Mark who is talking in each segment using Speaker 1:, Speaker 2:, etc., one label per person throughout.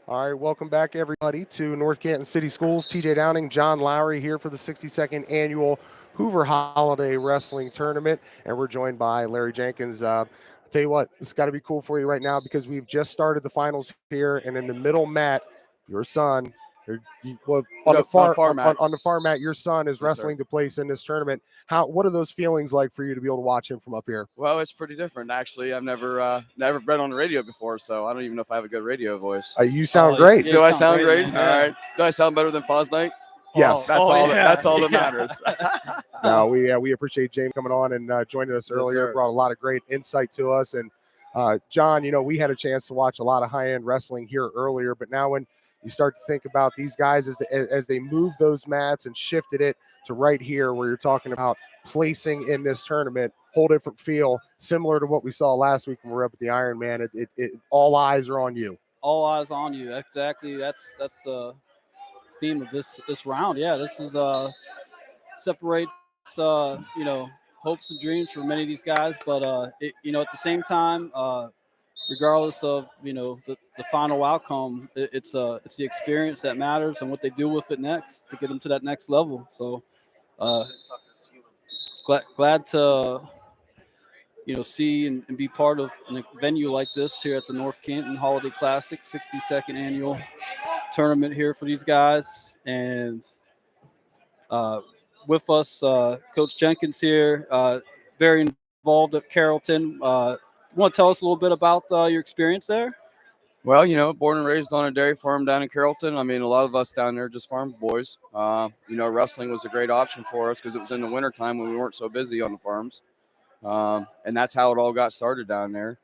Speaker 1: All right, welcome back, everybody, to North Canton City Schools. TJ Downing, John Lowery here for the 62nd annual Hoover Holiday Wrestling Tournament, and we're joined by Larry Jenkins. I'll tell you what, it's got to be cool for you right now because we've just started the finals here, and in the middle mat, your son, on
Speaker 2: No,
Speaker 1: the far
Speaker 2: far mat.
Speaker 1: on the far mat, your son is
Speaker 2: Yes, sir.
Speaker 1: wrestling to place in this tournament. What are those feelings like for you to be able to watch him from up here?
Speaker 2: Well, it's pretty different, actually. I've never been on the radio before, so I don't even know if I have a good radio voice.
Speaker 1: You sound great.
Speaker 2: Do I sound great? All right. Do I sound better than Foz Night?
Speaker 1: Yes.
Speaker 2: That's all that matters.
Speaker 1: No, we appreciate James coming on and joining us earlier.
Speaker 2: sir.
Speaker 1: Brought a lot of great insight to us. And John, we had a chance to watch a lot of high-end wrestling here earlier, but now when you start to think about these guys as they move those mats and shifted it to right here where you're talking about placing in this tournament, whole different feel, similar to what we saw last week when we were up at the Iron Man. All eyes are on you.
Speaker 3: All eyes on you. Exactly. That's the theme of this round. Yeah, this is separates hopes and dreams for many of these guys, but at the same time, regardless of the final outcome, it's the experience that matters and what they do with it next to get them to that next level. So glad to see and be part of a venue like this here at the North Canton Holiday Classic, 62nd annual tournament here for these guys. And with us, Coach Jenkins here, very involved at Carrollton. You want to tell us a little bit about your experience there?
Speaker 2: Well, born and raised on a dairy farm down in Carrollton. I mean, a lot of us down there just farm boys. Wrestling was a great option for us because it was in the wintertime when we weren't so busy on the farms. And that's how it all got started down there.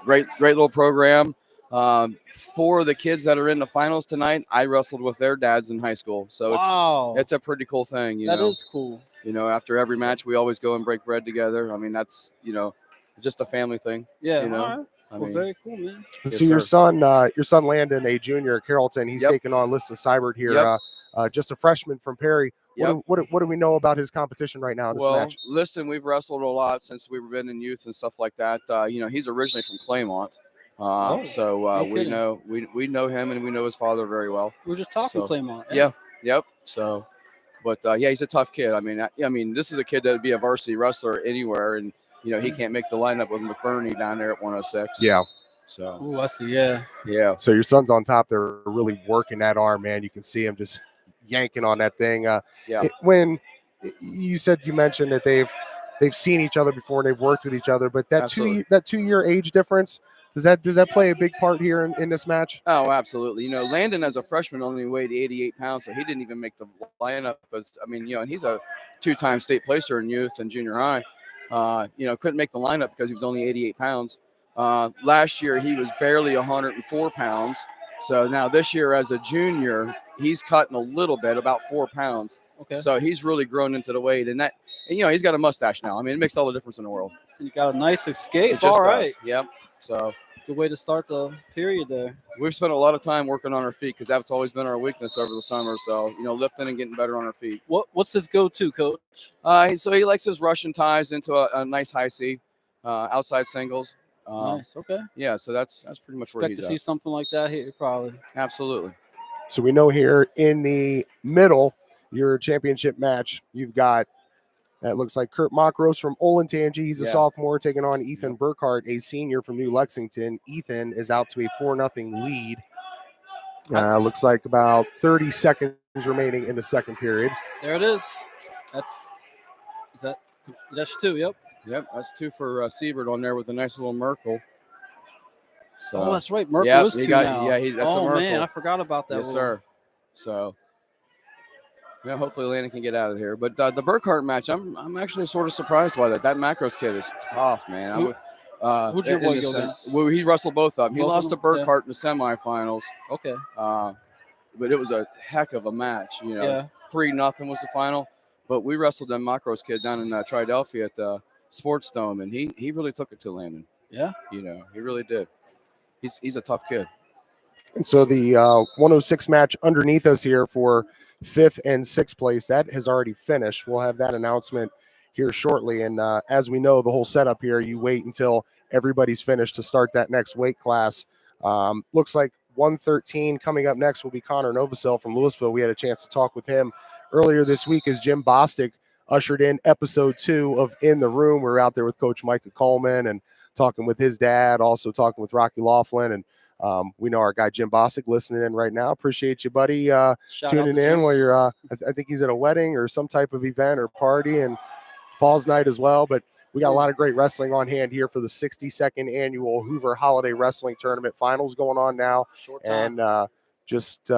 Speaker 2: Great little program. For the kids that are in the finals tonight, I wrestled with their dads in high school. So it's a pretty cool thing.
Speaker 3: That is cool.
Speaker 2: After every match, we always go and break bread together. I mean, that's, just a family thing.
Speaker 3: Yeah.
Speaker 2: All
Speaker 3: right. Very cool, man.
Speaker 1: So your son Landon, a junior at Carrollton, he's taking on Lissa Seibert here, just a freshman from Perry. What do we know about his competition right now in this match?
Speaker 2: Listen, we've wrestled a lot since we've been in youth and stuff like that. He's originally from Claymont. We know him and we know his father very well.
Speaker 3: We were just talking Claymont.
Speaker 2: Yeah. Yep. So, but he's a tough kid. I mean, this is a kid that would be a varsity wrestler anywhere, and he can't make the lineup with McBurney down there at 106.
Speaker 1: Yeah.
Speaker 2: So.
Speaker 3: I see. Yeah.
Speaker 2: Yeah.
Speaker 1: So your son's on top. They're really working that arm, man. You can see him just yanking on that thing. When you mentioned that they've seen each other before and they've worked with each other, but that
Speaker 2: Absolutely.
Speaker 1: 2-year age difference. Does that play a big part here in this match?
Speaker 2: Oh, absolutely. Landon as a freshman only weighed 88 pounds, so he didn't even make the lineup. And he's a two-time state placer in youth and junior high. Couldn't make the lineup because he was only 88 pounds. Last year, he was barely 104 pounds. So now this year as a junior, he's cutting a little bit, about 4 pounds.
Speaker 3: Okay.
Speaker 2: So he's really grown into the weight. And he's got a mustache now. I mean, it makes all the difference in the world.
Speaker 3: You got a nice escape.
Speaker 2: It just
Speaker 3: All right.
Speaker 2: does. Yep. So
Speaker 3: good way to start the period there.
Speaker 2: We've spent a lot of time working on our feet because that's always been our weakness over the summer. So, lifting and getting better on our feet.
Speaker 3: What's his go-to, Coach?
Speaker 2: So he likes his Russian ties into a nice high C, outside singles.
Speaker 3: Nice. Okay.
Speaker 2: Yeah. So that's pretty much where he's
Speaker 3: Expect to see something like that here, probably.
Speaker 2: Absolutely.
Speaker 1: So we know here in the middle, your championship match, you've got. That looks like Kurt Mockros from Olentangy. He's a sophomore taking on Ethan Burkhart, a senior from New Lexington. Ethan is out to a 4-0 lead. Looks like about 30 seconds remaining in the second period.
Speaker 3: There it is. That's two. Yep.
Speaker 2: Yep. That's two for Siebert on there with a nice little Merkel.
Speaker 3: So, that's right. Merkel is two now.
Speaker 2: Yeah, that's a Merkel.
Speaker 3: Oh, man. I forgot about that.
Speaker 2: Yes, sir. So. Hopefully Landon can get out of here. But the Burkhart match, I'm actually sort of surprised by that. That Macros kid is tough, man.
Speaker 3: Who'd your boy go against?
Speaker 2: Well, he wrestled both of them. He lost to Burkhart in the semifinals.
Speaker 3: Okay.
Speaker 2: But it was a heck of a match. 3-0 was the final. But we wrestled that Macros kid down in Triadelphia at the Sports Dome, and he really took it to Landon.
Speaker 3: Yeah.
Speaker 2: He really did. He's a tough kid.
Speaker 1: And so the 106 match underneath us here for 5th and 6th place, that has already finished. We'll have that announcement here shortly. And as we know, the whole setup here, you wait until everybody's finished to start that next weight class. Looks like 113 coming up next will be Connor Novosel from Louisville. We had a chance to talk with him earlier this week as Jim Bostic ushered in episode 2 of In the Room. We were out there with Coach Micah Coleman and talking with his dad, also talking with Rocky Laughlin. And we know our guy Jim Bostic listening in right now. Appreciate you, buddy, tuning in while you're, I think he's at a wedding or some type of event or party, and Falls Night as well. But we got a lot of great wrestling on hand here for the 62nd annual Hoover Holiday Wrestling Tournament finals going on now. And just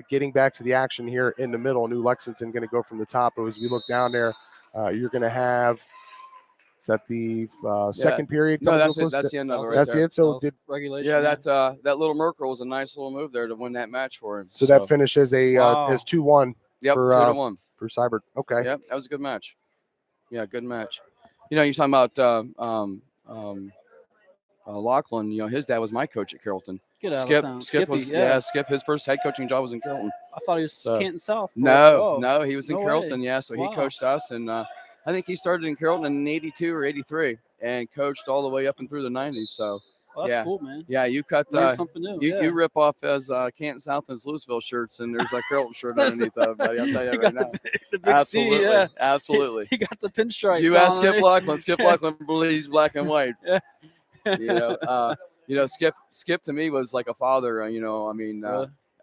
Speaker 1: getting back to the action here in the middle. New Lexington going to go from the top. But as we look down there, you're going to have, is that the second period?
Speaker 2: No, that's it. That's the end of it. Right
Speaker 1: That's
Speaker 2: there.
Speaker 1: it. So did
Speaker 3: regulation.
Speaker 2: Yeah, that little Merkel was a nice little move there to win that match for him.
Speaker 1: So that finishes as 2-1.
Speaker 2: Yep,
Speaker 1: for
Speaker 2: 2-1
Speaker 1: for Cybert. Okay.
Speaker 2: Yep, that was a good match. Yeah, good match. You know, you're talking about Laughlin. You know, his dad was my coach at Carrollton.
Speaker 3: Get out of town.
Speaker 2: Skip was Skip. His first head coaching job was in Carrollton.
Speaker 3: I thought he was Canton South.
Speaker 2: No, he was in
Speaker 3: No
Speaker 2: Carrollton.
Speaker 3: way.
Speaker 2: Yeah, so he coached us, and I think he started in Carrollton in '82 or '83, and coached all the way up and through the '90s. So.
Speaker 3: Well, that's cool, man.
Speaker 2: Yeah, you cut
Speaker 3: something new.
Speaker 2: You rip off as Canton South and Louisville shirts, and there's a Carrollton shirt underneath that, buddy. I'll tell you right now.
Speaker 3: The big
Speaker 2: Absolutely,
Speaker 3: C, yeah.
Speaker 2: Absolutely.
Speaker 3: He got the pinstripes.
Speaker 2: You ask Skip Laughlin. Skip Laughlin believes black and white. Skip to me was like a father. I mean, as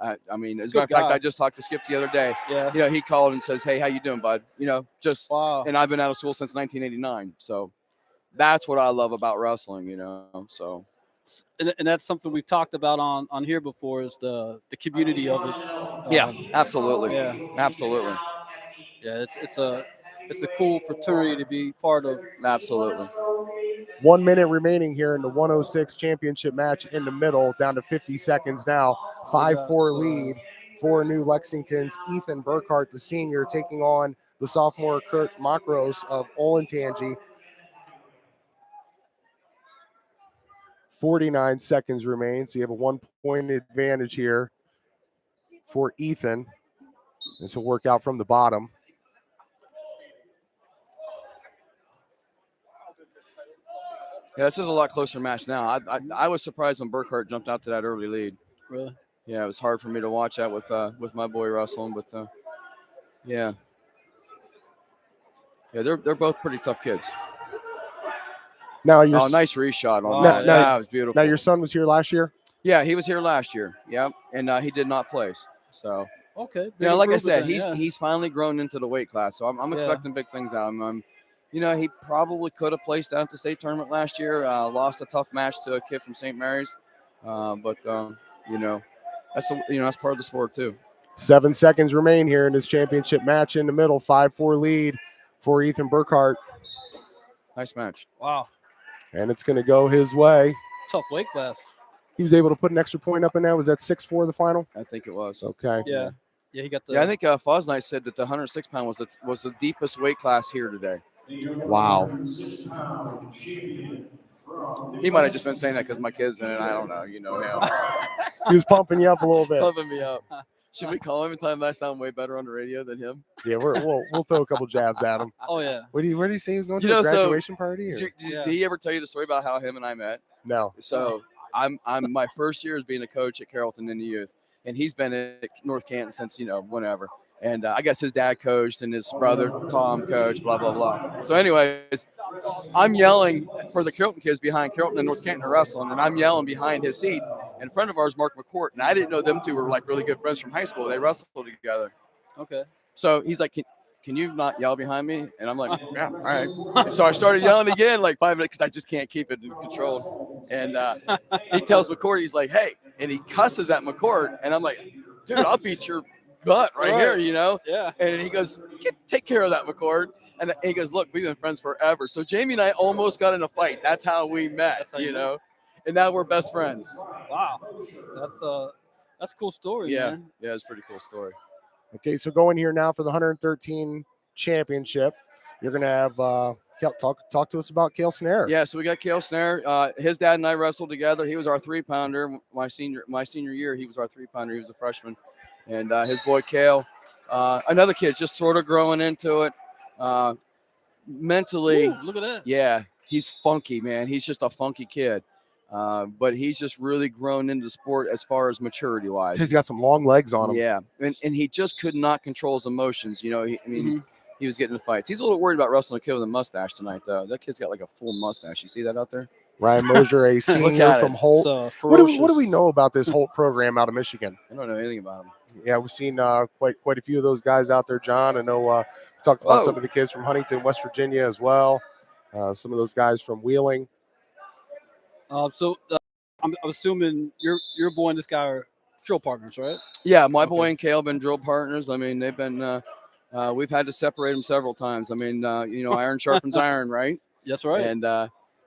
Speaker 2: a matter of fact, I just talked to Skip the other day.
Speaker 3: Yeah.
Speaker 2: You know, he called and says, "Hey, how you doing, bud?" You know, just
Speaker 3: wow.
Speaker 2: And I've been out of school since 1989, so that's what I love about wrestling. You know, so.
Speaker 3: And that's something we've talked about on here before is the community of it.
Speaker 2: Yeah, absolutely.
Speaker 3: Yeah,
Speaker 2: absolutely.
Speaker 3: Yeah, it's a cool fraternity to be part of.
Speaker 2: Absolutely.
Speaker 1: 1 minute remaining here in the 106 championship match in the middle, down to 50 seconds now. 5-4 lead for New Lexington's Ethan Burkhart, the senior, taking on the sophomore Kurt Makros of Olentangy. 49 seconds remain, so you have a 1-point advantage here for Ethan. This will work out from the bottom.
Speaker 2: Yeah, this is a lot closer match now. I was surprised when Burkhart jumped out to that early lead.
Speaker 3: Really?
Speaker 2: Yeah, it was hard for me to watch that with my boy wrestling, but yeah, they're both pretty tough kids.
Speaker 1: Now
Speaker 2: nice reshot on that. Yeah, it was beautiful.
Speaker 1: Now your son was here last year?
Speaker 2: Yeah, he was here last year. Yep, and he did not place. So
Speaker 3: okay,
Speaker 2: you know, like I said, he's finally grown into the weight class. So I'm expecting big things out of him. You know, he probably could have placed down at the state tournament last year. Lost a tough match to a kid from St. Mary's, but you know, that's part of the sport too. 7
Speaker 1: seconds remain here in this championship match in the middle. 5-4 lead for Ethan Burkhart.
Speaker 2: Nice match.
Speaker 3: Wow.
Speaker 1: And it's going to go his way.
Speaker 3: Tough weight class.
Speaker 1: He was able to put an extra point up in there. Was that 6-4 the final?
Speaker 2: I think it was.
Speaker 1: Okay.
Speaker 3: Yeah. Yeah, he got the.
Speaker 2: Yeah, I think Fosnight said that the 106 pound was the deepest weight class here today.
Speaker 1: Wow.
Speaker 2: He might have just been saying that because my kid's in it. I don't know. You know him.
Speaker 1: He was pumping you up a little bit.
Speaker 2: Pumping me up. Should we call him and tell him I sound way better on the radio than him?
Speaker 1: Yeah, we'll throw a couple jabs at him.
Speaker 3: Oh yeah.
Speaker 1: Where did he say he was going to a graduation party?
Speaker 2: Did he ever tell you the story about how him and I met?
Speaker 1: No.
Speaker 2: So I'm my first year as being a coach at Carrollton in the youth, and he's been at North Canton since whenever. And I guess his dad coached and his brother Tom coached, blah blah blah. So, anyways, I'm yelling for the Carrollton kids behind Carrollton and North Canton are wrestling, and I'm yelling behind his seat. And a friend of ours, Mark McCourt, and I didn't know them two were like really good friends from high school. They wrestled together.
Speaker 3: Okay.
Speaker 2: So he's like, can you not yell behind me? And I'm like, yeah, all right. So I started yelling again, like 5 minutes, because I just can't keep it in control. And he tells McCourt, he's like, hey, and he cusses at McCourt, and I'm like, dude, I'll beat your butt right here, you know?
Speaker 3: Yeah.
Speaker 2: And he goes, take care of that, McCourt. And he goes, look, we've been friends forever. So Jamie and I almost got in a fight. That's how we met, you know? And now we're best friends.
Speaker 3: Wow. That's a cool story, man.
Speaker 2: Yeah, it's a pretty cool story.
Speaker 1: Okay, so going here now for the 113 championship. You're going to have talk to us about Cale Snare.
Speaker 2: Yeah, so we got Cale Snare. His dad and I wrestled together. He was our 3-pounder. My senior year, he was our 3-pounder. He was a freshman. And his boy Cale, another kid, just sort of growing into it. Mentally.
Speaker 3: Ooh, look at that.
Speaker 2: Yeah, he's funky, man. He's just a funky kid. But he's just really grown into the sport as far as maturity wise.
Speaker 1: He's got some long legs on him.
Speaker 2: Yeah, and he just could not control his emotions. You know, he was getting in fights. He's a little worried about wrestling a kid with a mustache tonight, though. That kid's got like a full mustache. You see that out there?
Speaker 1: Ryan Mosier, a senior from Holt. What do we know about this Holt program out of Michigan?
Speaker 2: I don't know anything about him.
Speaker 1: Yeah, we've seen quite a few of those guys out there, John. I know we talked about some of the kids from Huntington, West Virginia as well. Some of those guys from Wheeling.
Speaker 3: I'm assuming your boy and this guy are drill partners, right?
Speaker 2: Yeah, my boy and Cale have been drill partners. I mean, they've been we've had to separate them several times. I mean, iron sharpens iron, right?
Speaker 3: That's right.
Speaker 2: And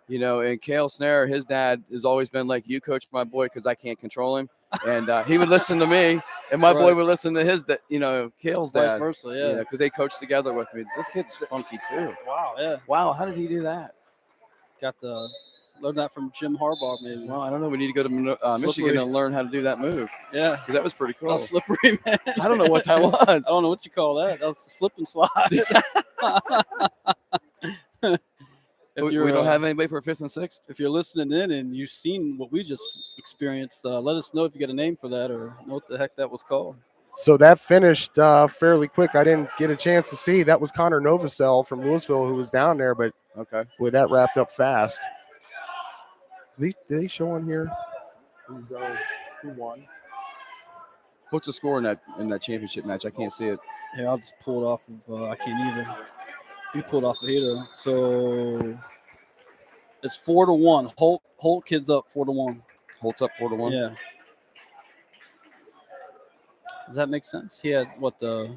Speaker 2: and Cale Snare, his dad has always been like, you coach my boy because I can't control him. And he would listen to me, and my boy would listen to his, Cale's dad.
Speaker 3: Vice versa, yeah.
Speaker 2: Because they coached together with me. This kid's funky too.
Speaker 3: Wow, yeah.
Speaker 2: Wow, how did he do that?
Speaker 3: Learned that from Jim Harbaugh, maybe.
Speaker 2: Well, I don't know. We need to go to Michigan and learn how to do that move.
Speaker 3: Yeah,
Speaker 2: because that was pretty cool.
Speaker 3: That's slippery, man.
Speaker 2: I don't know what that was.
Speaker 3: I don't know what you call that. That was a slip and slide.
Speaker 2: We don't have anybody for 5th and 6th.
Speaker 3: If you're listening in and you've seen what we just experienced, let us know if you got a name for that or know what the heck that was called.
Speaker 1: So that finished fairly quick. I didn't get a chance to see. That was Connor Novosel from Louisville who was down there, but
Speaker 2: okay,
Speaker 1: boy, that wrapped up fast. Did they show on here who won?
Speaker 2: What's the score in that championship match? I can't see it.
Speaker 3: Here, I'll just pull it off of. I can't either. We pulled off of here, so it's 4-1. Holt kids up 4-1.
Speaker 2: Holt's up 4-1.
Speaker 3: Yeah. Does that make sense? He had what the.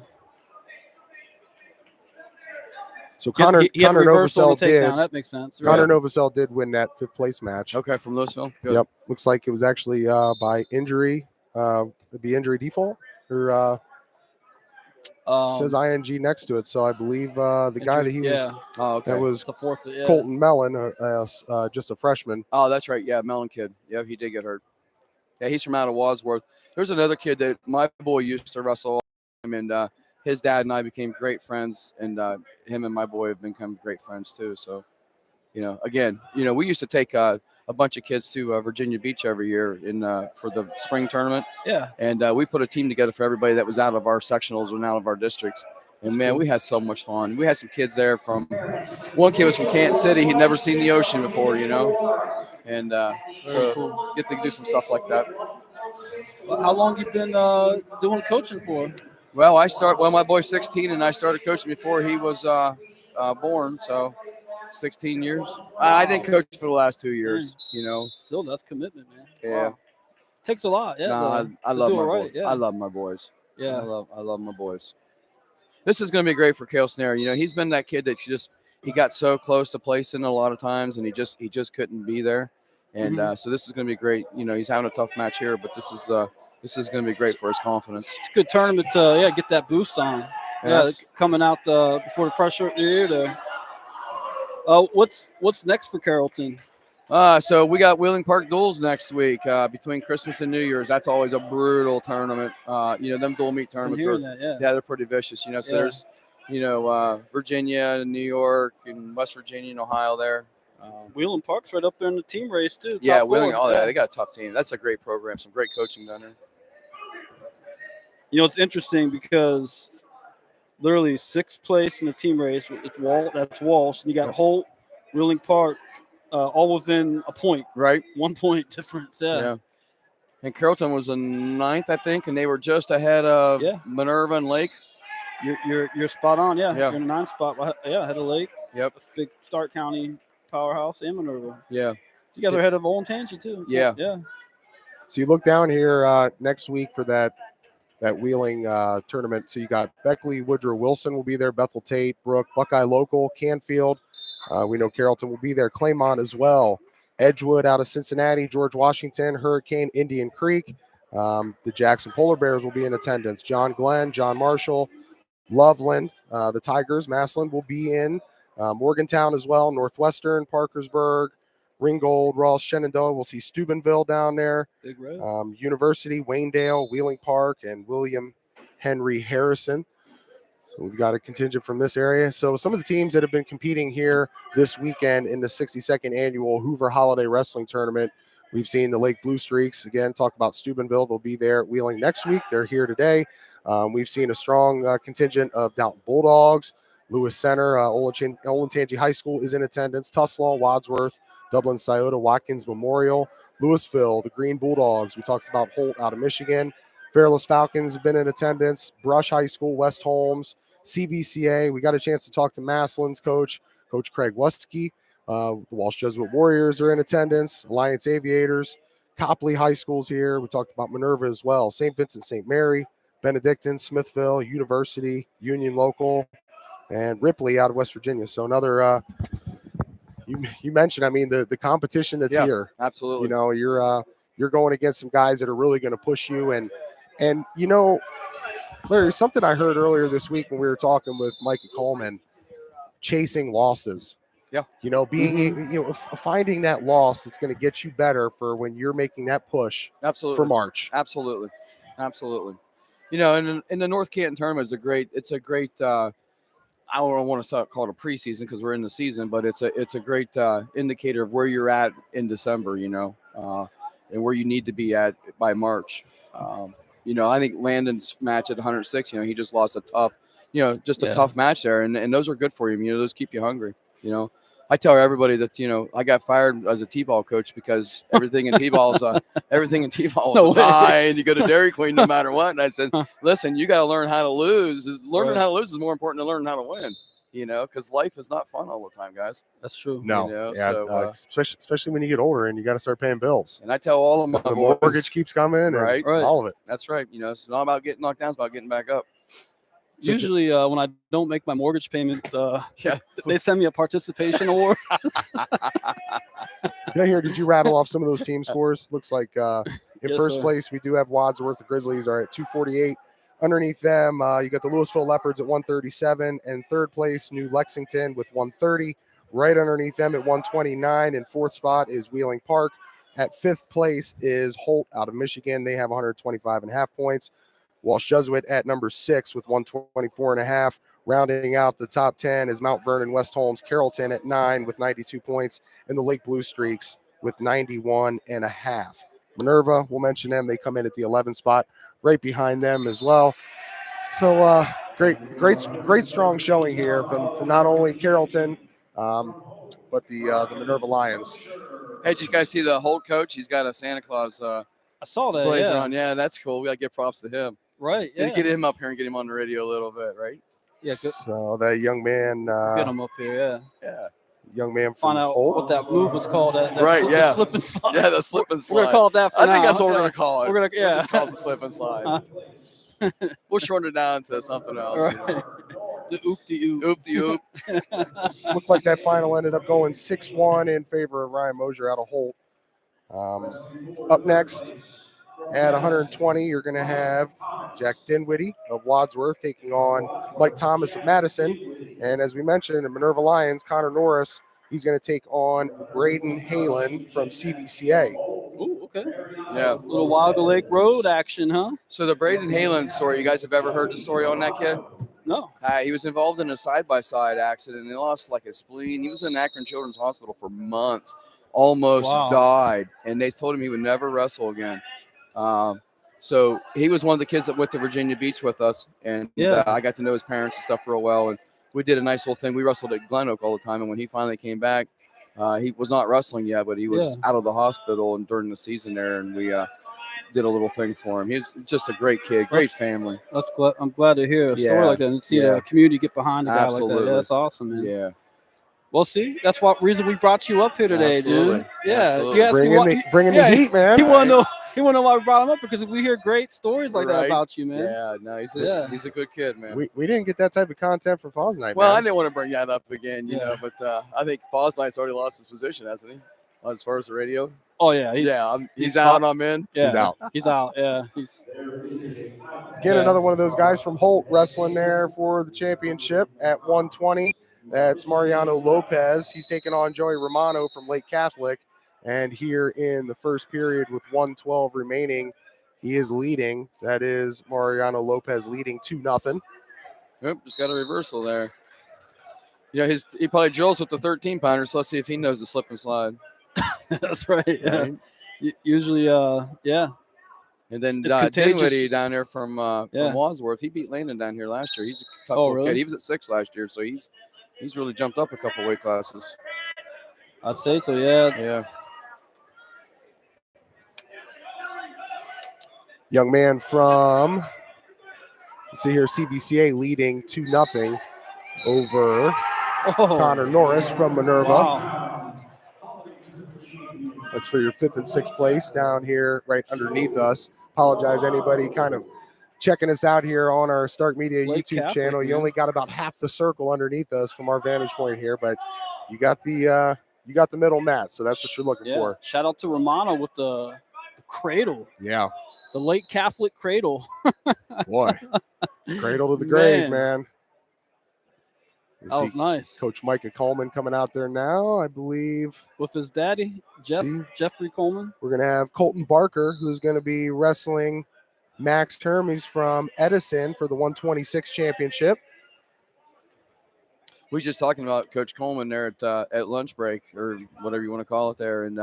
Speaker 1: So Connor Novosel did.
Speaker 3: That makes sense.
Speaker 1: Right? Connor Novosel did win that 5th place match.
Speaker 2: Okay, from Louisville. Good.
Speaker 1: Yep. Looks like it was actually by injury. It'd be injury default or says ING next to it. So I believe the guy that he was.
Speaker 2: Oh, okay.
Speaker 1: That was
Speaker 3: the forfeit. Yeah.
Speaker 1: Colton Mellon, just a freshman.
Speaker 2: Oh, that's right. Yeah, Mellon kid. Yeah, he did get hurt. Yeah, he's from out of Wadsworth. There's another kid that my boy used to wrestle, and his dad and I became great friends, and him and my boy have become great friends too. So, again, we used to take a bunch of kids to Virginia Beach every year for the spring tournament.
Speaker 3: Yeah.
Speaker 2: And we put a team together for everybody that was out of our sectionals and out of our districts. And
Speaker 3: That's
Speaker 2: man,
Speaker 3: cool.
Speaker 2: We had so much fun. We had some kids there one kid was from Canton City. He'd never seen the ocean before, and so
Speaker 3: cool.
Speaker 2: Get to do some stuff like that.
Speaker 3: Well, how long you been doing coaching for?
Speaker 2: Well, my boy's 16, and I started coaching before he was born, so 16 years. I didn't coach for the last 2 years,
Speaker 3: Still, that's commitment, man.
Speaker 2: Yeah.
Speaker 3: Wow. Takes a lot, yeah.
Speaker 2: I love my boys.
Speaker 3: Yeah.
Speaker 2: I love my boys.
Speaker 3: Yeah.
Speaker 2: I love my boys. This is going to be great for Cale Snare. He's been that kid that he got so close to placing a lot of times, and he just couldn't be there. And so this is going to be great. He's having a tough match here, but this is going to be great for his confidence.
Speaker 3: It's a good tournament to get that boost on.
Speaker 2: Yes.
Speaker 3: Yeah, coming out before the fresh year there. What's next for Carrollton?
Speaker 2: So we got Wheeling Park duels next week between Christmas and New Year's. That's always a brutal tournament. Them dual meet tournaments they're pretty vicious. So there's Virginia and New York and West Virginia and Ohio there.
Speaker 3: Wheeling Park's right up there in the team race too.
Speaker 2: Yeah, Wheeling. They got a tough team. That's a great program. Some great coaching down there.
Speaker 3: It's interesting because literally 6th place in the team race. That's Walsh. And you got Holt, Wheeling Park, all within a point.
Speaker 2: Right.
Speaker 3: 1 point difference. Yeah.
Speaker 2: And Carrollton was in 9th, I think, and they were just ahead of Minerva and Lake.
Speaker 3: You're spot on. Yeah.
Speaker 2: Yeah.
Speaker 3: You're in the 9th spot. Yeah, ahead of Lake.
Speaker 2: Yep.
Speaker 3: Big Stark County powerhouse and Minerva.
Speaker 2: Yeah.
Speaker 3: You guys are ahead of Olentangy too.
Speaker 2: Yeah.
Speaker 3: Yeah.
Speaker 1: So you look down here next week for that Wheeling tournament. So you got Beckley, Woodrow Wilson will be there, Bethel Tate, Brook, Buckeye Local, Canfield. We know Carrollton will be there, Claymont as well, Edgewood out of Cincinnati, George Washington, Hurricane, Indian Creek. The Jackson Polar Bears will be in attendance. John Glenn, John Marshall, Loveland, the Tigers, Massillon will be in. Morgantown as well, Northwestern, Parkersburg, Ringgold, Ross, Shenandoah. We'll see Steubenville down there.
Speaker 3: Big road.
Speaker 1: University, Waynedale, Wheeling Park, and William Henry Harrison. So we've got a contingent from this area. So some of the teams that have been competing here this weekend in the 62nd annual Hoover Holiday Wrestling Tournament, We've seen the Lake Blue Streaks again. Talk about Steubenville; they'll be there at Wheeling next week. They're here today. We've seen a strong contingent of Downton Bulldogs. Lewis Center, Olentangy High School is in attendance. Tuslaw, Wadsworth, Dublin Scioto, Watkins Memorial, Louisville, the Green Bulldogs. We talked about Holt out of Michigan. Fairless Falcons have been in attendance. Brush High School, West Holmes, CVCA. We got a chance to talk to Masslin's coach, Coach Craig Wusky. The Walsh Jesuit Warriors are in attendance. Alliance Aviators, Copley High School's here. We talked about Minerva as well. St. Vincent, St. Mary, Benedictine, Smithville, University, Union Local, and Ripley out of West Virginia. So another, you mentioned, I mean, the competition that's here.
Speaker 2: Absolutely.
Speaker 1: You know, you're going against some guys that are really going to push you. And you know, Larry, something I heard earlier this week when we were talking with Micah Coleman, chasing losses.
Speaker 2: Yeah.
Speaker 1: You know, being finding that loss that's going to get you better for when you're making that push.
Speaker 2: Absolutely.
Speaker 1: For March.
Speaker 2: Absolutely. You know, and in the North Canton tournament it's a great I don't want to call it a preseason because we're in the season, but it's a great indicator of where you're at in December, you know, and where you need to be at by March. You know, I think Landon's match at 106, you know, he just lost a tough match there, and those are good for you. You know, those keep you hungry. You know, I tell everybody that, you know, I got fired as a T-ball coach because everything in T-ball is a tie, and you go to Dairy Queen no matter what. And I said, listen, you got to learn how to lose. Learning how to lose is more important than learning how to win. You know, because life is not fun all the time, guys.
Speaker 3: That's true.
Speaker 1: No,
Speaker 2: you know,
Speaker 1: yeah, so, especially when you get older and you got to start paying bills.
Speaker 2: And I tell all of my
Speaker 1: the mortgage keeps coming,
Speaker 2: right?
Speaker 1: All of it.
Speaker 2: That's right. You know, it's not about getting knocked down; it's about getting back up.
Speaker 3: Usually, when I don't make my mortgage payment, they send me a participation award.
Speaker 1: Did you rattle off some of those team scores? Looks like in first place, we do have Wadsworth. The Grizzlies are at 248. Underneath them, you got the Louisville Leopards at 137. And third place, New Lexington with 130. Right underneath them at 129. And fourth spot is Wheeling Park. At fifth place is Holt out of Michigan. They have 125.5 points. Walsh Jesuit at number 6 with 124.5. Rounding out the top 10 is Mount Vernon, West Holmes, Carrollton at 9 with 92 points, and the Lake Blue Streaks with 91.5. Minerva, we'll mention them. They come in at the 11th spot, right behind them as well. So great strong showing here from not only Carrollton, but the Minerva Lions.
Speaker 2: Hey, did you guys see the Holt coach? He's got a Santa Claus
Speaker 3: I saw that.
Speaker 2: blazer on. Yeah, that's cool. We got to give props to him.
Speaker 3: Right. Yeah.
Speaker 2: Get him up here and get him on the radio a little bit, right?
Speaker 3: Yeah. Good.
Speaker 1: So that young man.
Speaker 3: Get him up here. Yeah.
Speaker 1: Young man from
Speaker 3: Find out
Speaker 1: Holt.
Speaker 3: what that move was called. That
Speaker 2: the
Speaker 3: slip and slide.
Speaker 2: Yeah, the slip and slide.
Speaker 3: We're gonna call it that.
Speaker 2: I think that's what we're gonna call it.
Speaker 3: We'll
Speaker 2: just call it the slip and slide. We'll shorten it down to something else.
Speaker 3: Right.
Speaker 2: You know?
Speaker 3: The oop-de-oop.
Speaker 2: Oop-de-oop.
Speaker 1: Looked like that final ended up going 6-1 in favor of Ryan Mosier out of Holt. Up next at 120, you're going to have Jack Dinwiddie of Wadsworth taking on Mike Thomas of Madison. And as we mentioned, the Minerva Lions, Connor Norris, he's going to take on Braden Halen from CVCA.
Speaker 3: Ooh, okay.
Speaker 2: Yeah.
Speaker 3: A little Wilder Lake Road action, huh?
Speaker 2: So the Braden Halen story, you guys have ever heard the story on that kid?
Speaker 3: No.
Speaker 2: He was involved in a side-by-side accident, and he lost like a spleen. He was in Akron Children's Hospital for months, almost died, and they told him he would never wrestle again. So he was one of the kids that went to Virginia Beach with us, and I got to know his parents and stuff real well, and we did a nice little thing. We wrestled at Glen Oak all the time, and when he finally came back, he was not wrestling yet, but he was out of the hospital and during the season there, and we did a little thing for him. He's just a great kid, great family.
Speaker 3: I'm glad to hear a story like that and see the community get behind a guy like that. Yeah, that's awesome, man.
Speaker 2: Yeah.
Speaker 3: Well, see, that's what reason we brought you up here today, dude. Yeah,
Speaker 1: bringing the heat, man.
Speaker 3: He want to know why we brought him up, because we hear great stories like that about you, man.
Speaker 2: Yeah, no, he's a good kid, man.
Speaker 1: We didn't get that type of content from Falls Night.
Speaker 2: Well,
Speaker 1: man.
Speaker 2: I didn't want to bring that up again, you know, but I think Falls Night's already lost his position, hasn't he? As far as the radio.
Speaker 3: Oh yeah,
Speaker 2: he's out. I'm in.
Speaker 1: Yeah. He's out.
Speaker 3: He's out. Yeah.
Speaker 1: Again, another one of those guys from Holt wrestling there for the championship at 120. That's Mariano Lopez. He's taking on Joey Romano from Lake Catholic. And here in the first period with 1:12 remaining, he is leading. That is Mariano Lopez leading 2-0.
Speaker 2: Yep, just got a reversal there. You know, he probably drills with the 13-pounder, so let's see if he knows the slip and slide.
Speaker 3: That's right. Yeah. Right. Usually, yeah.
Speaker 2: And then
Speaker 3: It's contagious.
Speaker 2: Dinwiddie down there from Wadsworth, he beat Landon down here last year. He's a tough little
Speaker 3: really?
Speaker 2: kid. He was at 6 last year, so he's really jumped up a couple weight classes.
Speaker 3: I'd say so, yeah.
Speaker 2: Yeah.
Speaker 1: Young man from, let's see here, CVCA leading 2-0 over Connor Norris from Minerva.
Speaker 3: Wow.
Speaker 1: That's for your 5th and 6th place down here right underneath us. Apologize anybody kind of checking us out here on our Stark Media
Speaker 3: Lake
Speaker 1: YouTube
Speaker 3: Catholic,
Speaker 1: channel. You
Speaker 3: man.
Speaker 1: only got about half the circle underneath us from our vantage point here, but you got the middle mat, so that's what you're looking for.
Speaker 3: Shout out to Romano with the cradle.
Speaker 1: Yeah.
Speaker 3: The Lake Catholic cradle.
Speaker 1: Boy. Cradle to the grave, man. You
Speaker 3: That was
Speaker 1: see
Speaker 3: nice.
Speaker 1: Coach Micah Coleman coming out there now, I believe.
Speaker 3: With his daddy, Jeffrey Coleman.
Speaker 1: We're going to have Colton Barker, who's going to be wrestling Max Term. He's from Edison for the 126 championship.
Speaker 2: We were just talking about Coach Coleman there at lunch break or whatever you want to call it there. And,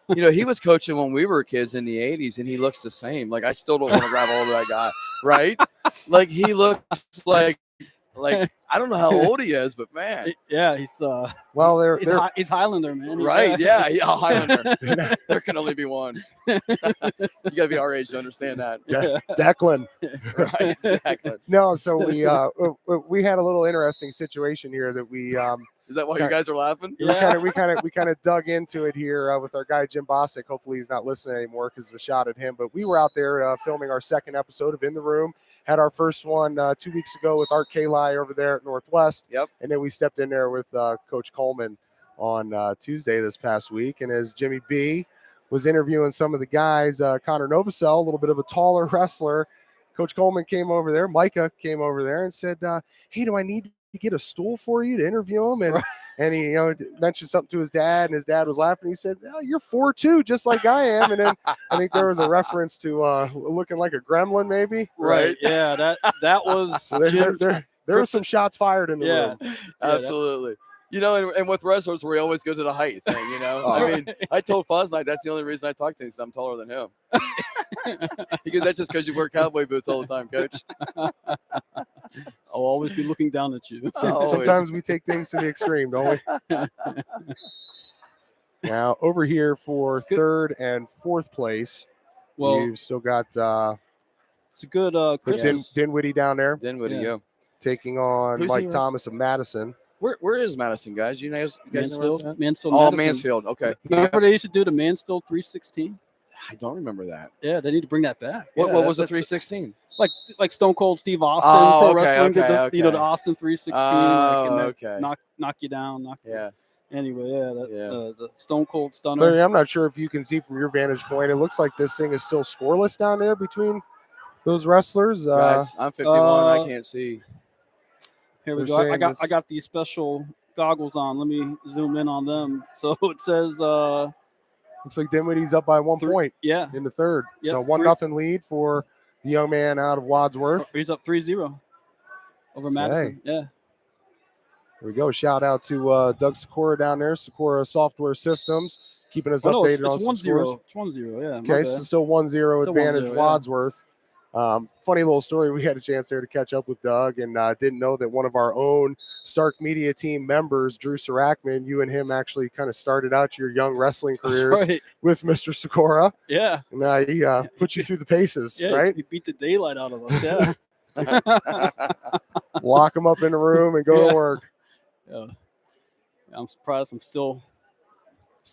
Speaker 2: you know, he was coaching when we were kids in the 80s, and he looks the same. Like, I still don't want to grab hold of that guy, right? Like, he looks like I don't know how old he is, but man.
Speaker 3: Yeah, he's
Speaker 1: well,
Speaker 3: he's Highlander, man.
Speaker 2: Right, yeah, Highlander. There can only be one. You got to be our age to understand that.
Speaker 1: Declan.
Speaker 2: Right, Declan.
Speaker 1: No, so we had a little interesting situation here that we
Speaker 2: is that why you guys are laughing?
Speaker 1: Yeah. We kind of dug into it here with our guy Jim Bostic. Hopefully he's not listening anymore because it's a shot at him. But we were out there filming our second episode of In the Room. Had our first one 2 weeks ago with Art Kali over there at Northwest.
Speaker 2: Yep.
Speaker 1: And then we stepped in there with Coach Coleman on Tuesday this past week. And as Jimmy B was interviewing some of the guys, Connor Novosel, a little bit of a taller wrestler, Coach Coleman came over there. Micah came over there and said, hey, do I need to get a stool for you to interview him? And and he mentioned something to his dad, and his dad was laughing. He said, oh, you're 4'2", just like I am. And then I think there was a reference to looking like a gremlin, maybe.
Speaker 3: Right. Yeah, that was
Speaker 1: so there were some shots fired in the room.
Speaker 2: Absolutely. And with wrestlers, we always go to the height thing, I mean, I told Fuzz Night that's the only reason I talk to him, because I'm taller than him. Because that's just because you wear cowboy boots all the time, Coach.
Speaker 3: I'll always be looking down at you.
Speaker 1: Sometimes we take things to the extreme, don't we? Now, over here for 3rd and 4th place, you've still got
Speaker 3: it's a good
Speaker 1: Dinwiddie down there.
Speaker 2: Dinwiddie, yeah.
Speaker 1: Taking on Mike Thomas of Madison.
Speaker 2: Where is Madison, guys? You guys
Speaker 3: Mansfield. Mansfield.
Speaker 2: Oh, Mansfield. Okay.
Speaker 3: Remember they used to do the Mansfield 316?
Speaker 2: I don't remember that.
Speaker 3: Yeah, they need to bring that back.
Speaker 2: What was the 316?
Speaker 3: Like Stone Cold Steve Austin pro wrestling did the the Austin 316. Knock you down. Anyway, the Stone Cold Stunner.
Speaker 1: Larry, I'm not sure if you can see from your vantage point. It looks like this thing is still scoreless down there between those wrestlers.
Speaker 2: Guys, I'm 51. I can't see.
Speaker 3: Here we go. I got these special goggles on. Let me zoom in on them. So it says
Speaker 1: looks like Dinwiddie's up by 1 point in the 3rd.
Speaker 3: Yep,
Speaker 1: so 1-0 lead for the young man out of Wadsworth.
Speaker 3: He's up 3-0 over Madison.
Speaker 1: Hey. Yeah. Here we go. Shout out to Doug Sikora down there, Sikora Software Systems, keeping us updated on some scores.
Speaker 3: It's 1-0, yeah.
Speaker 1: Okay, so still 1-0 advantage Wadsworth. Funny little story. We had a chance there to catch up with Doug, and didn't know that one of our own Stark Media team members, Drew Sarakman, you and him actually kind of started out your young wrestling careers with Mr. Sikora.
Speaker 3: Yeah.
Speaker 1: And he put you through the paces, right?
Speaker 3: He beat the daylight out of us, yeah.
Speaker 1: Lock him up in the room and go to work.
Speaker 3: Yeah. I'm surprised I'm still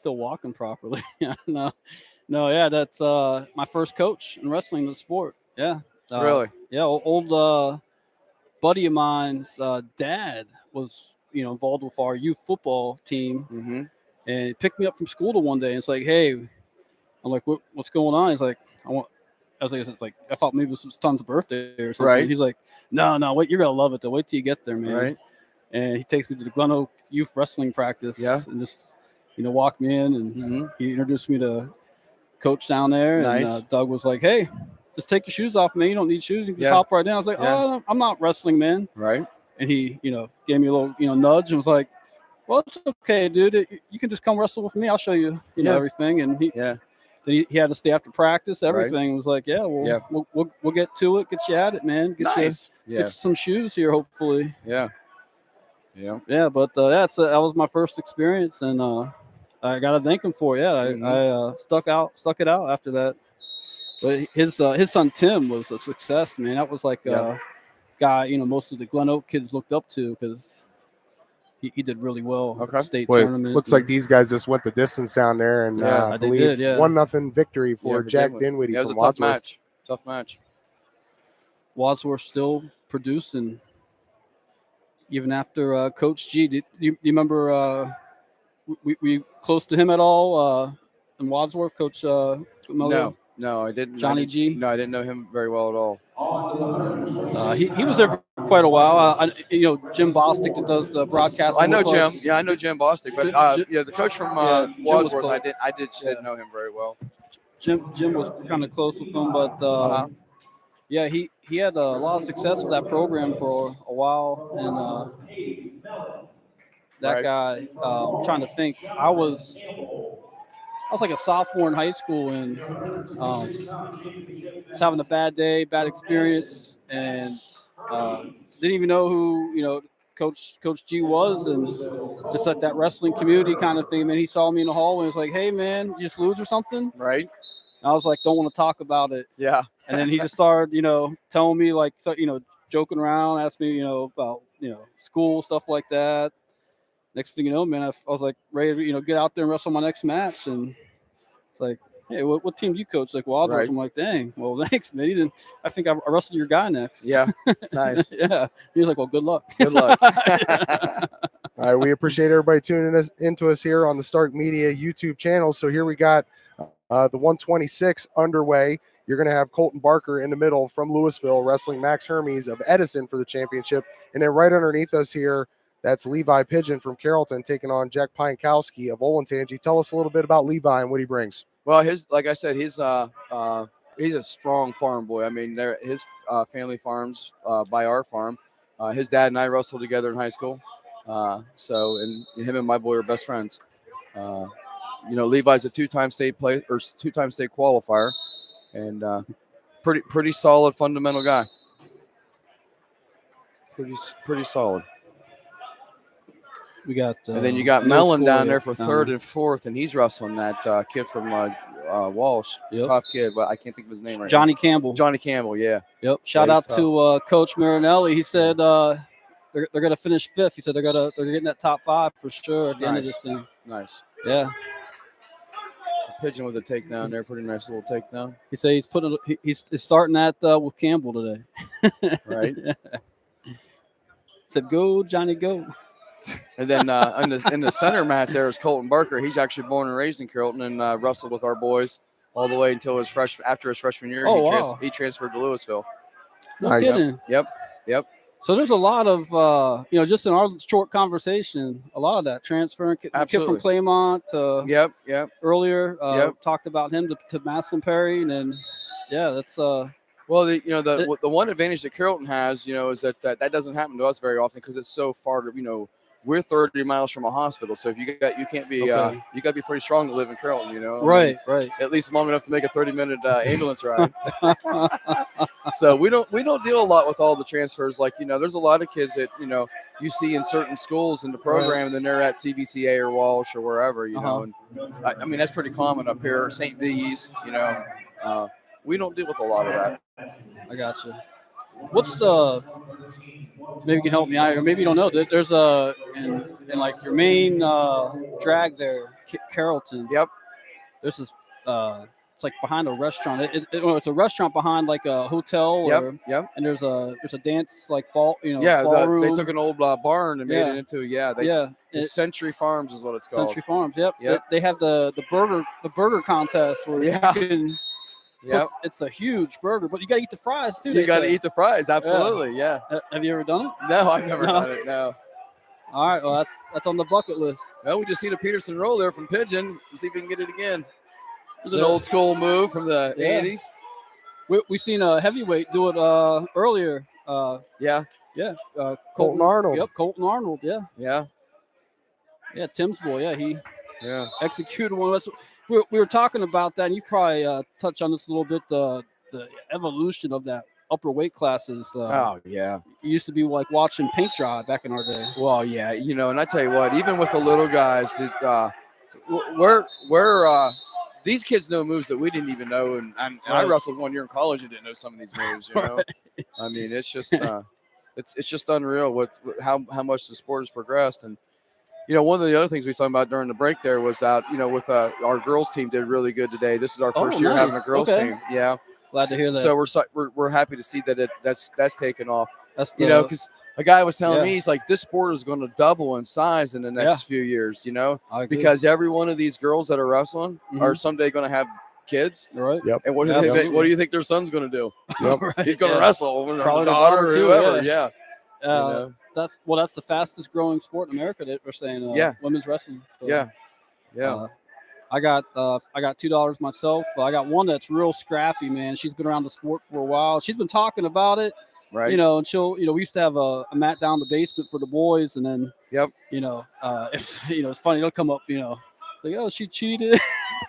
Speaker 3: walking properly. No, that's my first coach in wrestling the sport. Yeah.
Speaker 2: Really?
Speaker 3: Yeah. Old buddy of mine's dad was, involved with our youth football team.
Speaker 2: Mm-hmm.
Speaker 3: And he picked me up from school one day and it's like, hey, I'm like, what's going on? He's like, I thought maybe it was his son's birthday or something.
Speaker 2: Right.
Speaker 3: He's like, no, wait, you're going to love it though. Wait till you get there, man.
Speaker 2: Right.
Speaker 3: And he takes me to the Glen Oak youth wrestling practice.
Speaker 2: Yeah.
Speaker 3: And just, walked me in and he introduced me to coach down there.
Speaker 2: Nice.
Speaker 3: And Doug was like, hey, just take your shoes off, man. You don't need shoes. You can just hop right down. I was like, oh, I'm not wrestling, man.
Speaker 2: Right.
Speaker 3: And he, gave me a little, nudge and was like, well, it's okay, dude. You can just come wrestle with me. I'll show you, everything. And he he had to stay after practice.
Speaker 2: Right.
Speaker 3: Everything was like, yeah,
Speaker 2: Yeah.
Speaker 3: we'll get to it. Get you at it, man.
Speaker 2: Nice.
Speaker 3: Get you some shoes here, hopefully.
Speaker 2: Yeah.
Speaker 3: But that was my first experience, and I gotta thank him for it. Yeah, I stuck it out after that. But his son Tim was a success, man. That was like a guy, most of the Glen Oak kids looked up to because he did really well at the state tournament.
Speaker 1: Looks like these guys just went the distance down there, and I believe 1-0 victory for Jack Dinwiddie from Wadsworth.
Speaker 2: Tough match.
Speaker 3: Wadsworth still producing even after Coach G. Do you remember we close to him at all in Wadsworth, Coach Miller?
Speaker 2: No, I didn't.
Speaker 3: Johnny G?
Speaker 2: No, I didn't know him very well at all.
Speaker 3: He was there for quite a while. Jim Bostic that does the broadcast.
Speaker 2: I know Jim. Yeah, I know Jim Bostic. But the coach from Wadsworth, I didn't know him very well.
Speaker 3: Jim was kind of close with him, but he had a lot of success with that program for a while, and that guy. I'm trying to think. I was like a sophomore in high school, and was having a bad day, bad experience, and didn't even know who Coach G was, and just at that wrestling community kind of thing. Man, he saw me in the hallway and was like, "Hey, man, you just lose or something?"
Speaker 2: Right.
Speaker 3: And I was like, "Don't want to talk about it."
Speaker 2: Yeah.
Speaker 3: And then he just started, telling me like, joking around, asked me, about school stuff like that. Next thing you know, man, I was like ready to, get out there and wrestle my next match. And it's like, hey, what team do you coach? Like, Wadsworth. Right. I'm like, dang, well, thanks, man. I think I wrestled your guy next.
Speaker 2: Yeah, nice.
Speaker 3: Yeah. He was like, well, good luck.
Speaker 2: Good luck.
Speaker 1: All right, we appreciate everybody tuning into us here on the Stark Media YouTube channel. So here we got the 126 underway. You're going to have Colton Barker in the middle from Louisville wrestling Max Hermes of Edison for the championship. And then right underneath us here, that's Levi Pigeon from Carrollton taking on Jack Pienkowski of Olentangy. Tell us a little bit about Levi and what he brings.
Speaker 2: Well, like I said, he's a strong farm boy. I mean, his family farms by our farm. His dad and I wrestled together in high school. And him and my boy are best friends. Levi's a two-time state qualifier, and pretty solid fundamental guy. Pretty solid.
Speaker 3: We got
Speaker 2: and then you got Mellon down there for third and fourth, and he's wrestling that kid from Walsh. Yep. Tough kid, but I can't think of his name right
Speaker 3: Johnny
Speaker 2: now.
Speaker 3: Campbell.
Speaker 2: Johnny Campbell, yeah.
Speaker 3: Yep. Shout out to Coach Marinelli. He said they're going to finish fifth. He said they're getting that top 5 for sure at the end of this thing.
Speaker 2: Nice.
Speaker 3: Yeah.
Speaker 2: Pigeon with a takedown there, pretty nice little takedown.
Speaker 3: He said he's starting that with Campbell today.
Speaker 2: Right.
Speaker 3: Said go Johnny go.
Speaker 2: And then in the center mat there is Colton Barker. He's actually born and raised in Carrollton and wrestled with our boys all the way until after his freshman year. He transferred to Louisville.
Speaker 3: Nice.
Speaker 2: Yep.
Speaker 3: So there's a lot of just in our short conversation, a lot of that transferring. The kid from Claymont.
Speaker 2: Yep.
Speaker 3: Earlier, talked about him to Maslin Perry, and then that's
Speaker 2: Well, the one advantage that Carrollton has, is that doesn't happen to us very often because it's so far to, we're 30 miles from a hospital. So if you got to be pretty strong to live in Carrollton,
Speaker 3: Right.
Speaker 2: At least long enough to make a 30-minute ambulance ride. So we don't deal a lot with all the transfers. Like, there's a lot of kids that, you see in certain schools in the program, and then they're at CVCA or Walsh or wherever, and I mean, that's pretty common up here, St. V's, we don't deal with a lot of that.
Speaker 3: I got you. What's maybe you can help me out, or maybe you don't know. There's in like your main drag there, Carrollton.
Speaker 2: Yep.
Speaker 3: There's this. It's like behind a restaurant. It's a restaurant behind like a hotel.
Speaker 2: Yep.
Speaker 3: And there's a dance like ball.
Speaker 2: Ballroom. They took an old barn and made it into Century Farms is what it's called.
Speaker 3: Century Farms. Yep. They have the burger contest where you can.
Speaker 2: Yep.
Speaker 3: It's a huge burger, but you got to eat the fries too.
Speaker 2: You got to eat the fries, absolutely. Yeah.
Speaker 3: Have you ever done it?
Speaker 2: No, I've never done it. No.
Speaker 3: All right. Well, that's on the bucket list.
Speaker 2: Well, we just seen a Peterson roll there from Pigeon. Let's see if we can get it again. There's an old school move from the 80s.
Speaker 3: We've seen a heavyweight do it earlier.
Speaker 1: Colton Arnold.
Speaker 3: Yep, Colton Arnold. Yeah.
Speaker 2: Yeah.
Speaker 3: Yeah, Tim's boy. Yeah, he
Speaker 2: Yeah.
Speaker 3: executed one. We were talking about that, and you probably touch on this a little bit. The evolution of that upper weight classes.
Speaker 2: Oh yeah.
Speaker 3: It used to be like watching paint dry back in our day.
Speaker 2: Well, yeah, and I tell you what, even with the little guys, these kids know moves that we didn't even know, and I wrestled 1 year in college and didn't know some of these moves.
Speaker 3: Right.
Speaker 2: I mean, it's just it's just unreal with how much the sport has progressed. And one of the other things we talked about during the break there was that with our girls team did really good today. This is our first year having a girls team. Yeah,
Speaker 3: glad to hear that.
Speaker 2: So we're happy to see that that's taken off.
Speaker 3: That's
Speaker 2: because a guy was telling me, he's like, this sport is going to double in size in the next few years, because every one of these girls that are wrestling are someday going to have kids.
Speaker 3: Right.
Speaker 1: Yep.
Speaker 2: And what do you think their son's going to do?
Speaker 1: Yep.
Speaker 3: Right.
Speaker 2: He's going to wrestle.
Speaker 3: Probably
Speaker 2: the daughter or
Speaker 3: too,
Speaker 2: whoever.
Speaker 3: yeah.
Speaker 2: Yeah.
Speaker 3: That's the fastest growing sport in America that we're saying. Women's wrestling. So,
Speaker 2: yeah.
Speaker 3: I got $2 myself. I got one that's real scrappy, man. She's been around the sport for a while. She's been talking about it.
Speaker 2: Right.
Speaker 3: And she'll, we used to have a mat down the basement for the boys, and then, it's funny, they'll come up, like, oh, she cheated.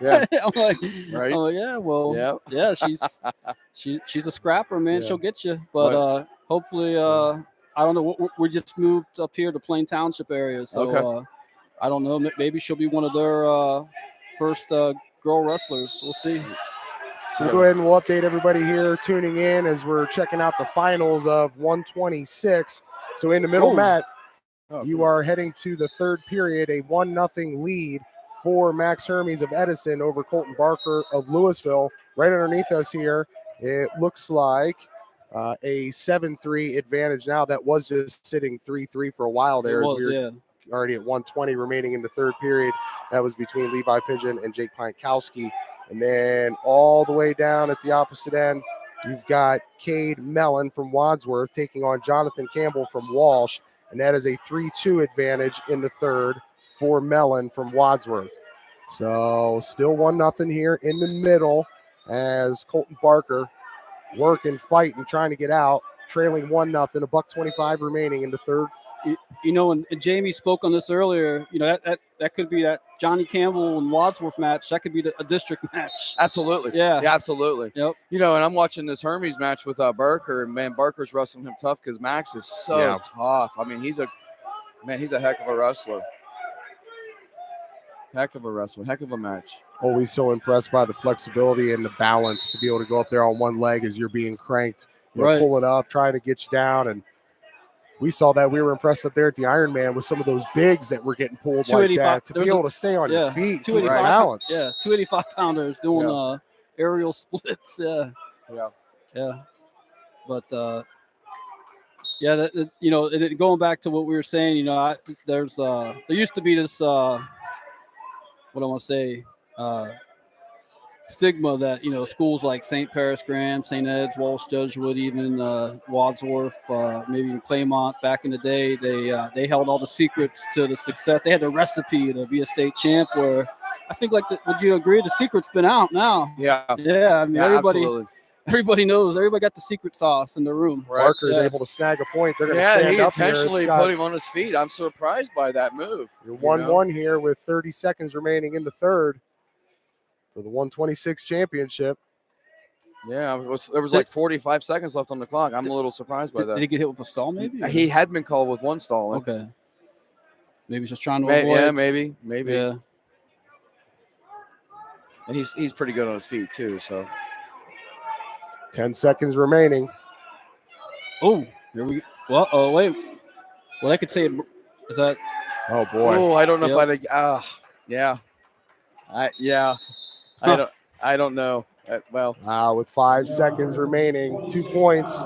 Speaker 2: Yeah.
Speaker 3: I'm like,
Speaker 2: right.
Speaker 3: Oh yeah, well, yeah, she's a scrapper, man.
Speaker 2: Yeah.
Speaker 3: She'll get you, but hopefully, I don't know. We just moved up here to Plain Township area, so I don't know. Maybe she'll be one of their first girl wrestlers. We'll see.
Speaker 1: So we'll go ahead and we'll update everybody here tuning in as we're checking out the finals of 126. So in the middle, Matt, you are heading to the third period, a 1-0 lead for Max Hermes of Edison over Colton Barker of Louisville. Right underneath us here, it looks like a 7-3 advantage now. That was just sitting 3-3 for a while there. Already at 1:20 remaining in the third period. That was between Levi Pigeon and Jake Pienkowski. And then all the way down at the opposite end, you've got Cade Mellon from Wadsworth taking on Jonathan Campbell from Walsh. And that is a 3-2 advantage in the third for Mellon from Wadsworth. So still 1-0 here in the middle as Colton Barker working, fighting, trying to get out, trailing 1-0, $1.25 remaining in the third.
Speaker 3: And Jamie spoke on this earlier. That could be that Johnny Campbell and Wadsworth match. That could be a district match.
Speaker 2: Absolutely.
Speaker 3: Yeah,
Speaker 2: absolutely.
Speaker 3: Yep.
Speaker 2: And I'm watching this Hermes match with Barker, and man, Barker's wrestling him tough because Max is so tough. I mean, he's a heck of a wrestler. Heck of a match.
Speaker 1: Always so impressed by the flexibility and the balance to be able to go up there on one leg as you're being cranked, pulling up, trying to get you down. And we saw that. We were impressed up there at the Ironman with some of those bigs that were getting pulled like that to be able to stay on your feet, 285 balance.
Speaker 3: Yeah, 285 pounders doing aerial splits. Yeah. But going back to what we were saying, there used to be this what I want to say stigma that schools like St. Paris Graham, St. Ed's, Walsh Jesuit, even Wadsworth, maybe even Claymont back in the day, they held all the secrets to the success. They had the recipe to be a state champ. Where I think, would you agree, the secret's been out now?
Speaker 2: Yeah.
Speaker 3: I mean,
Speaker 2: absolutely.
Speaker 3: Everybody knows. Everybody got the secret sauce in the room.
Speaker 1: Right. Barker's able to snag a point. They're going to stand up here.
Speaker 2: He intentionally put him on his feet. I'm surprised by that move.
Speaker 1: You're 1-1 here with 30 seconds remaining in the third for the 126 championship.
Speaker 2: Yeah, there was like 45 seconds left on the clock. I'm a little surprised by that.
Speaker 3: Did he get hit with a stall maybe?
Speaker 2: He had been called with one stall.
Speaker 3: Okay. Maybe he's just trying to avoid.
Speaker 2: Yeah, maybe.
Speaker 3: Yeah.
Speaker 2: And he's pretty good on his feet too, so.
Speaker 1: 10 seconds remaining.
Speaker 3: Oh, here we go. Well, oh, wait. Well, I could say, is that?
Speaker 1: Oh, boy.
Speaker 2: Oh, I don't know if yeah. I don't know.
Speaker 1: With 5 seconds remaining, 2 points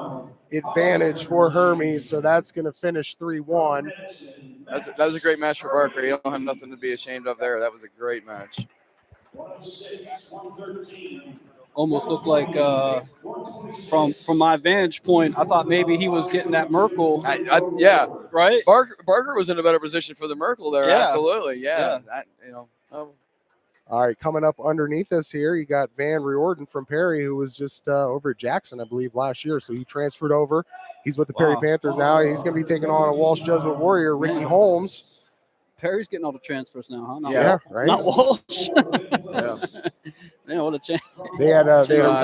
Speaker 1: advantage for Hermes, so that's going to finish 3-1.
Speaker 2: That was a great match for Barker. You don't have nothing to be ashamed of there. That was a great match.
Speaker 3: Almost looked like, from my vantage point, I thought maybe he was getting that Merkel.
Speaker 2: Right. Barker was in a better position for the Merkel there.
Speaker 3: Yeah.
Speaker 2: Absolutely. Yeah.
Speaker 1: All right, coming up underneath us here, you got Van Riordan from Perry, who was just over at Jackson, I believe, last year. So he transferred over. He's with the Perry Panthers now. He's going to be taking on a Walsh Jesuit Warrior, Ricky Holmes.
Speaker 3: Perry's getting all the transfers now, huh? Not
Speaker 1: Yeah,
Speaker 3: Wal-
Speaker 1: right.
Speaker 3: Not Walsh.
Speaker 2: Yeah.
Speaker 3: Man, what a change.
Speaker 1: They had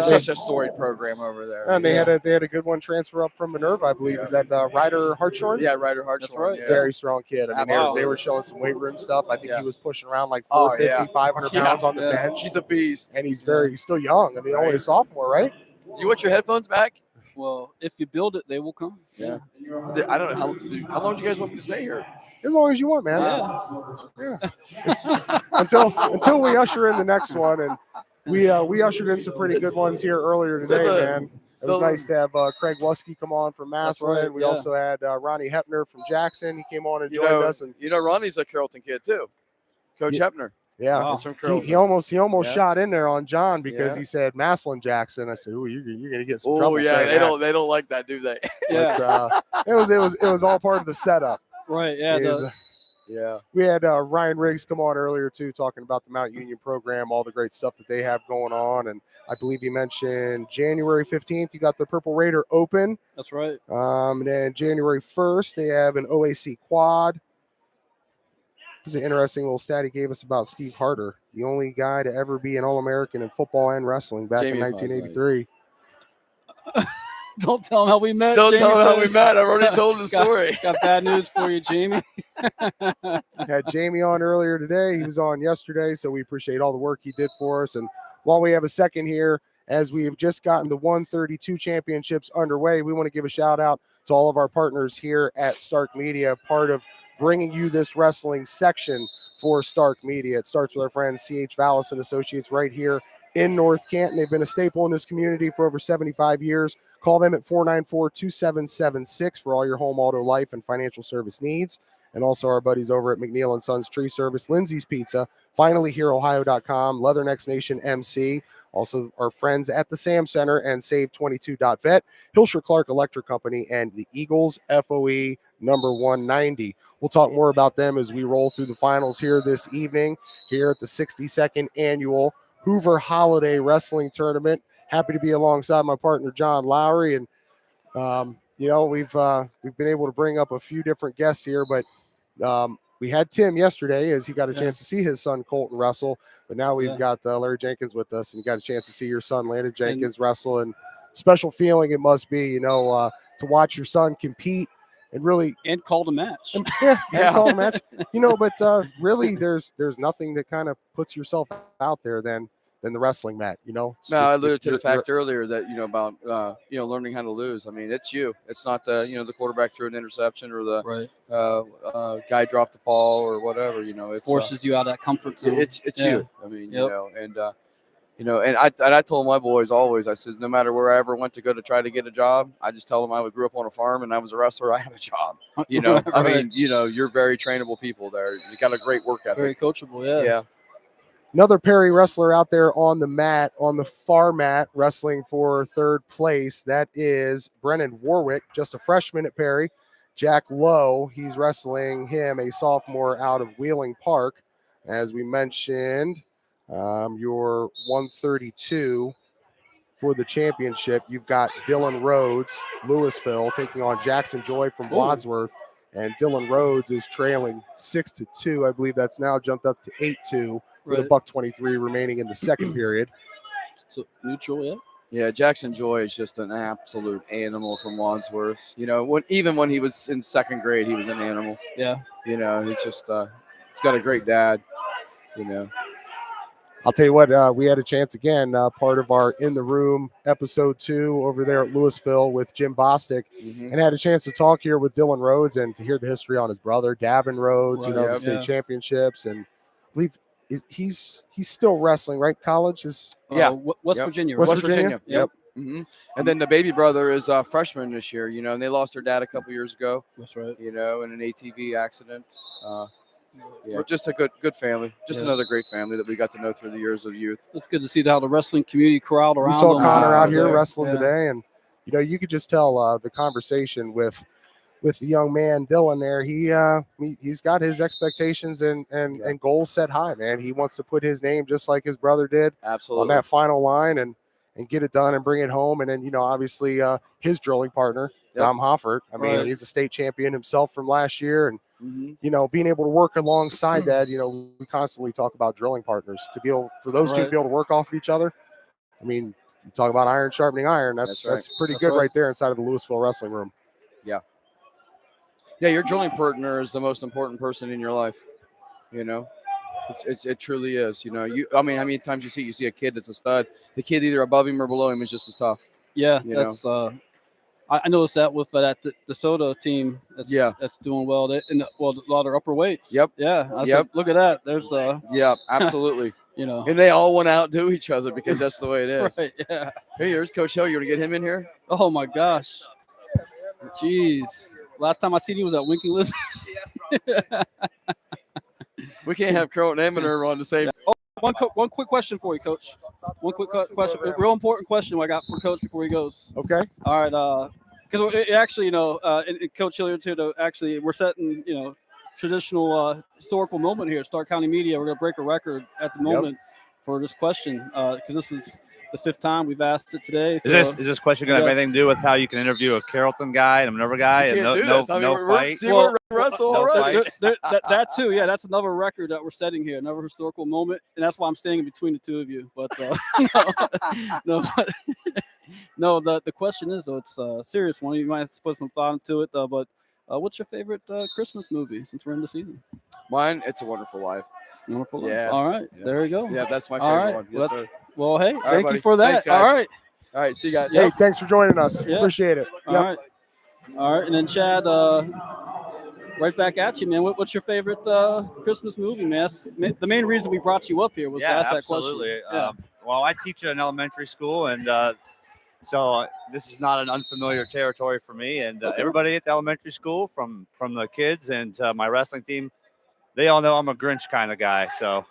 Speaker 2: Such a storied program over there.
Speaker 1: and they had a good one transfer up from Minerva, I believe. Is that Ryder Hartshorn?
Speaker 2: Yeah, Ryder Hartshorn.
Speaker 3: That's right.
Speaker 2: Yeah.
Speaker 1: Very strong kid. I mean, they
Speaker 3: Absolutely.
Speaker 1: were showing some weight room stuff. I think
Speaker 2: Yeah.
Speaker 1: he was pushing around like
Speaker 2: Oh,
Speaker 1: 450,
Speaker 2: yeah.
Speaker 1: 500 pounds on the
Speaker 3: Yeah.
Speaker 1: bench.
Speaker 2: He's a beast.
Speaker 1: And he's still young. I mean, only a sophomore, right?
Speaker 2: You want your headphones back?
Speaker 3: Well, if you build it, they will come.
Speaker 2: Yeah. I don't know how long do you guys want me to stay here?
Speaker 1: As long as you want, man.
Speaker 3: Yeah.
Speaker 1: Until we usher in the next one, and we ushered in some pretty good ones here earlier
Speaker 2: So
Speaker 1: today,
Speaker 2: the-
Speaker 1: man. It was nice to have Craig Wusky come on from
Speaker 3: That's
Speaker 1: Massillon.
Speaker 3: right,
Speaker 1: We
Speaker 3: yeah.
Speaker 1: also had Ronnie Hepner from Jackson. He came on and joined us, and
Speaker 2: Ronnie's a Carrollton kid too. Coach Hepner.
Speaker 1: yeah,
Speaker 3: Wow.
Speaker 2: He's from Carrollton.
Speaker 1: he almost
Speaker 2: Yeah.
Speaker 1: shot in there on John because
Speaker 2: Yeah.
Speaker 1: he said Massillon Jackson. I said, "Ooh, you're gonna get some
Speaker 2: Oh
Speaker 1: trouble."
Speaker 2: yeah,
Speaker 1: saying
Speaker 2: they
Speaker 1: that.
Speaker 2: don't like that, do they?
Speaker 3: Yeah.
Speaker 1: But, it was all part of the setup.
Speaker 3: Right. Yeah.
Speaker 1: It was,
Speaker 2: Yeah.
Speaker 1: we had Ryan Riggs come on earlier too, talking about the Mount Union program, all the great stuff that they have going on, and I believe he mentioned January 15th you got the Purple Raider Open,
Speaker 3: That's right.
Speaker 1: and then January 1st they have an OAC Quad. There's an interesting little stat he gave us about Steve Harder, the only guy to ever be an All-American in football and wrestling back in
Speaker 2: Jamie
Speaker 1: 1983.
Speaker 3: Don't tell him how we met.
Speaker 2: Don't
Speaker 3: Jamie
Speaker 2: tell him how we
Speaker 3: says.
Speaker 2: met. I've already told the
Speaker 3: Got-
Speaker 2: story.
Speaker 3: Got bad news for you, Jamie.
Speaker 1: Had Jamie on earlier today. He was on yesterday, so we appreciate all the work he did for us. And while we have a second here, as we have just gotten the 132 championships underway, we want to give a shout out to all of our partners here at Stark Media, part of bringing you this wrestling section for Stark Media. It starts with our friends C.H. Vallis and Associates right here in North Canton. They've been a staple in this community for over 75 years. Call them at 494-2776 for all your home, auto, life, and financial service needs. And also our buddies over at McNeil & Sons Tree Service, Lindsay's Pizza, finallyhereohio.com, Leathernecks Nation MC, also our friends at the Sam Center and Save22.vet, Hilscher Clark Electric Company, and the Eagles FOE number 190. We'll talk more about them as we roll through the finals here this evening, here at the 62nd annual Hoover Holiday Wrestling Tournament. Happy to be alongside my partner, John Lowery. And, we've been able to bring up a few different guests here, but we had Tim yesterday as he got a chance to see his son Colton wrestle, but now we've got Larry Jenkins with us, and you got a chance to see your son Landon Jenkins wrestle, and special feeling it must be, to watch your son compete and really
Speaker 3: And called a match.
Speaker 1: and call a match, but really there's nothing that kind of puts yourself out there than the wrestling mat,
Speaker 2: No, I alluded to the fact earlier that about learning how to lose. I mean, it's you. It's not the quarterback threw an interception or the guy dropped the ball or whatever. It
Speaker 3: Forces you out of that comfort zone.
Speaker 2: It's you. I mean, and I told my boys always. I says no matter where I ever went to go to try to get a job, I just tell them I grew up on a farm and I was a wrestler. I had a job. I mean, you're very trainable people there. You got a great work ethic.
Speaker 3: Very coachable. Yeah.
Speaker 2: Yeah.
Speaker 1: Another Perry wrestler out there on the mat, on the far mat, wrestling for third place. That is Brennan Warwick, just a freshman at Perry. Jack Lowe, he's wrestling him, a sophomore out of Wheeling Park. As we mentioned, your 132 for the championship. You've got Dylan Rhodes, Louisville, taking on Jackson Joy from Wadsworth. And Dylan Rhodes is trailing 6-2. I believe that's now jumped up to 8-2. With a $123 remaining in the second period.
Speaker 3: So neutral, yeah.
Speaker 2: Yeah, Jackson Joy is just an absolute animal from Wadsworth. Even when he was in second grade, he was an animal.
Speaker 3: Yeah.
Speaker 2: He's just he's got a great dad.
Speaker 1: I'll tell you what, we had a chance again, part of our In the Room episode 2 over there at Louisville with Jim Bostic, and had a chance to talk here with Dylan Rhodes and to hear the history on his brother, Gavin Rhodes, the state championships, and I believe he's still wrestling, right? College is
Speaker 3: West Virginia.
Speaker 1: West Virginia.
Speaker 2: Yep. Mm-hmm. And then the baby brother is a freshman this year. And they lost their dad a couple years ago.
Speaker 3: That's right.
Speaker 2: In an ATV accident. Just a good family. Just another great family that we got to know through the years of youth.
Speaker 3: It's good to see how the wrestling community crowd around.
Speaker 1: We saw
Speaker 3: them.
Speaker 1: Connor out here wrestling today, and you could just tell the conversation with the young man Dylan there. He's got his expectations and goals set high, man. He wants to put his name just like his brother did on that final line and get it done and bring it home. And then obviously his drilling partner Dom Hoffert. I mean, he's a state champion himself from last year, and you know, being able to work alongside that, you know, we constantly talk about drilling partners to be able for those two to be able to work off of each other. I mean, you talk about iron sharpening iron. That's pretty good right there inside of the Louisville wrestling room.
Speaker 2: Yeah. Yeah, your drilling partner is the most important person in your life. You know, it truly is. You know, I mean, how many times you see a kid that's a stud? The kid either above him or below him is just as tough.
Speaker 3: Yeah,
Speaker 2: you
Speaker 3: that's. I noticed that with that the soda team. That's doing well. A lot of upper weights.
Speaker 2: Yep.
Speaker 3: Yeah. Like, look at that. There's
Speaker 2: Yeah, absolutely.
Speaker 3: You know,
Speaker 2: and they all want to outdo each other because that's the way it is.
Speaker 3: Right. Yeah.
Speaker 2: Hey, here's Coach Hill. You want to get him in here?
Speaker 3: Oh my gosh. Jeez. Last time I seen him was at Winking Lizard.
Speaker 2: We can't have Crow and Emitter on the same.
Speaker 3: One quick question for you, Coach. One quick question. A real important question I got for Coach before he goes.
Speaker 1: Okay.
Speaker 3: All right. Because actually, you know, and Coach Hilliard's here to actually, we're setting, you know, traditional historical moment here at Stark County Media. We're going to break a record at the moment for this question because this is the 5th time we've asked it today.
Speaker 4: Is this question going to have anything to do with how you can interview a Carrollton guy and another guy and no fight?
Speaker 3: That too, yeah, that's another record that we're setting here, another historical moment, and that's why I'm standing between the two of you. But the question is, though, it's a serious one. You might have to put some thought into it, but what's your favorite Christmas movie since we're in the season?
Speaker 2: Mine, It's a Wonderful Life.
Speaker 3: Wonderful Life.
Speaker 2: Yeah.
Speaker 3: All right, there you go.
Speaker 2: Yeah, that's my favorite one. Yes, sir.
Speaker 3: Well, hey, thank
Speaker 2: buddy.
Speaker 3: you for that.
Speaker 2: Thanks, guys.
Speaker 3: All right,
Speaker 2: see you guys.
Speaker 1: Hey, thanks for joining us.
Speaker 3: Yeah.
Speaker 1: Appreciate it.
Speaker 3: All right, and then Chad, right back at you, man. What's your favorite Christmas movie, man? That's the main reason we brought you up here was to ask that question.
Speaker 4: Yeah. Well, I teach at an elementary school, and so this is not an unfamiliar territory for me. And everybody at the elementary school, from the kids and my wrestling team, they all know I'm a Grinch kind of guy. So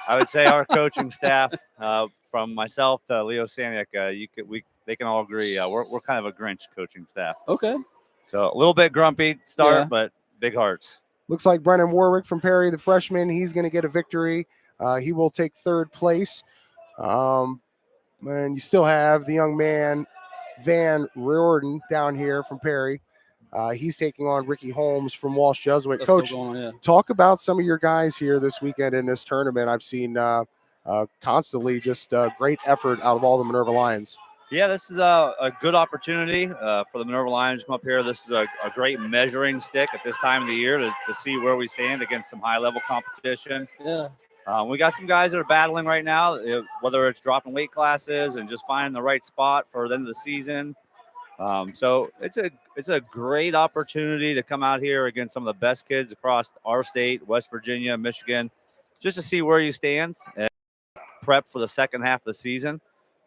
Speaker 4: I would say our coaching staff, from myself to Leo Saniak, they can all agree we're kind of a Grinch coaching staff.
Speaker 3: Okay.
Speaker 4: So a little bit grumpy start, but big hearts.
Speaker 1: Looks like Brennan Warwick from Perry, the freshman, he's going to get a victory. He will take 3rd place. And you still have the young man, Van Riordan, down here from Perry. He's taking on Ricky Holmes from Walsh Jesuit. Coach, talk about some of your guys here this weekend in this tournament. I've seen constantly just great effort out of all the Minerva Lions.
Speaker 4: Yeah, this is a good opportunity for the Minerva Lions to come up here. This is a great measuring stick at this time of the year to see where we stand against some high-level competition.
Speaker 3: Yeah.
Speaker 4: We got some guys that are battling right now, whether it's dropping weight classes and just finding the right spot for the end of the season. So it's a great opportunity to come out here against some of the best kids across our state, West Virginia, Michigan, just to see where you stand and prep for the second half of the season.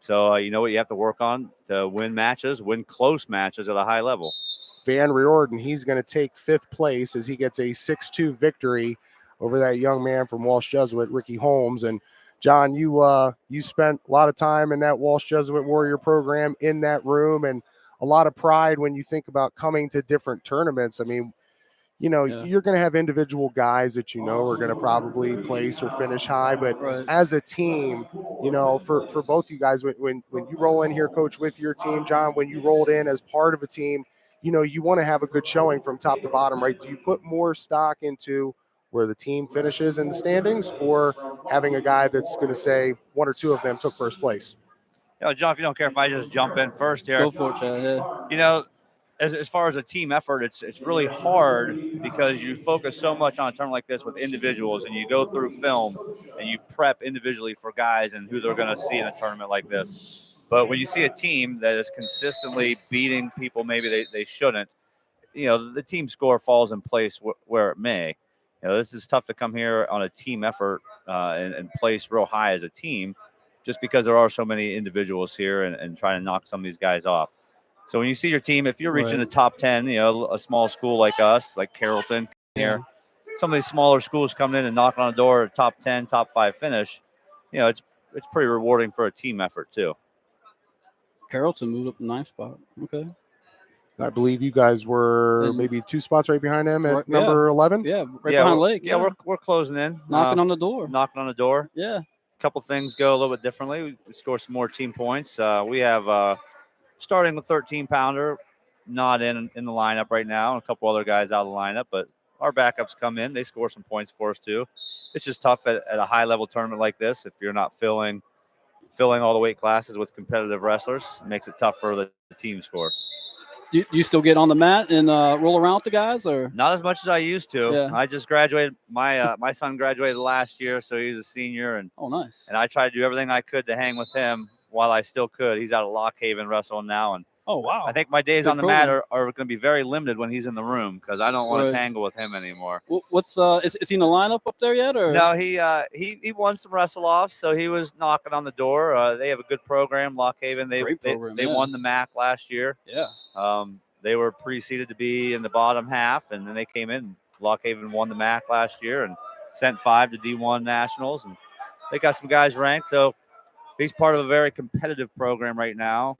Speaker 4: So you know what you have to work on to win close matches at a high level.
Speaker 1: Van Riordan, he's going to take 5th place as he gets a 6-2 victory over that young man from Walsh Jesuit, Ricky Holmes. And John, you spent a lot of time in that Walsh Jesuit Warrior program in that room, and a lot of pride when you think about coming to different tournaments. I mean, you know, you're going to have individual guys that you know are going to probably place or finish high, but as a team, you know, for both you guys, when you roll in here, Coach, with your team, John, when you rolled in as part of a team, you know, you want to have a good showing from top to bottom, right? Do you put more stock into where the team finishes in the standings, or having a guy that's going to say 1 or 2 of them took 1st place?
Speaker 4: You know, John, if you don't care if I just jump in first here.
Speaker 3: Go for it, Chad. Yeah.
Speaker 4: You know, as far as a team effort, it's really hard because you focus so much on a tournament like this with individuals, and you go through film and you prep individually for guys and who they're going to see in a tournament like this. But when you see a team that is consistently beating people maybe they shouldn't, you know, the team score falls in place where it may. You know, this is tough to come here on a team effort and place real high as a team, just because there are so many individuals here and trying to knock some of these guys off. So when you see your team, if you're reaching the top 10, you know, a small school like us, like Carrollton here, some of these smaller schools coming in and knocking on the door, top 10, top 5 finish, you know, it's pretty rewarding for a team effort too.
Speaker 3: Carrollton moved up the 9th spot. Okay.
Speaker 1: I believe you guys were maybe 2 spots right behind him at number 11.
Speaker 3: Yeah, behind Lake.
Speaker 4: Yeah, we're closing in.
Speaker 3: Knocking on the door.
Speaker 4: Knocking on the door.
Speaker 3: Yeah.
Speaker 4: A couple things go a little bit differently. We score some more team points. We have starting with 13-pounder not in the lineup right now, and a couple other guys out of the lineup, but our backups come in. They score some points for us too. It's just tough at a high-level tournament like this if you're not filling all the weight classes with competitive wrestlers. It makes it tough for the team score.
Speaker 3: Do you still get on the mat and roll around with the guys, or
Speaker 4: Not as much as I used to.
Speaker 3: Yeah.
Speaker 4: I just graduated. My son graduated last year, so he's a senior, and
Speaker 3: nice.
Speaker 4: I tried to do everything I could to hang with him while I still could. He's out of Lock Haven wrestling now, and
Speaker 3: Wow.
Speaker 4: I think my days on the
Speaker 3: program.
Speaker 4: mat are going to be very limited when he's in the room because I don't want to tangle with him anymore.
Speaker 3: What's is he in the lineup up there yet, or
Speaker 4: No? He won some wrestle offs, so he was knocking on the door. They have a good program, Lock Haven. They won the MAC last year.
Speaker 3: Yeah.
Speaker 4: They were pre-seeded to be in the bottom half, and then they came in. Lock Haven won the MAC last year and sent 5 to D1 Nationals, and they got some guys ranked. So he's part of a very competitive program right now.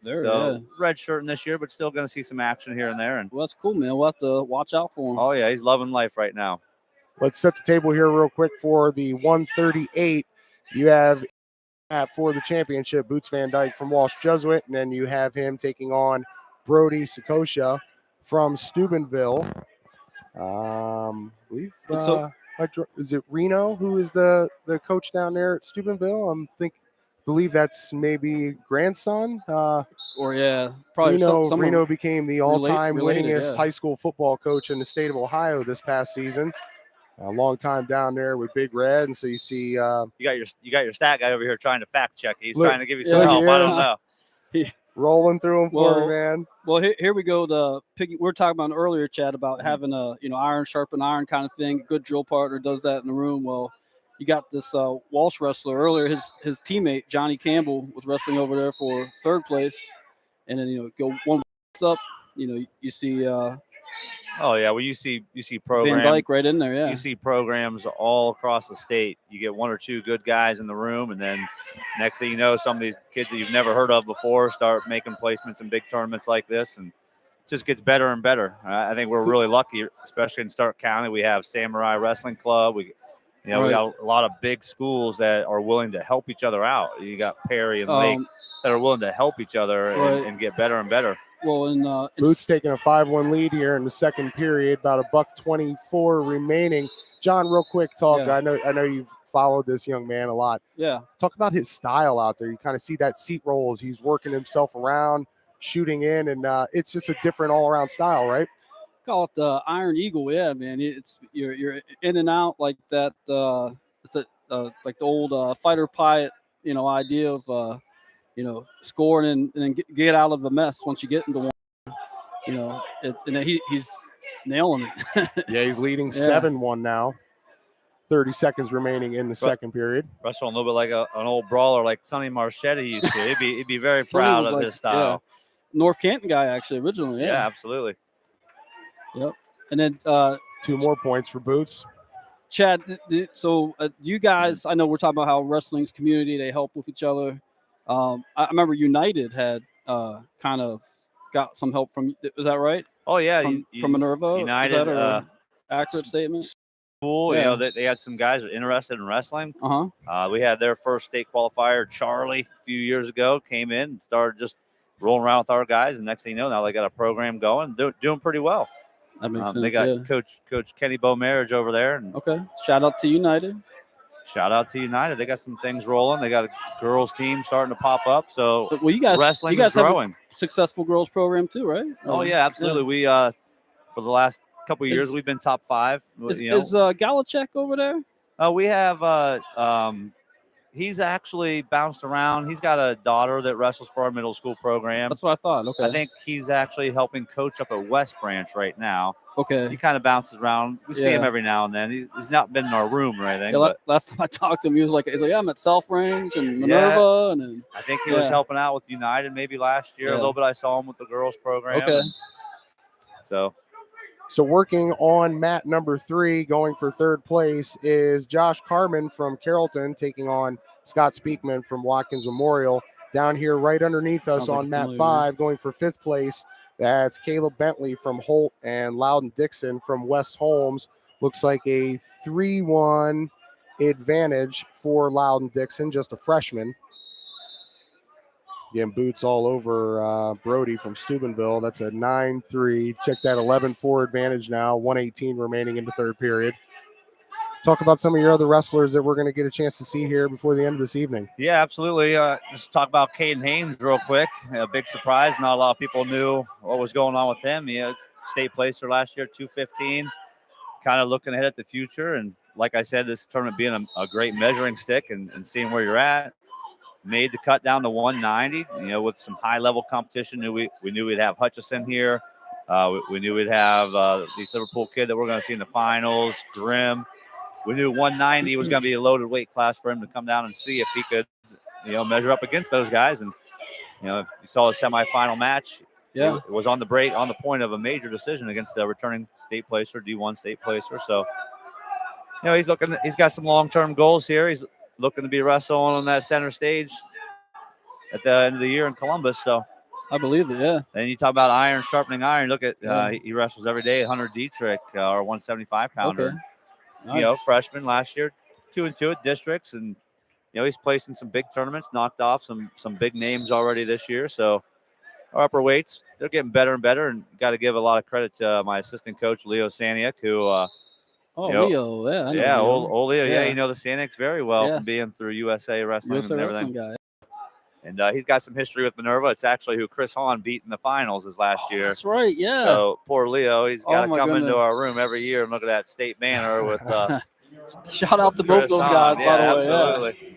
Speaker 4: Red shirting this year, but still going to see some action here and there. And
Speaker 3: well, that's cool, man. We'll have to watch out for him.
Speaker 4: Oh yeah, he's loving life right now.
Speaker 1: Let's set the table here real quick for the 138. You have for the championship, Boots Van Dyke from Walsh Jesuit, and then you have him taking on Brody Sakosha from Steubenville. Believe is it Reno who is the coach down there at Steubenville? Believe that's maybe grandson.
Speaker 3: Probably
Speaker 1: Reno became the all-time
Speaker 3: related,
Speaker 1: winningest high school football coach in the state of Ohio this past season. A long time down there with Big Red, and so you see you
Speaker 4: got your stat guy over here trying to fact check. He's trying to give you some help. I don't know.
Speaker 1: Rolling through them for me, man.
Speaker 3: Well, here we go. We were talking about an earlier chat about having a iron sharpen iron kind of thing. Good drill partner does that in the room. Well, you got this Walsh wrestler earlier. His teammate Johnny Campbell was wrestling over there for 3rd place, and then go one up. You see.
Speaker 4: You see programs.
Speaker 3: Van Dyke right in there. Yeah.
Speaker 4: You see programs all across the state. You get 1 or 2 good guys in the room, and then next thing you know, some of these kids that you've never heard of before start making placements in big tournaments like this, and it just gets better and better. I think we're really lucky, especially in Stark County. We have Samurai Wrestling Club. We got a lot of big schools that are willing to help each other out. You got Perry and Lake that are willing to help each other and get better and better.
Speaker 3: Well,
Speaker 1: Boots taking a 5-1 lead here in the second period, about $1:24 remaining. John, real quick talk. Yeah. I know you've followed this young man a lot.
Speaker 3: Yeah.
Speaker 1: Talk about his style out there. You kind of see that seat roll as he's working himself around, shooting in, and it's just a different all-around style, right?
Speaker 3: Call it the Iron Eagle, yeah, man. It's you're in and out like that. It's like the old fighter pilot, idea of scoring and then get out of the mess once you get into one. And he's nailing it.
Speaker 1: Yeah, he's leading 7-1 now. 30 seconds remaining in the second period.
Speaker 4: Wrestling a little bit like an old brawler like Sonny Marchetti used to. He'd be very proud of his style.
Speaker 3: Yeah. North Canton guy, actually, originally.
Speaker 4: Yeah, absolutely.
Speaker 3: Yep. And then
Speaker 1: 2 more points for Boots.
Speaker 3: Chad, so you guys, I know we're talking about how wrestling's community, they help with each other. I remember United had kind of got some help from, is that right?
Speaker 4: Oh, yeah.
Speaker 3: From Minerva?
Speaker 4: United.
Speaker 3: Is that accurate statement?
Speaker 4: Cool.
Speaker 3: Yeah.
Speaker 4: They had some guys interested in wrestling.
Speaker 3: Uh-huh.
Speaker 4: We had their first state qualifier, Charlie, a few years ago, came in and started just rolling around with our guys. And next thing you know, now they got a program going, doing pretty well.
Speaker 3: That makes sense.
Speaker 4: They got Coach Kenny Beaumarriage over there. And
Speaker 3: okay. Shout out to United.
Speaker 4: They got some things rolling. They got a girls team starting to pop up. So
Speaker 3: you guys
Speaker 4: is growing.
Speaker 3: Have a successful girls program too, right?
Speaker 4: Oh yeah, absolutely. Yeah. We for the last couple of years we've been top 5.
Speaker 3: Is Galachek over there?
Speaker 4: We have he's actually bounced around. He's got a daughter that wrestles for our middle school program.
Speaker 3: That's what I thought. Okay.
Speaker 4: I think he's actually helping coach up at West Branch right now.
Speaker 3: Okay.
Speaker 4: He kind of bounces around. We see him every now and then. He's not been in our room or anything.
Speaker 3: Yeah, last time I talked to him, he was like, I'm at South Range and Minerva. And then,
Speaker 4: I think he was helping out with United maybe last year. A little bit I saw him with the girls program.
Speaker 3: Okay.
Speaker 1: So working on mat number 3, going for 3rd place, is Josh Carmen from Carrollton taking on Scott Speakman from Watkins Memorial. Down here right underneath us on mat 5, going for 5th place, that's Caleb Bentley from Holt and Loudon Dixon from West Holmes. Looks like a 3-1 advantage for Loudon Dixon, just a freshman. Getting boots all over Brody from Steubenville. That's a 9-3. Check that 11-4 advantage now. 1:18 remaining in the third period. Talk about some of your other wrestlers that we're going to get a chance to see here before the end of this evening.
Speaker 4: Yeah, absolutely. Just talk about Caden Haynes real quick. A big surprise. Not a lot of people knew what was going on with him. State placer last year, 215. Kind of looking ahead at the future. And like I said, this tournament being a great measuring stick and seeing where you're at. Made the cut down to 190, with some high-level competition. We knew we'd have Hutchison here. We knew we'd have these Liverpool kid that we're going to see in the finals, Grimm. We knew 190 was going to be a loaded weight class for him to come down and see if he could, measure up against those guys. And, you saw the semifinal match.
Speaker 3: Yeah.
Speaker 4: It was on the point of a major decision against the returning state placer, D1 state placer. So, he's got some long-term goals here. He's looking to be wrestling on that center stage at the end of the year in Columbus. So
Speaker 3: I believe it, yeah.
Speaker 4: And you talk about iron sharpening iron. Look at he wrestles every day. Hunter Dietrich, our 175 pounder.
Speaker 3: Okay. Nice.
Speaker 4: Freshman last year, 2-2 at districts, and he's placed in some big tournaments, knocked off some big names already this year. So our upper weights, they're getting better and better, and got to give a lot of credit to my assistant coach Leo Saniak, who.
Speaker 3: Leo, yeah. I know
Speaker 4: yeah,
Speaker 3: Leo.
Speaker 4: old Leo. Yeah,
Speaker 3: Yeah.
Speaker 4: the Sanics very well
Speaker 3: Yes.
Speaker 4: from being through USA Wrestling
Speaker 3: USA
Speaker 4: and everything.
Speaker 3: Wrestling guy.
Speaker 4: And he's got some history with Minerva. It's actually who Chris Hahn beat in the finals his last year.
Speaker 3: That's right, yeah.
Speaker 4: So poor Leo, he's got to
Speaker 3: my
Speaker 4: come into
Speaker 3: goodness.
Speaker 4: our room every year and look at that state banner with
Speaker 3: Shout out to both
Speaker 4: Chris
Speaker 3: those
Speaker 4: Hahn.
Speaker 3: guys, by
Speaker 4: Yeah,
Speaker 3: the way.
Speaker 4: absolutely.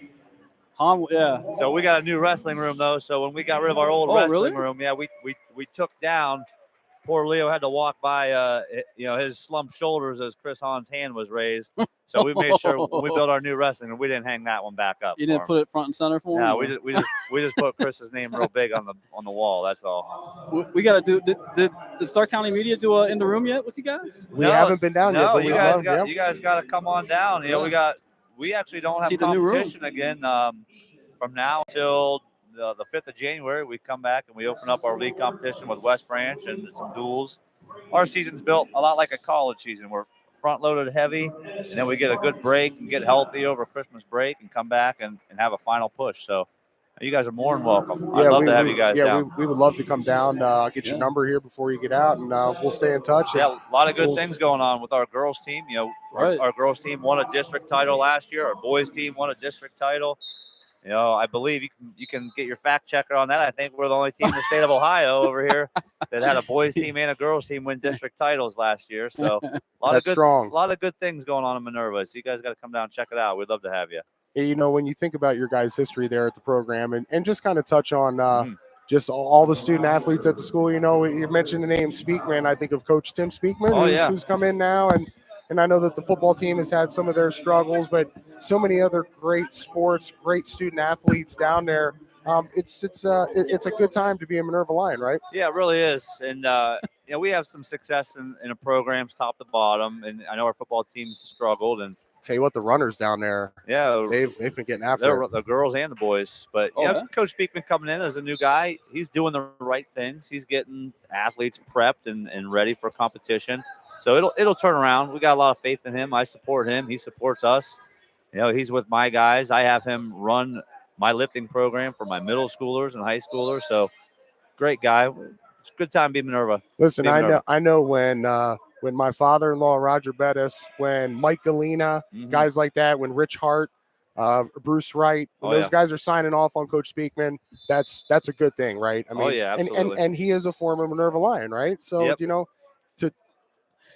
Speaker 3: Yeah.
Speaker 4: Yeah. So we got a new wrestling room though. So when we got rid of our old wrestling room, we took down. Poor Leo had to walk by, his slumped shoulders as Chris Hahn's hand was raised. So we made sure when we built our new wrestling room, we didn't hang that one back up.
Speaker 3: You didn't put it front and center for him?
Speaker 4: No, we just put Chris's name real big on the wall. That's all.
Speaker 3: We got to do. Did Stark County Media do in the room yet with you guys?
Speaker 1: We haven't been down yet.
Speaker 4: No,
Speaker 1: But
Speaker 4: you guys got to come on down. We actually don't have competition again from now until the 5th of January. We come back and we open up our league competition with West Branch and some duels. Our season's built a lot like a college season. We're front loaded heavy, and then we get a good break and get healthy over Christmas break and come back and have a final push. So you guys are more than welcome. I'd love to have you guys down.
Speaker 1: We would love to come down. I'll get your number here before you get out, and we'll stay in touch.
Speaker 4: Yeah, a lot of good things going on with our girls team. Our girls team won a district title last year. Our boys team won a district title. I believe you can get your fact checker on that. I think we're the only team in the state of Ohio over here that had a boys team and a girls team win district titles last year. So a lot of good things going on in Minerva. So you guys got to come down and check it out. We'd love to have you.
Speaker 1: When you think about your guys' history there at the program and just kind of touch on just all the student athletes at the school, you mentioned the name Speakman. I think of Coach Tim Speakman, who's come in now. And I know that the football team has had some of their struggles, but so many other great sports, great student athletes down there. It's a good time to be a Minerva Lion, right?
Speaker 4: Yeah, it really is. And, we have some success in the programs top to bottom. And I know our football team's struggled. And
Speaker 1: tell you what, the runners down there, they've been getting after
Speaker 4: the girls and the boys. But Coach Speakman coming in as a new guy, he's doing the right things. He's getting athletes prepped and ready for competition. So it'll turn around. We got a lot of faith in him. I support him. He supports us. He's with my guys. I have him run my lifting program for my middle schoolers and high schoolers. So great guy. It's a good time to be Minerva.
Speaker 1: Listen, I know when my father-in-law Roger Bettis, when Mike Galena, guys like that, when Rich Hart, Bruce Wright, when those guys are signing off on Coach Speakman, that's a good thing, right? I mean,
Speaker 4: absolutely.
Speaker 1: And he is a former Minerva Lion, right? So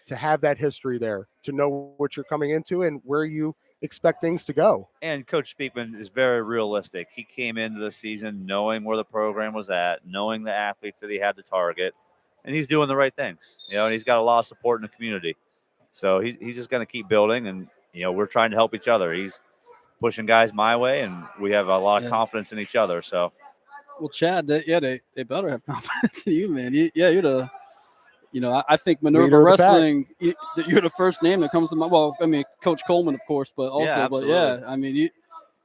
Speaker 1: to have that history there, to know what you're coming into and where you expect things to go.
Speaker 4: And Coach Speakman is very realistic. He came into the season knowing where the program was at, knowing the athletes that he had to target, and he's doing the right things. And he's got a lot of support in the community. So he's just going to keep building, and we're trying to help each other. He's pushing guys my way, and we have a lot of confidence in each other. So,
Speaker 3: well, Chad, they better have confidence in you, man. You're the. I think Minerva Wrestling, you're the first name that comes to mind. Well, I mean, Coach Coleman, of course, but also, I mean,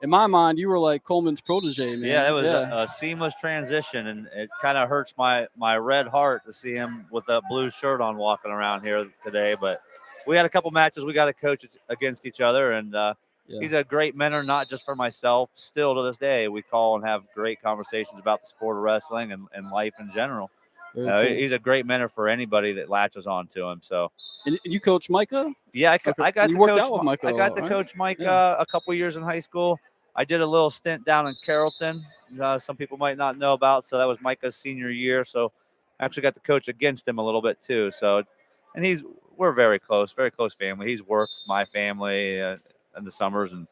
Speaker 3: in my mind, you were like Coleman's protege, man.
Speaker 4: Yeah, it was a seamless transition, and it kind of hurts my red heart to see him with that blue shirt on walking around here today. But we had a couple matches we got to coach against each other, and he's a great mentor, not just for myself. Still to this day, we call and have great conversations about the sport of wrestling and life in general.
Speaker 3: Cool.
Speaker 4: He's a great mentor for anybody that latches on to him. So,
Speaker 3: and you coach Micah?
Speaker 4: yeah, I got
Speaker 3: you
Speaker 4: to
Speaker 3: worked
Speaker 4: coach.
Speaker 3: out with Micah.
Speaker 4: I got to
Speaker 3: right?
Speaker 4: coach Micah
Speaker 3: Yeah.
Speaker 4: a couple years in high school. I did a little stint down in Carrollton. Some people might not know about. So that was Micah's senior year. So I actually got to coach against him a little bit too. So, and we're very close family. He's worked my family in the summers, and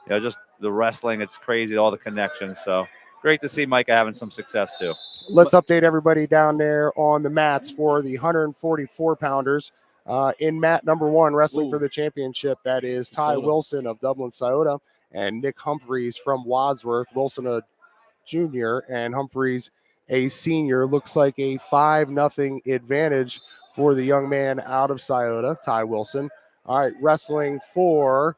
Speaker 4: just the wrestling. It's crazy, all the connections. So great to see Micah having some success too.
Speaker 1: Let's update everybody down there on the mats for the 144 pounders. In mat number 1, wrestling for the championship, that is Ty Wilson of Dublin Scioto and Nick Humphreys from Wadsworth. Wilson a junior and Humphreys a senior. Looks like a 5-0 advantage for the young man out of Scioto, Ty Wilson. All right, wrestling for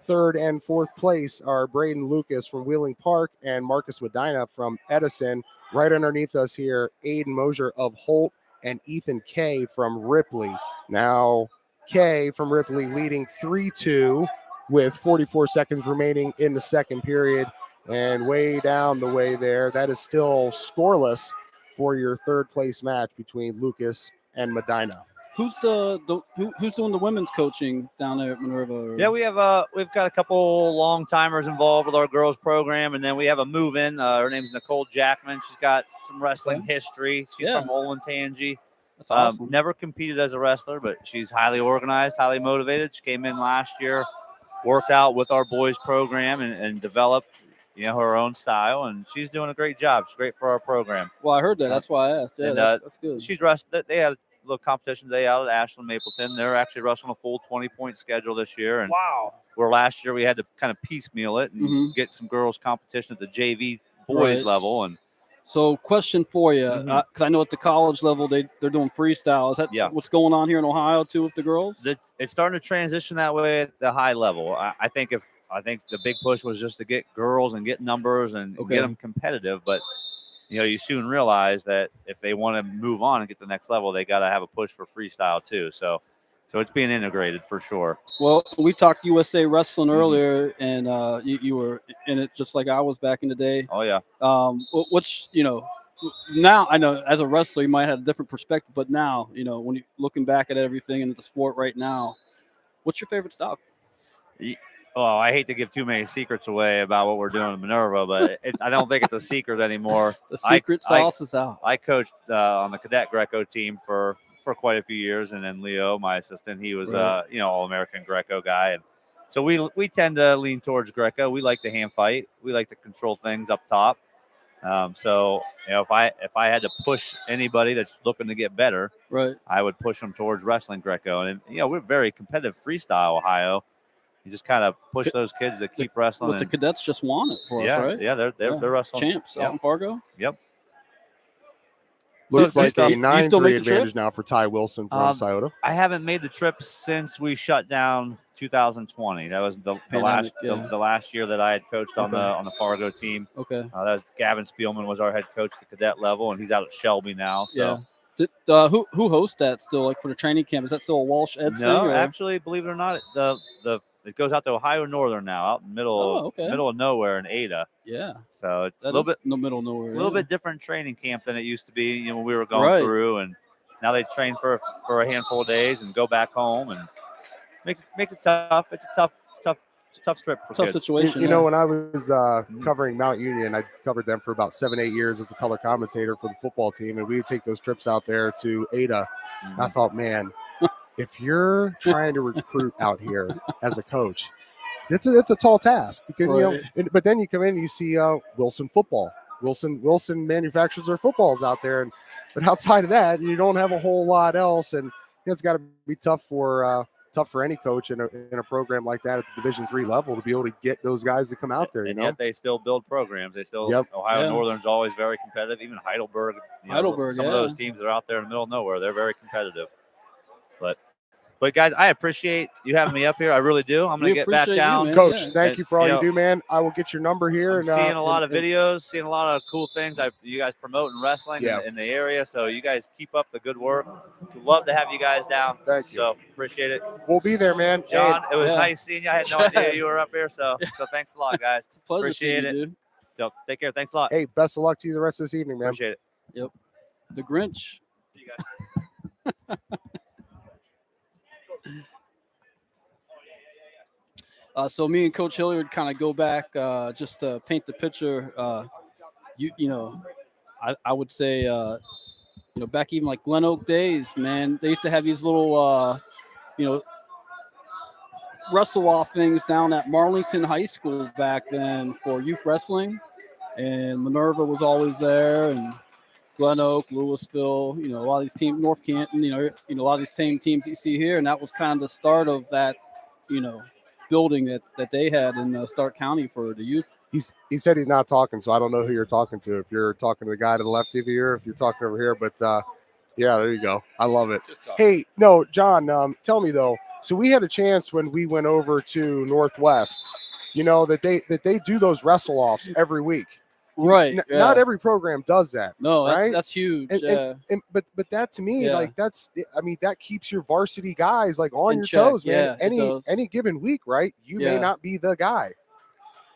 Speaker 1: 3rd and 4th place are Braden Lucas from Wheeling Park and Marcus Medina from Edison. Right underneath us here, Aiden Mosier of Holt and Ethan Kay from Ripley. Now, Kay from Ripley leading 3-2 with 44 seconds remaining in the second period. And way down the way there, that is still scoreless for your 3rd place match between Lucas and Medina.
Speaker 3: Who's who's doing the women's coaching down there at Minerva?
Speaker 4: Yeah, we've got a couple long timers involved with our girls program, and then we have a move-in. Her name's Nicole Jackman. She's got some wrestling history. She's from Olentangy.
Speaker 3: That's awesome.
Speaker 4: Never competed as a wrestler, but she's highly organized, highly motivated. She came in last year, worked out with our boys program, and developed her own style, and she's doing a great job. She's great for our program.
Speaker 3: Well, I heard that. That's why I asked. Yeah, that's good.
Speaker 4: She's wrestled. They had little competition day out at Ashland Mapleton. They're actually wrestling a full 20-point schedule this year. And
Speaker 3: wow.
Speaker 4: Where last year we had to kind of piecemeal it and get some girls competition at the JV boys level. And
Speaker 3: so question for you, because I know at the college level they're doing freestyle. Is that what's going on here in Ohio too with the girls?
Speaker 4: It's starting to transition that way at the high level. I think the big push was just to get girls and get numbers and get them competitive, but you soon realize that if they want to move on and get to the next level, they got to have a push for freestyle too. So it's being integrated for sure.
Speaker 3: Well, we talked USA Wrestling earlier, and you were in it just like I was back in the day.
Speaker 4: Oh yeah.
Speaker 3: What's now I know as a wrestler you might have a different perspective, but now when you're looking back at everything in the sport right now, what's your favorite style?
Speaker 4: Oh, I hate to give too many secrets away about what we're doing in Minerva, but I don't think it's a secret anymore.
Speaker 3: The secret sauce is out.
Speaker 4: I coached on the cadet Greco team for quite a few years, and then Leo, my assistant, he was All-American Greco guy, and so we tend to lean towards Greco. We like to hand fight. We like to control things up top. So if I had to push anybody that's looking to get better, I would push them towards wrestling Greco, and we're very competitive freestyle Ohio. You just kind of push those kids to keep wrestling.
Speaker 3: But the cadets just won it for us, right?
Speaker 4: Yeah, they're wrestling
Speaker 3: champs out in Fargo.
Speaker 4: Yep.
Speaker 1: Looks like a 9-3 advantage now for Ty Wilson from Scioto.
Speaker 4: I haven't made the trip since we shut down 2020. That was the last year that I had coached on the Fargo team.
Speaker 3: Okay.
Speaker 4: That was Gavin Spielman was our head coach at the cadet level, and he's out at Shelby now. So.
Speaker 3: Yeah. Who hosts that still? Like for the training camp, is that still a Walsh Ed thing?
Speaker 4: No, actually, believe it or not, it goes out to Ohio Northern now, out in the middle of nowhere in Ada.
Speaker 3: Yeah.
Speaker 4: So it's a little bit
Speaker 3: in the middle of nowhere.
Speaker 4: A little bit different training camp than it used to be, when we were going through, and now they train for a handful of days and go back home, and makes it tough. It's a tough trip for
Speaker 3: tough
Speaker 4: kids.
Speaker 3: situation.
Speaker 1: When I was covering Mount Union, I covered them for about 7-8 years as a color commentator for the football team, and we would take those trips out there to Ada. I thought, man, if you're trying to recruit out here as a coach, it's a tall task because but then you come in and you see Wilson football. Wilson manufactures their footballs out there, but outside of that, you don't have a whole lot else, and it's got to be tough for any coach in a program like that at the Division III level to be able to get those guys to come out there.
Speaker 4: And yet they still build programs. They still Ohio Northern's always very competitive. Even Heidelberg. Some of those teams that are out there in the middle of nowhere, they're very competitive. But But guys, I appreciate you having me up here. I really do. I'm gonna
Speaker 3: We
Speaker 4: get back
Speaker 3: appreciate you,
Speaker 4: down.
Speaker 3: man.
Speaker 1: Coach,
Speaker 3: Yeah.
Speaker 1: thank you for all
Speaker 4: You
Speaker 1: you
Speaker 4: know,
Speaker 1: do, man. I will get your number here.
Speaker 4: I'm
Speaker 1: and
Speaker 4: seeing a lot of
Speaker 1: and-
Speaker 4: videos, seeing a lot of cool things you guys promote in wrestling
Speaker 1: Yeah.
Speaker 4: in the area. So you guys keep up the good work. We'd love to have you guys down.
Speaker 1: Thank you.
Speaker 4: So appreciate it.
Speaker 1: We'll be there, man.
Speaker 4: John, it was
Speaker 3: Yeah.
Speaker 4: nice seeing you. I had no idea you were up here. So thanks a lot, guys.
Speaker 3: It's a pleasure
Speaker 4: Appreciate
Speaker 3: seeing you,
Speaker 4: it.
Speaker 3: dude.
Speaker 4: So take care. Thanks a lot.
Speaker 1: Hey, best of luck to you the rest of this evening, man.
Speaker 4: Appreciate it.
Speaker 3: The Grinch.
Speaker 4: See you guys.
Speaker 3: So me and Coach Hilliard kind of go back just to paint the picture. I would say back even like Glen Oak days, man. They used to have these little wrestle off things down at Marlington High School back then for youth wrestling, and Minerva was always there, and Glen Oak, Louisville, a lot of these teams, North Canton, a lot of these same teams you see here, and that was kind of the start of that, building that they had in Stark County for the youth.
Speaker 1: He said he's not talking, so I don't know who you're talking to. If you're talking to the guy to the left of you, or if you're talking over here, but yeah, there you go. I love it. Hey, no, John, tell me though. So we had a chance when we went over to Northwest, that they do those wrestle offs every week.
Speaker 3: Right.
Speaker 1: Not every program does that.
Speaker 3: No,
Speaker 1: right?
Speaker 3: that's huge.
Speaker 1: But that to me,
Speaker 3: Yeah.
Speaker 1: like that keeps your varsity guys like on
Speaker 3: In
Speaker 1: your
Speaker 3: check.
Speaker 1: toes, man.
Speaker 3: Yeah,
Speaker 1: Any given week, right? You may
Speaker 3: Yeah.
Speaker 1: not be the guy.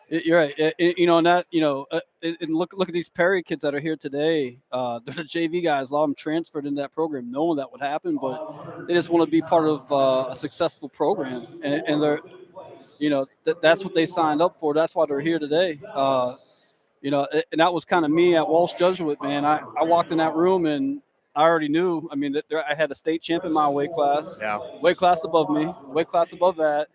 Speaker 3: You're right. And look at these Perry kids that are here today. They're the JV guys. A lot of them transferred into that program, knowing that would happen, but they just want to be part of a successful program, and they're, that's what they signed up for. That's why they're here today. And that was kind of me at Walsh Jesuit, man. I walked in that room and I already knew. I mean, I had a state champ in my weight class, weight class above me, weight class above that.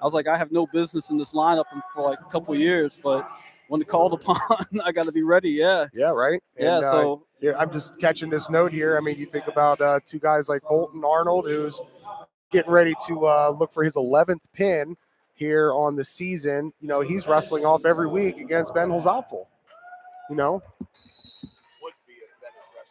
Speaker 3: I was like, I have no business in this lineup for like a couple of years, but when called upon, I got to be ready. Yeah.
Speaker 1: Yeah, right.
Speaker 3: Yeah.
Speaker 1: And, I'm just catching this note here. I mean, you think about two guys like Colton Arnold, who's getting ready to look for his 11th pin here on the season. He's wrestling off every week against Ben Holzapfel.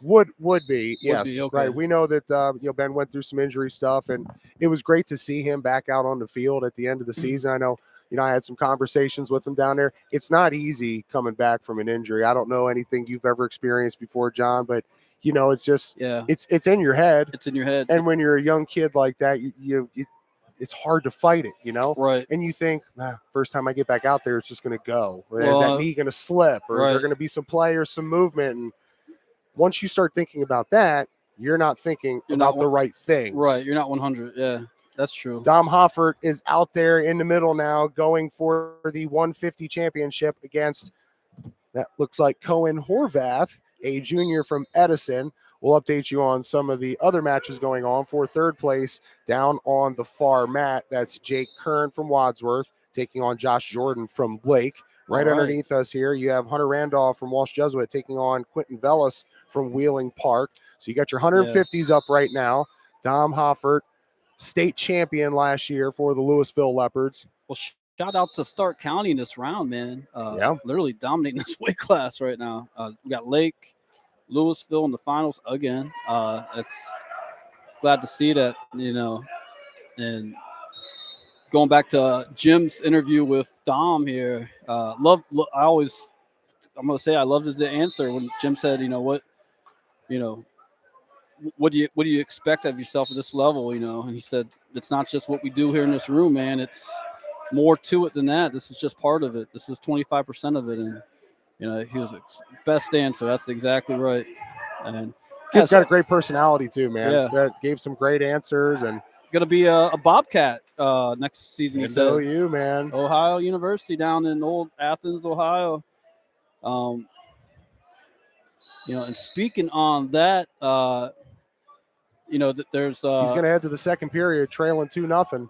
Speaker 1: Would be, yes,
Speaker 3: okay.
Speaker 1: right. We know that Ben went through some injury stuff, and it was great to see him back out on the field at the end of the season. I know, I had some conversations with him down there. It's not easy coming back from an injury. I don't know anything you've ever experienced before, John, but it's just it's in your head.
Speaker 3: It's in your head.
Speaker 1: And when you're a young kid like that, it's hard to fight it,
Speaker 3: Right.
Speaker 1: And you think, first time I get back out there, it's just going to go. Or is that knee going to slip? Or is there going to be some play or some movement? And once you start thinking about that, you're not thinking about the right things.
Speaker 3: Right. You're not 100. Yeah, that's true.
Speaker 1: Dom Hoffert is out there in the middle now going for the 150 championship against, that looks like Cohen Horvath, a junior from Edison. We'll update you on some of the other matches going on. For third place down on the far mat, that's Jake Kern from Wadsworth taking on Josh Jordan from Blake. Right underneath us here, you have Hunter Randolph from Walsh Jesuit taking on Quentin Vellis from Wheeling Park. So you got your 150s up right now. Dom Hoffert, state champion last year for the Louisville Leopards.
Speaker 3: Well, shout out to Stark County in this round, man.
Speaker 1: Yeah.
Speaker 3: Literally dominating this weight class right now. We got Lake, Louisville in the finals again. It's glad to see that, and going back to Jim's interview with Dom here, I'm going to say I loved his answer when Jim said, what do you expect of yourself at this level, and he said, it's not just what we do here in this room, man. It's more to it than that. This is just part of it. This is 25% of it. And, he was the best answer. That's exactly right. And
Speaker 1: he's got a great personality too, man.
Speaker 3: Yeah.
Speaker 1: That gave some great answers and
Speaker 3: going to be a Bobcat next season. He said,
Speaker 1: you, man.
Speaker 3: Ohio University down in Old Athens, Ohio. And speaking on that, there's
Speaker 1: he's going to head to the second period trailing 2-0.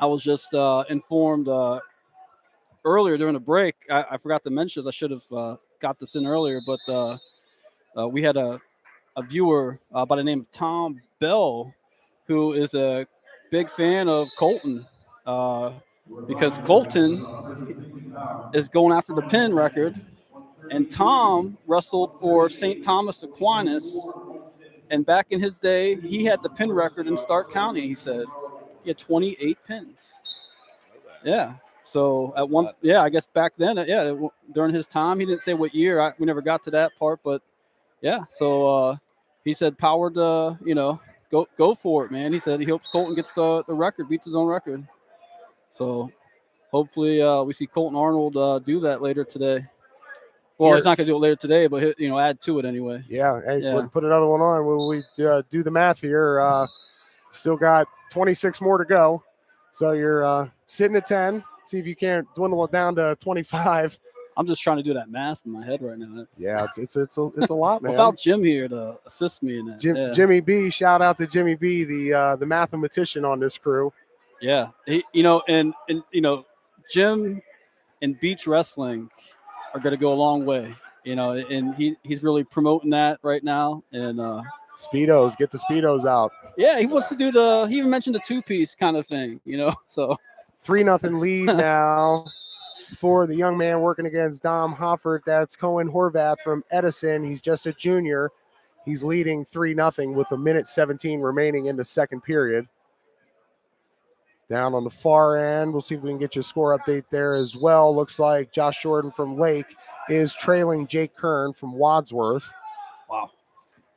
Speaker 3: I was just informed earlier during the break. I forgot to mention, I should have got this in earlier, but we had a viewer by the name of Tom Bell, who is a big fan of Colton, because Colton is going after the pin record, and Tom wrestled for St. Thomas Aquinas And back in his day, he had the pin record in Stark County. He said he had 28 pins. Yeah. So at one, I guess back then, during his time, he didn't say what year. We never got to that part, but yeah. So he said, power to, go for it, man. He said he hopes Colton gets the record, beats his own record. So hopefully we see Colton Arnold do that later today. Well, he's not going to do it later today, but add to it anyway.
Speaker 1: Yeah, hey, put another one on. When we do the math here, still got 26 more to go. So you're sitting at 10. See if you can't dwindle it down to 25.
Speaker 3: I'm just trying to do that math in my head right now.
Speaker 1: It's a lot, man.
Speaker 3: Without Jim here to assist me in that.
Speaker 1: Jimmy B, shout out to Jimmy B, the mathematician on this crew.
Speaker 3: Yeah, and Jim and beach wrestling are going to go a long way, and he's really promoting that right now. And
Speaker 1: Speedos, get the Speedos out.
Speaker 3: Yeah, he wants to do he even mentioned the 2-piece kind of thing, so
Speaker 1: 3-0 lead now for the young man working against Dom Hoffert. That's Cohen Horvath from Edison. He's just a junior. He's leading 3-0 with 1:17 remaining in the second period. Down on the far end, we'll see if we can get you a score update there as well. Looks like Josh Jordan from Lake is trailing Jake Kern from Wadsworth.
Speaker 3: Wow.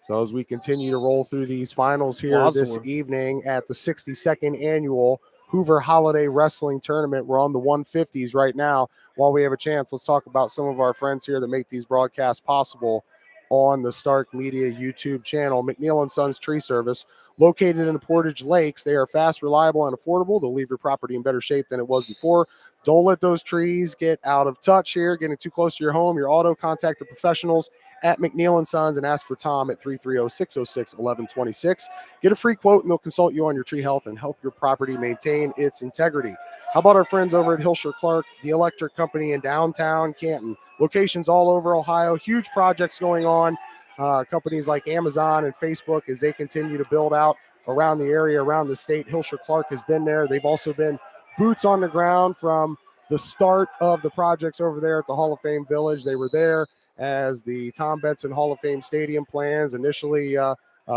Speaker 1: So as we continue to roll through these finals here this evening at the 62nd annual Hoover Holiday Wrestling Tournament, we're on the 150s right now. While we have a chance, let's talk about some of our friends here that make these broadcasts possible on the Stark Media YouTube channel. McNeil & Sons Tree Service, located in the Portage Lakes. They are fast, reliable, and affordable. They'll leave your property in better shape than it was before. Don't let those trees get out of touch here, getting too close to your home, your auto. Contact the professionals at McNeil & Sons and ask for Tom at 330-606-1126. Get a free quote, and they'll consult you on your tree health and help your property maintain its integrity. How about our friends over at Hilscher Clark, the electric company in downtown Canton? Locations all over Ohio, huge projects going on. Companies like Amazon and Facebook, as they continue to build out around the area, around the state. Hilscher Clark has been there. They've also been boots on the ground from the start of the projects over there at the Hall of Fame Village. They were there as the Tom Benson Hall of Fame Stadium plans initially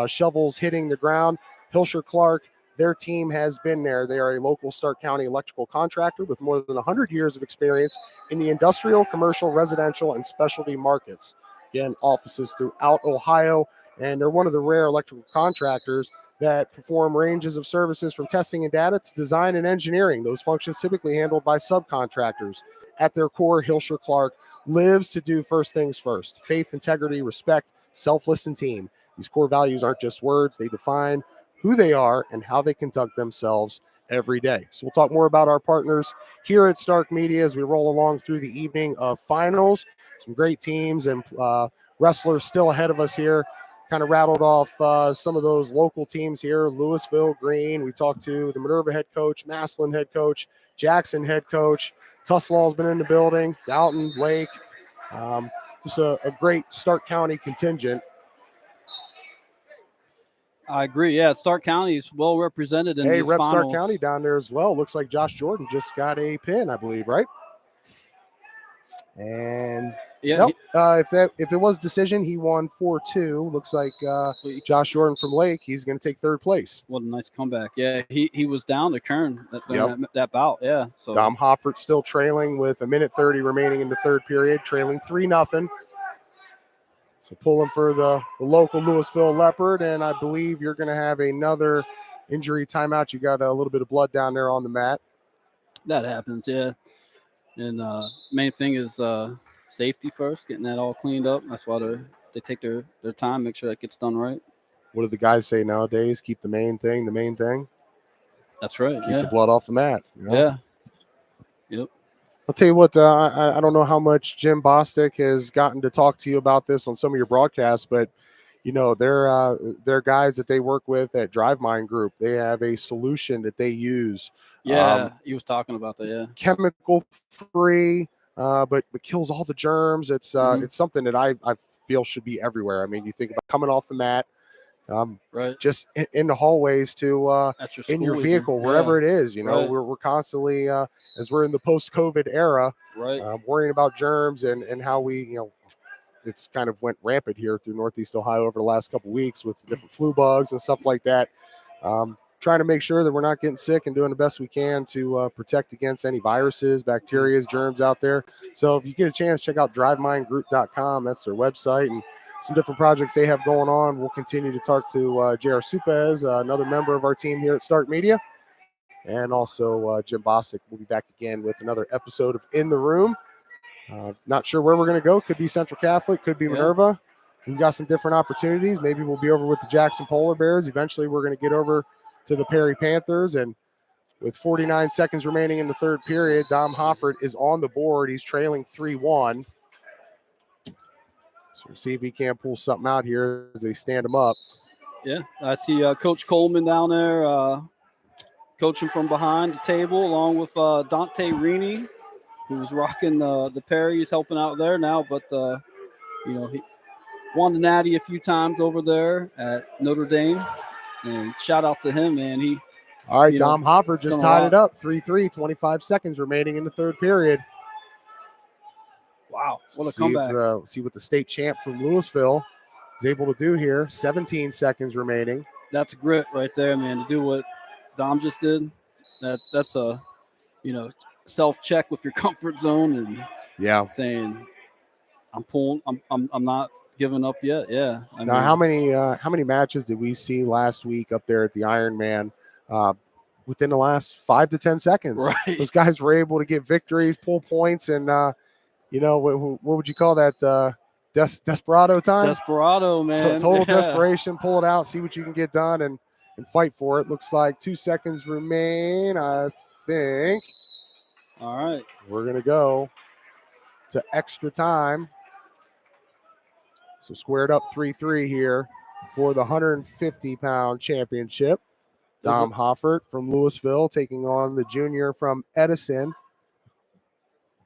Speaker 1: shovels hitting the ground. Hilscher Clark, their team has been there. They are a local Stark County electrical contractor with more than 100 years of experience in the industrial, commercial, residential, and specialty markets. Again, offices throughout Ohio, and they're one of the rare electrical contractors that perform ranges of services from testing and data to design and engineering. Those functions typically handled by subcontractors. At their core, Hilscher Clark lives to do first things first: faith, integrity, respect, selfless, and team. These core values aren't just words. They define who they are and how they conduct themselves every day. So we'll talk more about our partners here at Stark Media as we roll along through the evening of finals. Some great teams and wrestlers still ahead of us here. Kind of rattled off some of those local teams here. Louisville Green. We talked to the Minerva head coach, Maslin head coach, Jackson head coach. Tuslaw's been in the building. Dalton, Lake. Just a great Stark County contingent.
Speaker 3: I agree. Yeah, Stark County is well represented in these
Speaker 1: rep
Speaker 3: finals.
Speaker 1: Stark County down there as well. Looks like Josh Jordan just got a pin, I believe, right? And if it was decision, he won 4-2. Looks like Josh Jordan from Lake, he's going to take third place.
Speaker 3: What a nice comeback. Yeah, he was down to Kern that bout. Yeah. So
Speaker 1: Dom Hoffert still trailing with 1:30 remaining in the third period, trailing 3-0. So pulling for the local Louisville Leopard, and I believe you're going to have another injury timeout. You got a little bit of blood down there on the mat.
Speaker 3: That happens, yeah. And main thing is safety first, getting that all cleaned up. That's why they take their time, make sure that gets done right.
Speaker 1: What do the guys say nowadays? Keep the main thing the main thing.
Speaker 3: That's right.
Speaker 1: Keep the blood off the mat. You know?
Speaker 3: Yeah. Yep.
Speaker 1: I'll tell you what, I don't know how much Jim Bostic has gotten to talk to you about this on some of your broadcasts, but, you know, they're guys that they work with at Drive Mine Group. They have a solution that they use.
Speaker 3: Yeah, he was talking about that, yeah.
Speaker 1: Chemical-free, but kills all the germs. It's it's something that I feel should be everywhere. I mean, you think about coming off the mat,
Speaker 3: right,
Speaker 1: just in the hallways to in your vehicle, wherever it is. You know, we're constantly as we're in the post-COVID era,
Speaker 3: right,
Speaker 1: worrying about germs and how we, you know, it's kind of went rampant here through Northeast Ohio over the last couple weeks with different flu bugs and stuff like that. Trying to make sure that we're not getting sick and doing the best we can to protect against any viruses, bacteria, germs out there. So if you get a chance, check out drivemindgroup.com. That's their website, and some different projects they have going on. We'll continue to talk to J.R. Supez, another member of our team here at Stark Media, and also Jim Bostic will be back again with another episode of In the Room. Not sure where we're going to go. Could be Central Catholic, could be Minerva. We've got some different opportunities. Maybe we'll be over with the Jackson Polar Bears. Eventually, we're going to get over to the Perry Panthers. And with 49 seconds remaining in the third period, Dom Hoffert is on the board. He's trailing 3-1. So we'll see if he can pull something out here as they stand him up.
Speaker 3: Yeah, I see Coach Coleman down there coaching from behind the table, along with Dante Rini, who's rocking the Perry. He's helping out there now, but he won the Natty a few times over there at Notre Dame. And shout out to him, man.
Speaker 1: All right, Dom Hoffert just tied it up, 3-3, 25 seconds remaining in the third period.
Speaker 3: Wow, what a comeback.
Speaker 1: See what the state champ from Louisville is able to do here. 17 seconds remaining.
Speaker 3: That's grit right there, man, to do what Dom just did. That's a, self-check with your comfort zone and saying, I'm not giving up yet. Yeah.
Speaker 1: Now, how many matches did we see last week up there at the Ironman within the last 5 to 10 seconds?
Speaker 3: Right.
Speaker 1: Those guys were able to get victories, pull points, and what would you call that? Desperado time?
Speaker 3: Desperado, man.
Speaker 1: Total desperation. Pull it out, see what you can get done, and fight for it. Looks like 2 seconds remain, I think.
Speaker 3: All right.
Speaker 1: We're going to go to extra time. So squared up 3-3 here for the 150-pound championship. Dom Hoffert from Louisville taking on the junior from Edison.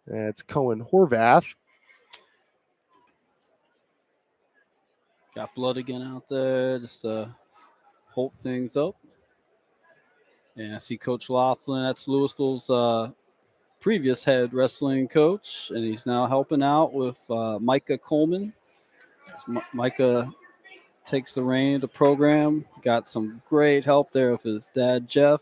Speaker 1: That's Cohen Horvath.
Speaker 3: Got blood again out there just to hold things up. And I see Coach Laughlin. That's Louisville's previous head wrestling coach, and he's now helping out with Micah Coleman. Micah takes the reign of the program. Got some great help there with his dad, Jeff.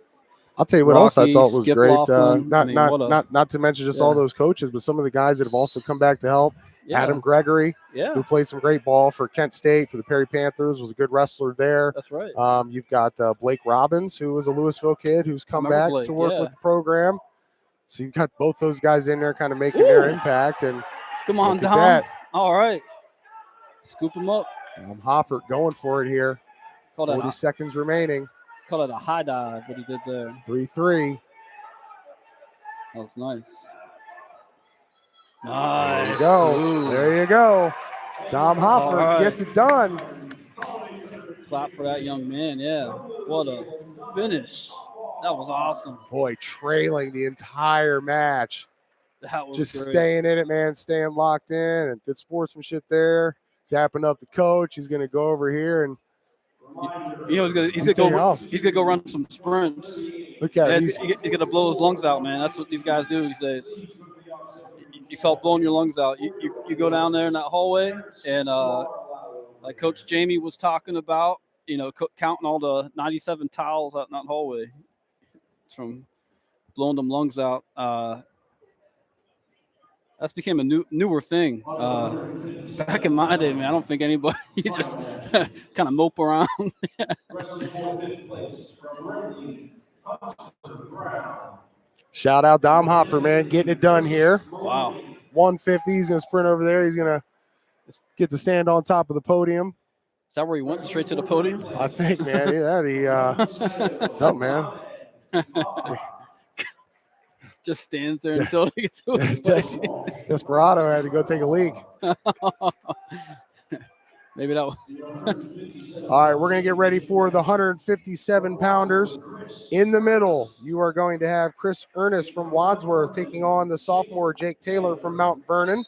Speaker 1: I'll tell you what else I thought was
Speaker 3: Skip
Speaker 1: great.
Speaker 3: Laughlin.
Speaker 1: Not to mention just all those coaches, but some of the guys that have also come back to help.
Speaker 3: Yeah.
Speaker 1: Adam Gregory, who played some great ball for Kent State for the Perry Panthers, was a good wrestler there.
Speaker 3: That's right.
Speaker 1: You've got Blake Robbins, who was a Louisville kid who's come back to work with the program. So you've got both those guys in there kind of making their impact. And
Speaker 3: come on, Dom. All right. Scoop him up.
Speaker 1: Dom Hoffert going for it here. 40 seconds remaining.
Speaker 3: Call it a high dive, what he did there.
Speaker 1: 3-3.
Speaker 3: That was nice.
Speaker 1: There you go. Ooh. There you go. Dom Hoffert gets it done.
Speaker 3: Clap for that young man, yeah. What a finish. That was awesome.
Speaker 1: Boy, trailing the entire match.
Speaker 3: That was
Speaker 1: just
Speaker 3: great.
Speaker 1: Staying in it, man, staying locked in, and good sportsmanship there. Dapping up the coach. He's going to go over here and
Speaker 3: he's gonna go run some sprints.
Speaker 1: Look at him.
Speaker 3: He's gonna blow his lungs out, man. That's what these guys do these days. You call it blowing your lungs out. You go down there in that hallway, and like Coach Jamie was talking about, counting all the 97 towels out in that hallway. It's from blowing them lungs out. That's became a newer thing. Back in my day, man, I don't think anybody just kind of mope around.
Speaker 1: Shout out Dom Hoffert, man, getting it done here.
Speaker 3: Wow.
Speaker 1: 150. He's going to sprint over there. He's going to get to stand on top of the podium.
Speaker 3: Is that where he went, straight to the podium?
Speaker 1: I think, man. Something, man.
Speaker 3: Just stands there until he gets to his
Speaker 1: Desperado had to go take a leak.
Speaker 3: Maybe that was.
Speaker 1: All right, we're going to get ready for the 157-pounders. In the middle, you are going to have Chris Ernest from Wadsworth taking on the sophomore Jake Taylor from Mount Vernon.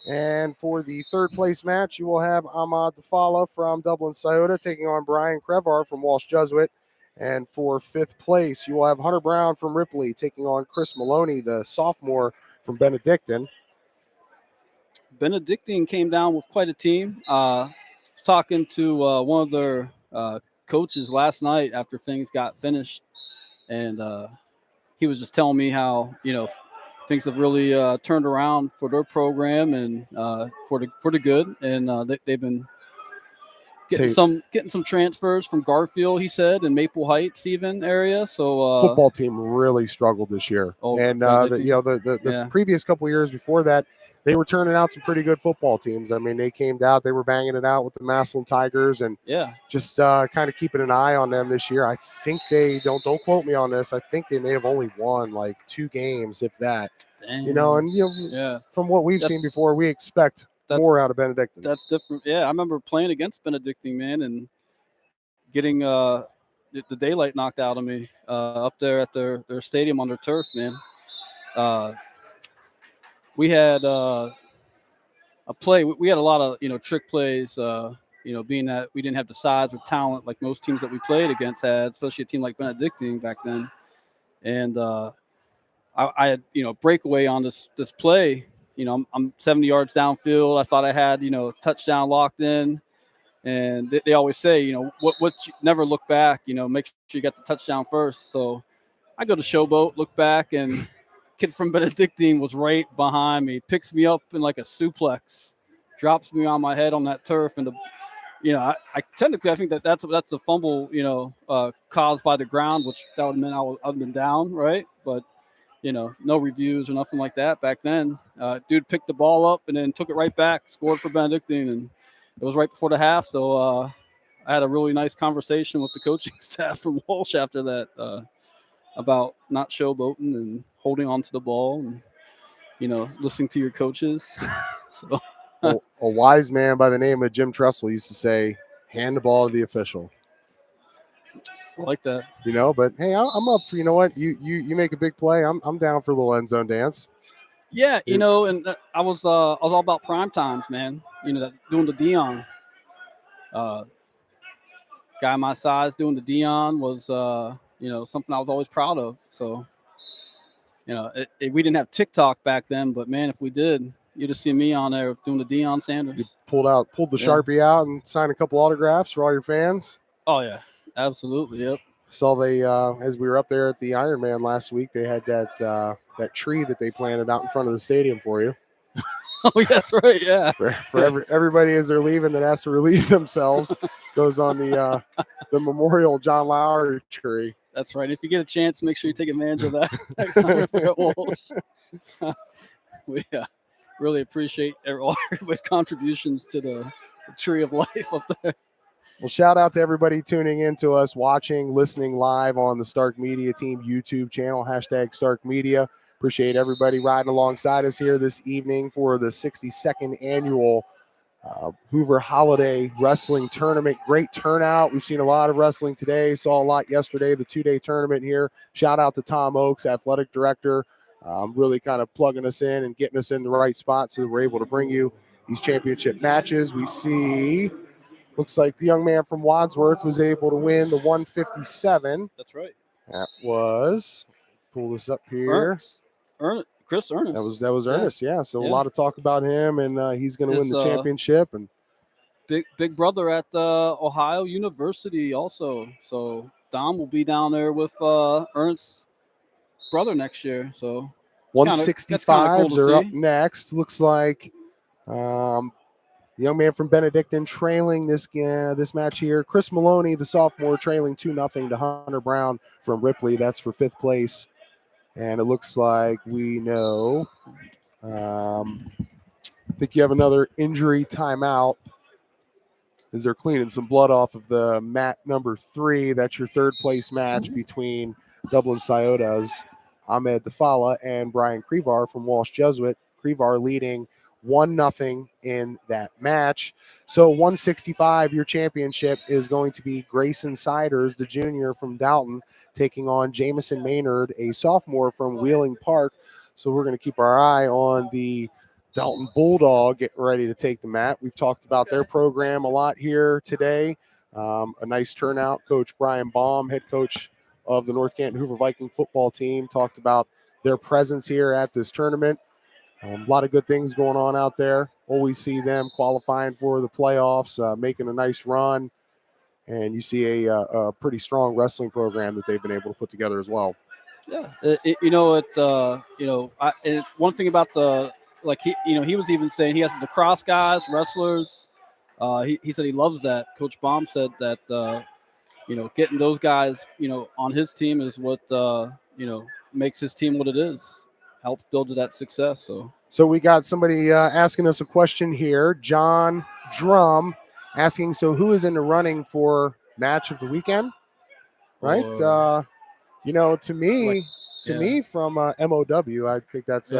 Speaker 1: And for the third place match, you will have Ahmad Dafala from Dublin Scioto taking on Brian Crevar from Walsh Jesuit. And for fifth place, you will have Hunter Brown from Ripley taking on Chris Maloney, the sophomore from Benedictine.
Speaker 3: Benedictine came down with quite a team. Was talking to one of their coaches last night after things got finished, and he was just telling me how things have really turned around for their program and for the good, and they've been getting some transfers from Garfield, he said, and Maple Heights even area. So
Speaker 1: football team really struggled this year, and the previous couple of years before that, they were turning out some pretty good football teams. I mean, they came out, they were banging it out with the Massillon Tigers, and just kind of keeping an eye on them this year. I think they don't quote me on this. I think they may have only won like 2 games, if that.
Speaker 3: Dang.
Speaker 1: From what we've seen before, we expect more out of Benedictine.
Speaker 3: That's different. Yeah, I remember playing against Benedictine, man, and getting the daylight knocked out of me up there at their stadium on their turf, man. We had a play. We had a lot of trick plays. Being that we didn't have the size or talent like most teams that we played against had, especially a team like Benedictine back then. And I had breakaway on this play. I'm 70 yards downfield. I thought I had touchdown locked in. And they always say, what you never look back, make sure you got the touchdown first. So I go to showboat, look back, and kid from Benedictine was right behind me, picks me up in like a suplex, drops me on my head on that turf. And I technically think that's the fumble, caused by the ground, which that would have meant I'd have been down, right? But no reviews or nothing like that back then. Dude picked the ball up and then took it right back, scored for Benedictine, and it was right before the half. So I had a really nice conversation with the coaching staff from Walsh after that about not showboating and holding on to the ball and, listening to your coaches. So
Speaker 1: a wise man by the name of Jim Tressel used to say, hand the ball to the official.
Speaker 3: I like that.
Speaker 1: But hey, I'm up for, what? You make a big play. I'm down for a little end zone dance.
Speaker 3: Yeah, and I was all about prime times, man. Doing the Dion. Guy my size doing the Dion was something I was always proud of. So, we didn't have TikTok back then, but man, if we did, you'd have seen me on there doing the Deion Sanders.
Speaker 1: You pulled the Sharpie out and signed a couple autographs for all your fans.
Speaker 3: Oh yeah, absolutely. Yep.
Speaker 1: Saw they as we were up there at the Ironman last week, they had that tree that they planted out in front of the stadium for you.
Speaker 3: Oh, that's right. Yeah.
Speaker 1: For everybody as they're leaving that has to relieve themselves, goes on the memorial John Lowery tree.
Speaker 3: That's right. If you get a chance, make sure you take advantage of that next time you're at Walsh. We really appreciate everybody's contributions to the tree of life up there.
Speaker 1: Well, shout out to everybody tuning in to us, watching, listening live on the Stark Media Team YouTube channel, #Stark Media. Appreciate everybody riding alongside us here this evening for the 62nd annual Hoover Holiday Wrestling Tournament. Great turnout. We've seen a lot of wrestling today. Saw a lot yesterday, the 2-day tournament here. Shout out to Tom Oakes, athletic director, really kind of plugging us in and getting us in the right spot so we're able to bring you these championship matches. We see, looks like the young man from Wadsworth was able to win the 157.
Speaker 3: That's right.
Speaker 1: That was, pull this up here.
Speaker 3: Chris Ernest.
Speaker 1: That was Ernest, yeah. So a lot of talk about him, and he's going to win the championship. And
Speaker 3: big brother at Ohio University also. So Dom will be down there with Ernest's brother next year. So
Speaker 1: 165s are up next. Looks like the young man from Benedictine trailing this match here. Chris Maloney, the sophomore, trailing 2-0 to Hunter Brown from Ripley. That's for 5th place. And it looks like we know, I think you have another injury timeout as they're cleaning some blood off of the mat number 3. That's your 3rd place match between Dublin Sciotas, Ahmed Dafala, and Brian Crevar from Walsh Jesuit. Crevar leading 1-0 in that match. So 165, your championship is going to be Grayson Siders, the junior from Dalton, taking on Jamison Maynard, a sophomore from Wheeling Park. So we're going to keep our eye on the Dalton Bulldog getting ready to take the mat. We've talked about their program a lot here today. A nice turnout. Coach Brian Baum, head coach of the North Canton Hoover Viking football team, talked about their presence here at this tournament. A lot of good things going on out there. always see them qualifying for the playoffs, making a nice run. And you see a pretty strong wrestling program that they've been able to put together as well.
Speaker 3: Yeah, one thing about he was even saying he has lacrosse guys, wrestlers. He said he loves that. Coach Baum said that getting those guys on his team is what makes his team what it is, helps build to that success.
Speaker 1: So we got somebody asking us a question here, John Drum, asking, so who is in the running for match of the weekend? Right. To me from MOW, I think that's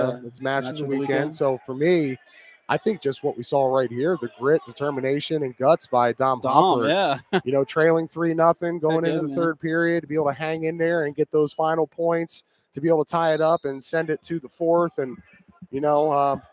Speaker 1: match of the weekend. So for me, I think just what we saw right here, the grit, determination, and guts by Dom Hofford.
Speaker 3: Yeah.
Speaker 1: Trailing 3-0 going into the third period, to be able to hang in there and get those final points, to be able to tie it up and send it to the fourth, and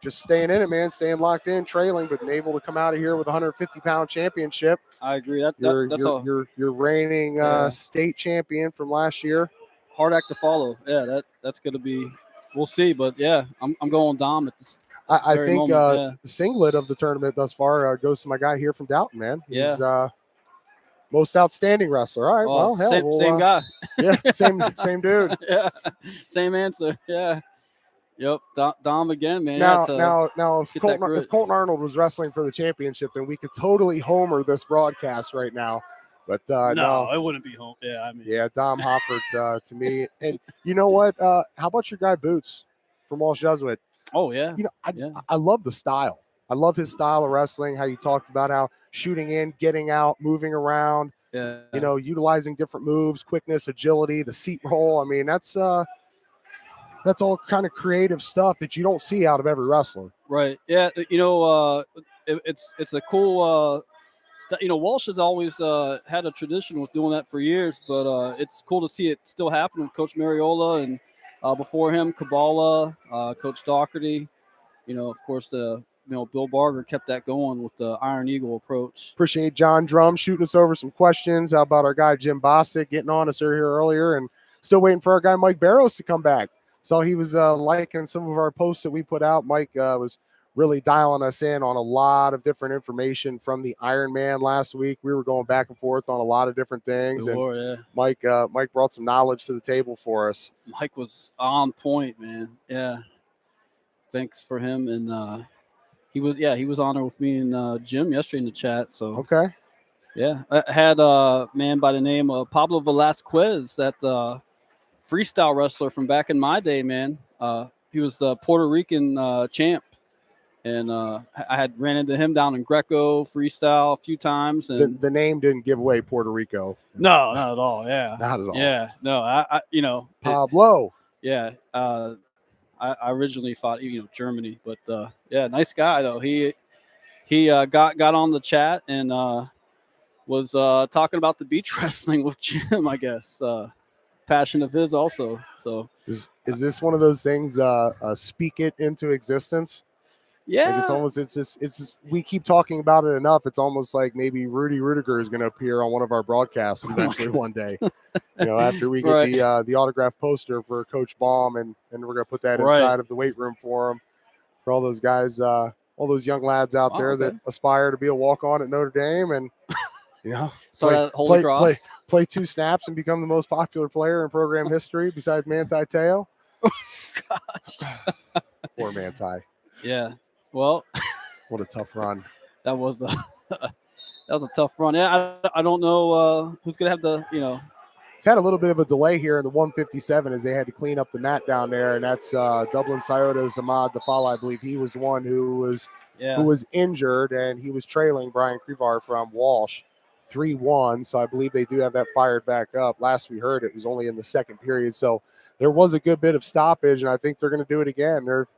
Speaker 1: just staying in it, man, staying locked in, trailing, but able to come out of here with a 150-pound championship.
Speaker 3: I agree.
Speaker 1: You're reigning state champion from last year.
Speaker 3: Hard act to follow. Yeah, that's going to be. We'll see, but yeah, I'm going Dom at this.
Speaker 1: I think the singlet of the tournament thus far goes to my guy here from Dalton, man. He's most outstanding wrestler. All right,
Speaker 3: same guy.
Speaker 1: Yeah, same dude.
Speaker 3: Yeah, same answer. Yeah. Yep, Dom again, man.
Speaker 1: Now, if Colton Arnold was wrestling for the championship, then we could totally homer this broadcast right now. But
Speaker 3: no, it wouldn't be home. Yeah,
Speaker 1: Dom Hofford to me. And you know what? How about your guy Boots from Walsh Jesuit?
Speaker 3: Oh yeah.
Speaker 1: I love the style. I love his style of wrestling. How you talked about how shooting in, getting out, moving around.
Speaker 3: Yeah.
Speaker 1: Utilizing different moves, quickness, agility, the seat roll. I mean, that's all kind of creative stuff that you don't see out of every wrestler.
Speaker 3: Right. Yeah. It's a cool. Walsh has always had a tradition with doing that for years, but it's cool to see it still happen with Coach Mariola and before him, Kabbalah, Coach Doherty. Of course, Bill Barger kept that going with the Iron Eagle approach.
Speaker 1: Appreciate John Drum shooting us over some questions. How about our guy Jim Bostic getting on us here earlier, and still waiting for our guy Mike Barrows to come back. So he was liking some of our posts that we put out. Mike was really dialing us in on a lot of different information from the Iron Man last week. We were going back and forth on a lot of different things. Mike brought some knowledge to the table for us.
Speaker 3: Mike was on point, man. Yeah. Thanks for him. And he was on there with me and Jim yesterday in the chat. So
Speaker 1: okay.
Speaker 3: Yeah. I had a man by the name of Pablo Velasquez, that freestyle wrestler from back in my day, man. He was the Puerto Rican champ. And I had ran into him down in Greco freestyle a few times. And
Speaker 1: the name didn't give away Puerto Rico.
Speaker 3: No, not at all. Yeah,
Speaker 1: not at all.
Speaker 3: Yeah, no, I
Speaker 1: Pablo.
Speaker 3: I originally thought Germany, but nice guy though. He got on the chat and was talking about the beach wrestling with Jim. I guess passion of his also. So
Speaker 1: is this one of those things? Speak it into existence.
Speaker 3: Yeah,
Speaker 1: like it's just we keep talking about it enough. It's almost like maybe Rudy Rudiger is going to appear on one of our broadcasts eventually one day. After we get the autograph poster for Coach Baum, and we're going to put that inside of the weight room for him, for all those guys, all those young lads out there that aspire to be a walk-on at Notre Dame, and play two snaps and become the most popular player in program history besides Manti Te'o.
Speaker 3: Oh, gosh.
Speaker 1: Poor Manti.
Speaker 3: Yeah. Well,
Speaker 1: what a tough run.
Speaker 3: That was a tough run. Yeah, I don't know who's gonna have the
Speaker 1: Had a little bit of a delay here in the 157 as they had to clean up the mat down there, and that's Dublin Scioto's Ahmad Dafala. I believe he was the one who was injured, and he was trailing Brian Crevar from Walsh 3-1. So I believe they do have that fired back up. Last we heard, it was only in the second period, so there was a good bit of stoppage, and I think they're going to do it again. They're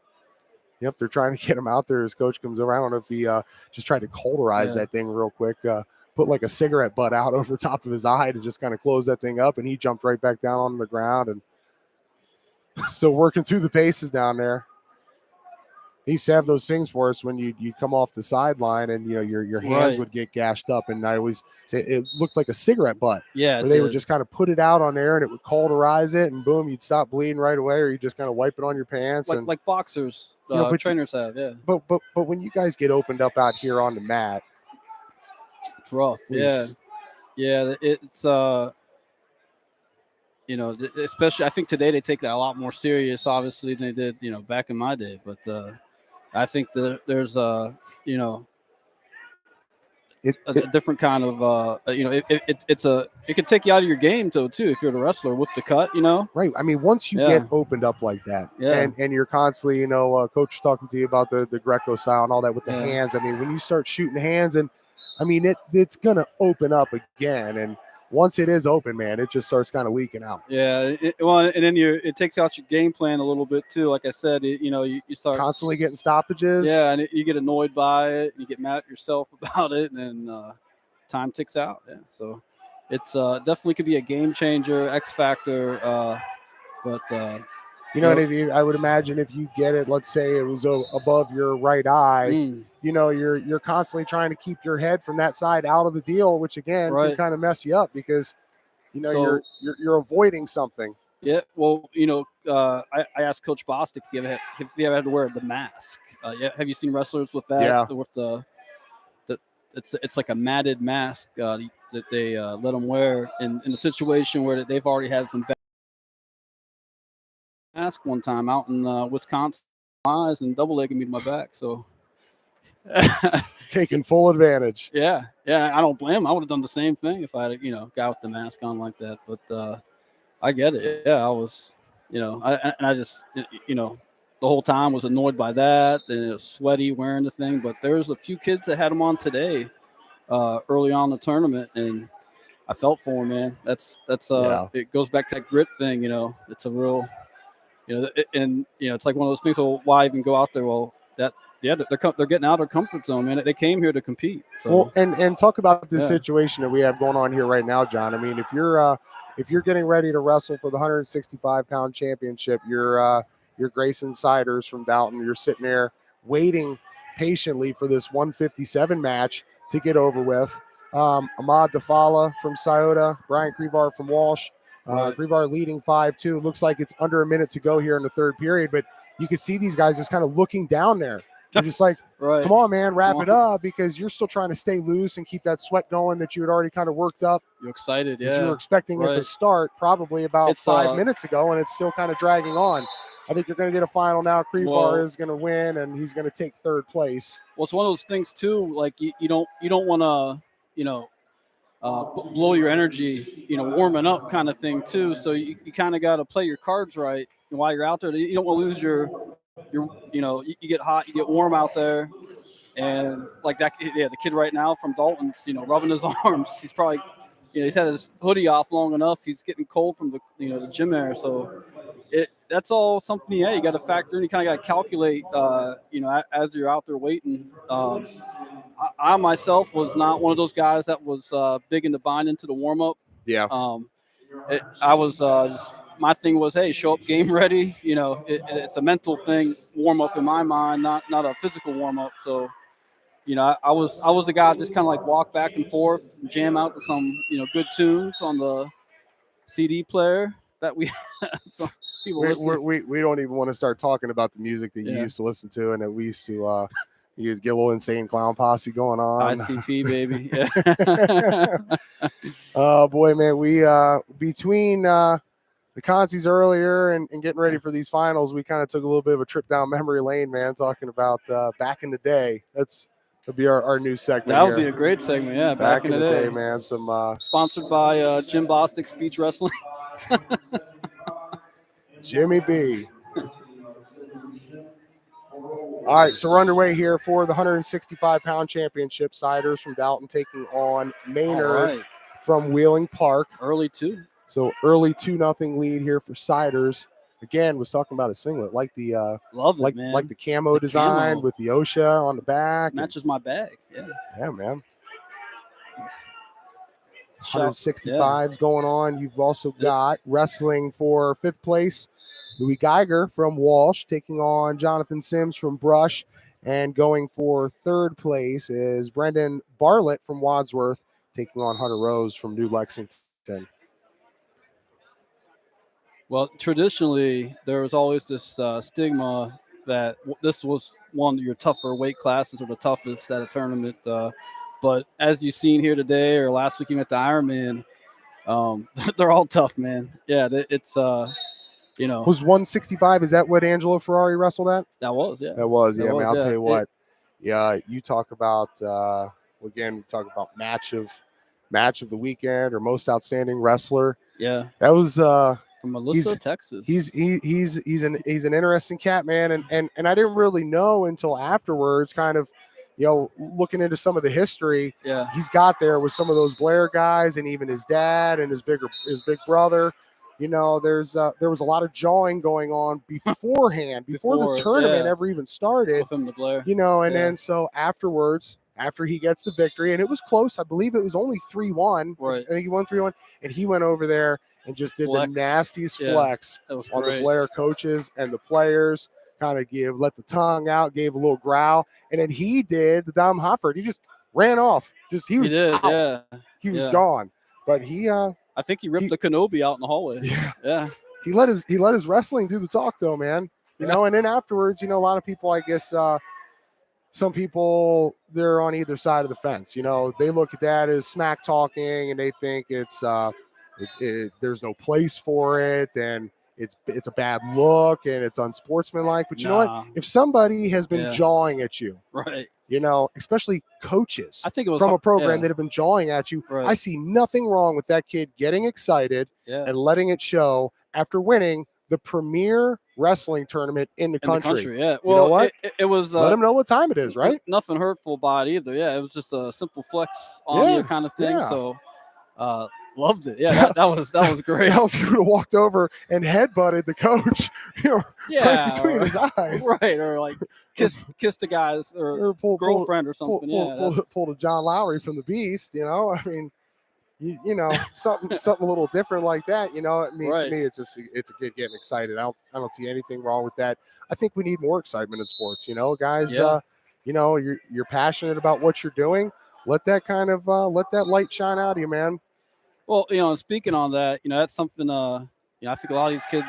Speaker 1: trying to get him out there as coach comes around. I don't know if he just tried to cauterize that thing real quick, put like a cigarette butt out over top of his eye to just kind of close that thing up, and he jumped right back down on the ground and still working through the paces down there. He used to have those things for us when you come off the sideline and your hands
Speaker 3: Right.
Speaker 1: would get gashed up, and I always say it looked like a cigarette butt.
Speaker 3: Yeah,
Speaker 1: Where
Speaker 3: it
Speaker 1: they would
Speaker 3: did.
Speaker 1: just kind of put it out on there and it would cauterize it, and boom, you'd stop bleeding right away, or you just kind of wipe it on your pants. And
Speaker 3: like boxers,
Speaker 1: but
Speaker 3: trainers have. Yeah,
Speaker 1: but when you guys get opened up out here on the mat,
Speaker 3: it's rough. Yeah,
Speaker 1: please.
Speaker 3: yeah. It's especially I think today they take that a lot more serious, obviously, than they did back in my day. But I think there's
Speaker 1: It,
Speaker 3: a
Speaker 1: it
Speaker 3: different kind of it can take you out of your game too if you're the wrestler with the cut.
Speaker 1: right. I mean, once you get
Speaker 3: Yeah.
Speaker 1: opened up like that,
Speaker 3: Yeah.
Speaker 1: and you're constantly, coach talking to you about the Greco style and all that with the
Speaker 3: Yeah.
Speaker 1: hands. I mean, when you start shooting hands, and I mean it's gonna open up again, and once it is open, man, it just starts kind of leaking out.
Speaker 3: Yeah, and then it takes out your game plan a little bit too. Like I said, you start
Speaker 1: Constantly getting stoppages.
Speaker 3: Yeah, and you get annoyed by it, you get mad at yourself about it, and then time ticks out. Yeah, so it's definitely could be a game changer, X factor. But
Speaker 1: what I mean? I would imagine if you get it, let's say it was above your right eye, you're constantly trying to keep your head from that side out of the deal, which again can
Speaker 3: Right.
Speaker 1: kind of mess you up because
Speaker 3: So-
Speaker 1: you're avoiding something.
Speaker 3: Yeah, well, I asked Coach Bostic if you ever had to wear the mask. Have you seen wrestlers with that?
Speaker 1: Yeah.
Speaker 3: With the it's like a matted mask that they let them wear in a situation where they've already had some bad mask one time out in Wisconsin, eyes and double legging me to my back. So
Speaker 1: Taking full advantage.
Speaker 3: yeah, I don't blame him. I would have done the same thing if I had got with the mask on like that. But I get it. Yeah, I was, I just, the whole time was annoyed by that, and it was sweaty wearing the thing. But there was a few kids that had them on today, early on in the tournament, and I felt for them, man. That's
Speaker 1: Yeah.
Speaker 3: It goes back to that grit thing. It's a real, it's like one of those things. Well, why even go out there? Well, they're getting out of their comfort zone, man. They came here to compete. So.
Speaker 1: Well, and talk about this
Speaker 3: Yeah.
Speaker 1: situation that we have going on here right now, John. I mean, if you're getting ready to wrestle for the 165-pound championship, you're Grayson Siders from Dalton. You're sitting there waiting patiently for this 157 match to get over with. Ahmad Dafala from Scioto, Brian Crevar from Walsh.
Speaker 3: Right.
Speaker 1: Crevar leading 5-2. Looks like it's under a minute to go here in the third period, but you can see these guys just kind of looking down there. They're just like,
Speaker 3: Right.
Speaker 1: come on, man, wrap
Speaker 3: Come
Speaker 1: it up, because you're still trying to stay loose and keep that sweat going that you had already kind of worked up.
Speaker 3: You're excited,
Speaker 1: Because you
Speaker 3: yeah.
Speaker 1: were expecting it to
Speaker 3: Right.
Speaker 1: start probably about
Speaker 3: It's,
Speaker 1: 5 minutes ago, and it's still kind of dragging on. I think you're going to get a final now. Crevar
Speaker 3: Well-
Speaker 1: is going to win, and he's going to take third place.
Speaker 3: Well, it's one of those things too. Like you don't want to blow your energy, warming up kind of thing too. So you kind of got to play your cards right while you're out there. You don't want to lose your you get hot, you get warm out there, and like that. Yeah, the kid right now from Dalton's, rubbing his arms. He's probably, he's had his hoodie off long enough. He's getting cold from the the gym air. So that's all something. Yeah, you got to factor in. You kind of got to calculate. As you're out there waiting. I myself was not one of those guys that was big into buying into the warm up.
Speaker 1: Yeah.
Speaker 3: I was just, my thing was, hey, show up game ready. It's a mental thing, warm up in my mind, not a physical warm up. So, I was the guy that just kind of like walk back and forth, jam out to some good tunes on the CD player that we some people listen.
Speaker 1: We don't even want to start talking about the music that you
Speaker 3: Yeah.
Speaker 1: used to listen to and that we used to you get a little Insane Clown Posse going on.
Speaker 3: ICP, baby. Yeah.
Speaker 1: Oh boy, man, we between the consies earlier and getting ready for these finals, we kind of took a little bit of a trip down memory lane, man, talking about back in the day. That'll be our new segment.
Speaker 3: That would
Speaker 1: here.
Speaker 3: be a great segment, yeah.
Speaker 1: Back in the day, man. Some
Speaker 3: Sponsored by Jim Bostic's Beach Wrestling.
Speaker 1: Jimmy B. All right, so we're underway here for the 165-pound championship. Siders from Dalton taking on Maynard
Speaker 3: All right.
Speaker 1: from Wheeling Park.
Speaker 3: Early two.
Speaker 1: So early 2-0 lead here for Siders. Again, was talking about a singlet, like the
Speaker 3: Love it,
Speaker 1: like
Speaker 3: man.
Speaker 1: like the camo design with the OSHA on the back.
Speaker 3: Matches my bag. Yeah.
Speaker 1: Yeah, man.
Speaker 3: Shout-
Speaker 1: 165s going on. You've also got wrestling for fifth place. Louis Geiger from Walsh taking on Jonathan Sims from Brush. And going for third place is Brendan Bartlett from Wadsworth taking on Hunter Rose from New Lexington.
Speaker 3: Well, traditionally, there was always this stigma that this was one of your tougher weight classes or the toughest at a tournament. But as you've seen here today or last week you met the Ironman, they're all tough, man. Yeah, it's
Speaker 1: Was 165, is that what Angelo Ferrari wrestled at?
Speaker 3: That was, yeah.
Speaker 1: That was, yeah, man. I'll tell you what. You talk about again, we talk about match of the weekend or most outstanding wrestler.
Speaker 3: Yeah.
Speaker 1: That was
Speaker 3: from Melissa, Texas.
Speaker 1: He's an interesting cat, man, and I didn't really know until afterwards, kind of, looking into some of the history.
Speaker 3: Yeah.
Speaker 1: He's got there with some of those Blair guys and even his dad and his big brother. There was a lot of jawing going on beforehand, before the tournament ever even started.
Speaker 3: With him to Blair.
Speaker 1: Then so afterwards, after he gets the victory, and it was close, I believe it was only 3-1.
Speaker 3: Right.
Speaker 1: I think he won 3-1, and he went over there and just did the nastiest flex on the Blair coaches and the players. Kind of let the tongue out, gave a little growl, and then he did the Dom Hoffert. He just ran off. He was gone. But
Speaker 3: I think he ripped the Kenobi out in the hallway. Yeah.
Speaker 1: He let his wrestling do the talk, though, man. And then afterwards, a lot of people, I guess, some people, they're on either side of the fence. They look at that as smack talking, and they think it's there's no place for it, and it's a bad look, and it's unsportsmanlike. But you know what? If somebody has been jawing at you,
Speaker 3: right?
Speaker 1: Especially coaches,
Speaker 3: I think it was
Speaker 1: from a program that have been jawing at you.
Speaker 3: Right.
Speaker 1: I see nothing wrong with that kid getting excited and letting it show after winning the premier wrestling tournament in the country.
Speaker 3: Yeah.
Speaker 1: Well, you know what?
Speaker 3: It was.
Speaker 1: Let them know what time it is, right?
Speaker 3: Nothing hurtful about it either. Yeah, it was just a simple flex on you kind of thing.
Speaker 1: Yeah.
Speaker 3: So, loved it. Yeah, that was great.
Speaker 1: Now, if you would have walked over and headbutted the coach, right between his eyes,
Speaker 3: right, or like kiss the guy's or girlfriend or something.
Speaker 1: Pulled a John Lowery from the Beast. I mean, something a little different like that. I mean, to me, it's a kid getting excited. I don't see anything wrong with that. I think we need more excitement in sports. Guys.
Speaker 3: Yeah.
Speaker 1: You're passionate about what you're doing. Let that kind of let that light shine out of you, man.
Speaker 3: Well, and speaking on that, that's something. I think a lot of these kids,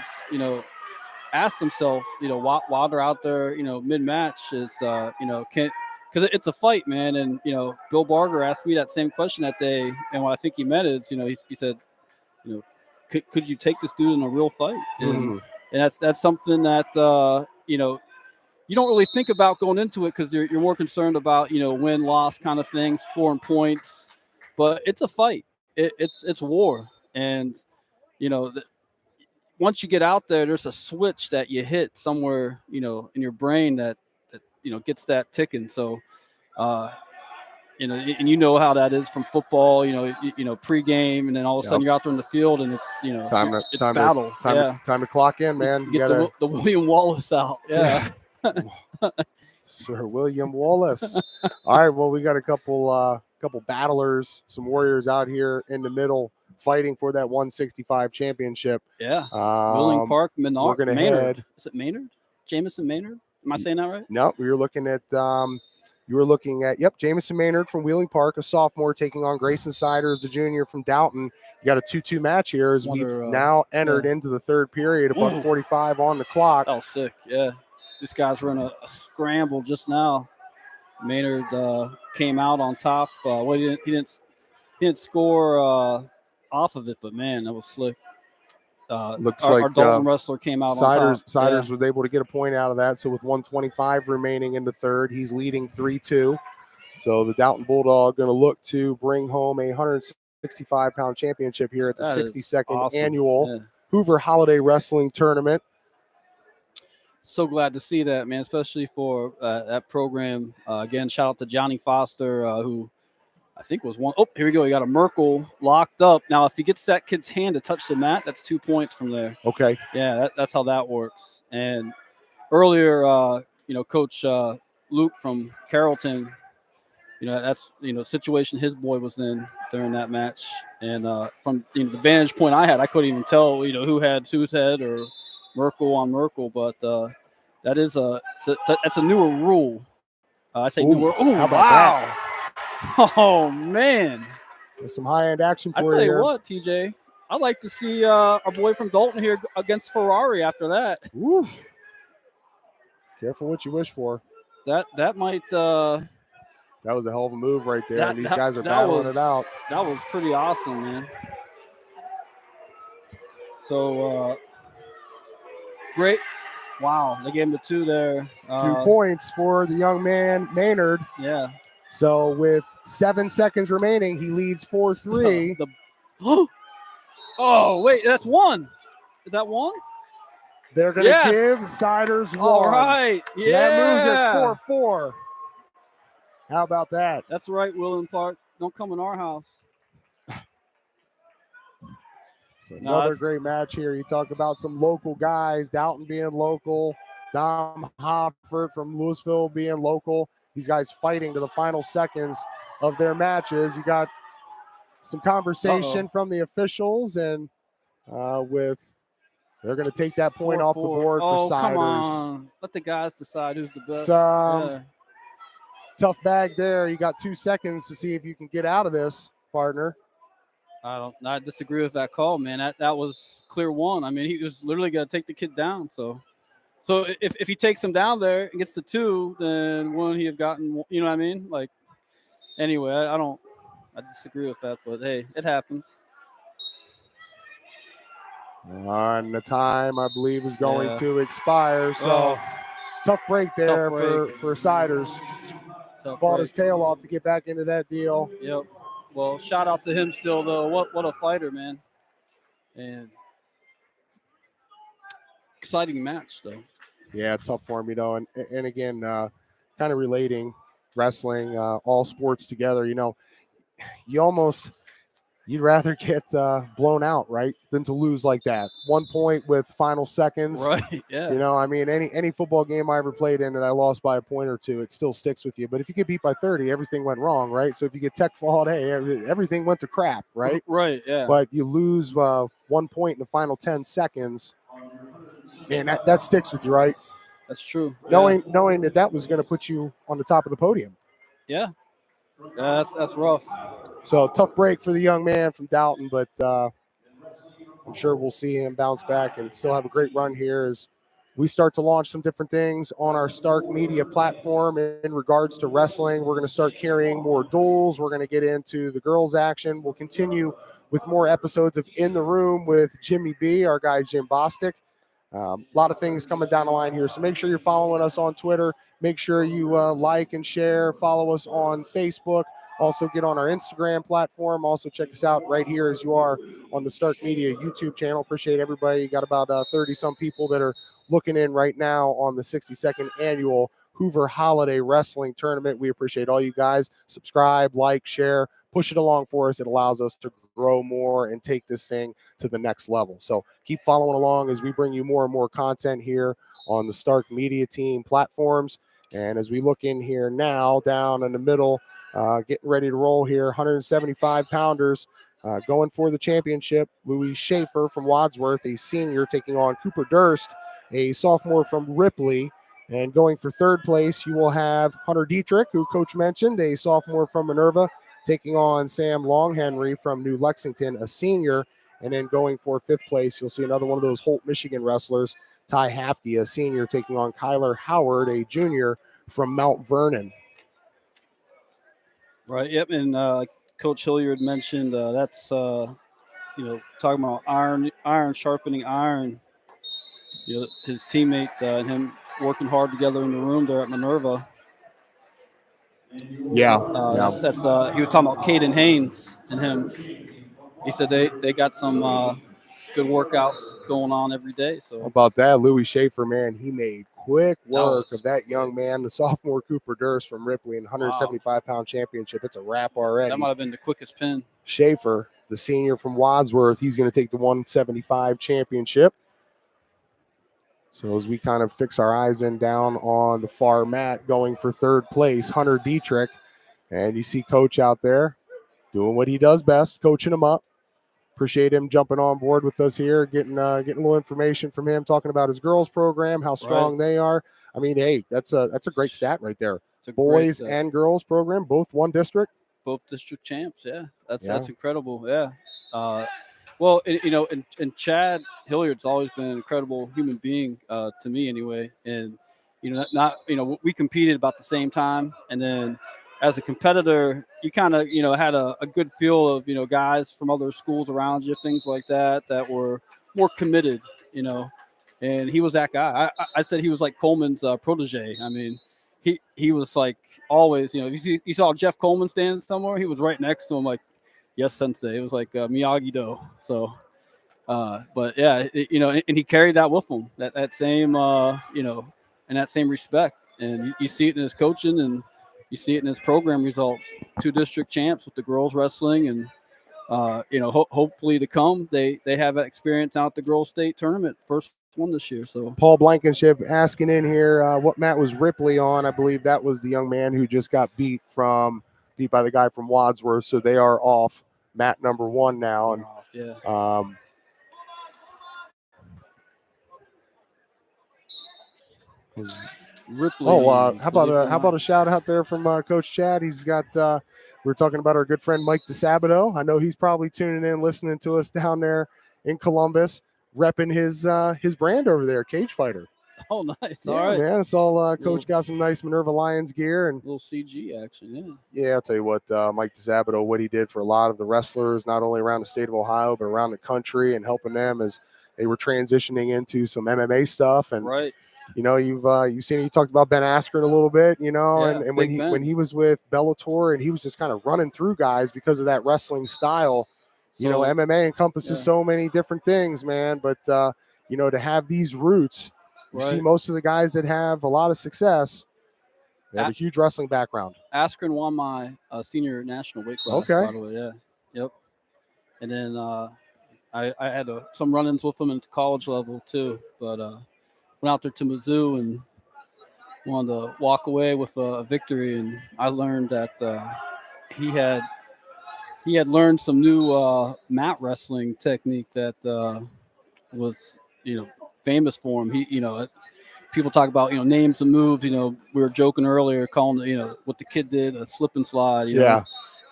Speaker 3: ask themselves, while they're out there, mid-match, it's, because it's a fight, man. And Bill Barger asked me that same question that day, and what I think he meant is, he said, could you take this dude in a real fight? And that's something that you don't really think about going into it because you're more concerned about win loss kind of things, scoring points, but it's a fight. It's war, and once you get out there, there's a switch that you hit somewhere in your brain that gets that ticking. So and how that is from football, pregame, and then all of a sudden you're out there in the field and it's it's battle.
Speaker 1: Time to clock in, man.
Speaker 3: You get the William Wallace out. Yeah.
Speaker 1: Sir William Wallace. All right, well, we got a couple battlers, some warriors out here in the middle fighting for that 165 championship.
Speaker 3: Yeah. Wheeling Park, Maynard.
Speaker 1: We're going to head.
Speaker 3: Is it Maynard? Jamison Maynard? Am I saying that right?
Speaker 1: No, you were looking at Jamison Maynard from Wheeling Park, a sophomore, taking on Grayson Siders, a junior from Downton. You got a 2-2 match here as we've now entered into the third period, about 45 on the clock.
Speaker 3: Oh, sick. Yeah. These guys were in a scramble just now. Maynard came out on top. He didn't score off of it, but man, that was slick.
Speaker 1: Looks
Speaker 3: our
Speaker 1: like
Speaker 3: Dalton wrestler came out on top.
Speaker 1: Siders was able to get a point out of that. So with 125 remaining in the third, he's leading 3-2. So the Dalton Bulldog going to look to bring home a 165-pound championship here at the 62nd annual Hoover Holiday Wrestling Tournament.
Speaker 3: So glad to see that, man, especially for that program. Again, shout out to Johnny Foster, who I think was one. Oh, here we go. You got a Merkel locked up. Now, if he gets that kid's hand to touch the mat, that's 2 points from there.
Speaker 1: Okay.
Speaker 3: Yeah, that's how that works. And earlier, Coach Luke from Carrollton, that's, situation his boy was in during that match. And from the vantage point I had, I couldn't even tell, who had whose head or Merkel on Merkel, but that is that's a newer rule. I say newer. Oh,
Speaker 1: how about
Speaker 3: wow. Oh, man.
Speaker 1: There's some high-end action
Speaker 3: I
Speaker 1: for
Speaker 3: tell you
Speaker 1: here.
Speaker 3: what, TJ, I'd like to see our boy from Dalton here against Ferrari after that.
Speaker 1: Woo. Careful what you wish for.
Speaker 3: That might
Speaker 1: that was a hell of a move right there, and these guys are battling it out.
Speaker 3: That was pretty awesome, man. So great. Wow, they gave him the 2 there.
Speaker 1: 2 points for the young man, Maynard.
Speaker 3: Yeah.
Speaker 1: So with 7 seconds remaining, he leads 4-3.
Speaker 3: Oh, wait, that's 1. Is that 1?
Speaker 1: They're going to give Siders 1.
Speaker 3: All right.
Speaker 1: So that moves at 4-4. How about that?
Speaker 3: That's right, Willen Park. Don't come in our house.
Speaker 1: So another great match here. You talk about some local guys, Dalton being local, Dom Hoffert from Louisville being local. These guys fighting to the final seconds of their matches. You got some conversation from the officials, and they're going to take that point off the board for Siders.
Speaker 3: Come on. Let the guys decide who's the best.
Speaker 1: Tough bag there. You got 2 seconds to see if you can get out of this, partner.
Speaker 3: I disagree with that call, man. That was clear 1. I mean, he was literally going to take the kid down. So if he takes him down there and gets to 2, then wouldn't he have gotten? You know what I mean? Like, anyway, I disagree with that, but hey, it happens.
Speaker 1: And the time, I believe, is going to expire. So tough break there for Siders. Fought his tail off to get back into that deal.
Speaker 3: Yep. Well, shout out to him still, though. What a fighter, man. And exciting match, though.
Speaker 1: Yeah, tough for him, And again, kind of relating wrestling, all sports together. You'd rather get blown out, right, than to lose like that. 1 point with final seconds.
Speaker 3: Right, yeah.
Speaker 1: I mean, any football game I ever played in that I lost by a point or 2, it still sticks with you. But if you get beat by 30, everything went wrong, right? So if you get tech fault, hey, everything went to crap, right?
Speaker 3: Right, yeah.
Speaker 1: But you lose 1 point in the final 10 seconds, and that sticks with you, right?
Speaker 3: That's true.
Speaker 1: Knowing that was going to put you on the top of the podium.
Speaker 3: Yeah. That's rough.
Speaker 1: So tough break for the young man from Dalton, but I'm sure we'll see him bounce back and still have a great run here as we start to launch some different things on our Stark Media platform in regards to wrestling. We're going to start carrying more duels. We're going to get into the girls' action. We'll continue with more episodes of In the Room with Jimmy B, our guy Jim Bostic. A lot of things coming down the line here. So make sure you're following us on Twitter. Make sure you like and share. Follow us on Facebook. Also get on our Instagram platform. Also check us out right here as you are on the Stark Media YouTube channel. Appreciate everybody. You got about 30-some people that are looking in right now on the 62nd annual Hoover Holiday Wrestling Tournament. We appreciate all you guys. Subscribe, like, share, push it along for us. It allows us to grow more and take this thing to the next level. So keep following along as we bring you more and more content here on the Stark Media team platforms. And as we look in here now, down in the middle, getting ready to roll here, 175-pounders going for the championship. Louis Schaefer from Wadsworth, a senior, taking on Cooper Durst, a sophomore from Ripley. And going for 3rd place, you will have Hunter Dietrich, who Coach mentioned, a sophomore from Minerva, taking on Sam Longhenry from New Lexington, a senior. And then going for 5th place, you'll see another one of those Holt, Michigan wrestlers, Ty Hafke, a senior, taking on Kyler Howard, a junior from Mount Vernon.
Speaker 3: Right. Yep. And Coach Hilliard mentioned that's talking about iron sharpening iron. His teammate and him working hard together in the room there at Minerva.
Speaker 1: Yeah.
Speaker 3: That's he was talking about Caden Haynes and him. He said they got some good workouts going on every day. So
Speaker 1: how about that, Louis Schaefer, man, he made quick work of that young man, the sophomore Cooper Durst from Ripley in 175-pound championship. It's a wrap already.
Speaker 3: That might have been the quickest pin.
Speaker 1: Schaefer, the senior from Wadsworth, he's going to take the 175 championship. So as we kind of fix our eyes in down on the far mat, going for 3rd place, Hunter Dietrich. And you see Coach out there doing what he does best, coaching him up. appreciate him jumping on board with us here, getting a little information from him, talking about his girls program, how strong they are. I mean, hey, that's a great stat right there. Boys and girls program, both one district.
Speaker 3: Both district champs. Yeah, that's incredible. Yeah. Well, and Chad Hilliard's always been an incredible human being to me anyway. And, we competed about the same time. And then as a competitor, you kind of, had a good feel of, guys from other schools around you, things like that were more committed, and he was that guy. I said he was like Coleman's protege. I mean, he was like always, you saw Jeff Coleman standing somewhere, he was right next to him, like, yes, sensei. It was like Miyagi-Do. So, but yeah, and he carried that with him, that same, and that same respect. And you see it in his coaching, and you see it in his program results. 2 district champs with the girls wrestling, and hopefully to come, they have that experience out at the girls state tournament, first one this year. So
Speaker 1: Paul Blankenship asking in here, what mat was Ripley on? I believe that was the young man who just got beat by the guy from Wadsworth. So they are off mat number 1 now. And
Speaker 3: Ripley.
Speaker 1: How about a shout out there from Coach Chad? He's got. We're talking about our good friend Mike DeSabato. I know he's probably tuning in, listening to us down there in Columbus, repping his brand over there, Cage Fighter.
Speaker 3: Oh, nice!
Speaker 1: Yeah,
Speaker 3: all right,
Speaker 1: man. It's all Coach got some nice Minerva Lions gear and
Speaker 3: a little CG action. Yeah.
Speaker 1: Yeah, I'll tell you what, Mike DeSabato, what he did for a lot of the wrestlers, not only around the state of Ohio but around the country, and helping them as they were transitioning into some MMA stuff. And
Speaker 3: right.
Speaker 1: You've seen, you talked about Ben Askren a little bit, and when he was with Bellator and he was just kind of running through guys because of that wrestling style. MMA encompasses so many different things, man. But to have these roots, you see most of the guys that have a lot of success, they have a huge wrestling background.
Speaker 3: Askren won my senior national weight class.
Speaker 1: Okay.
Speaker 3: By the way, yeah, yep. And then I had some run-ins with him at the college level too, but. Went out there to Mizzou and wanted to walk away with a victory, and I learned that he had learned some new mat wrestling technique that was famous for him. He people talk about names and moves. We were joking earlier, calling what the kid did a slip and slide.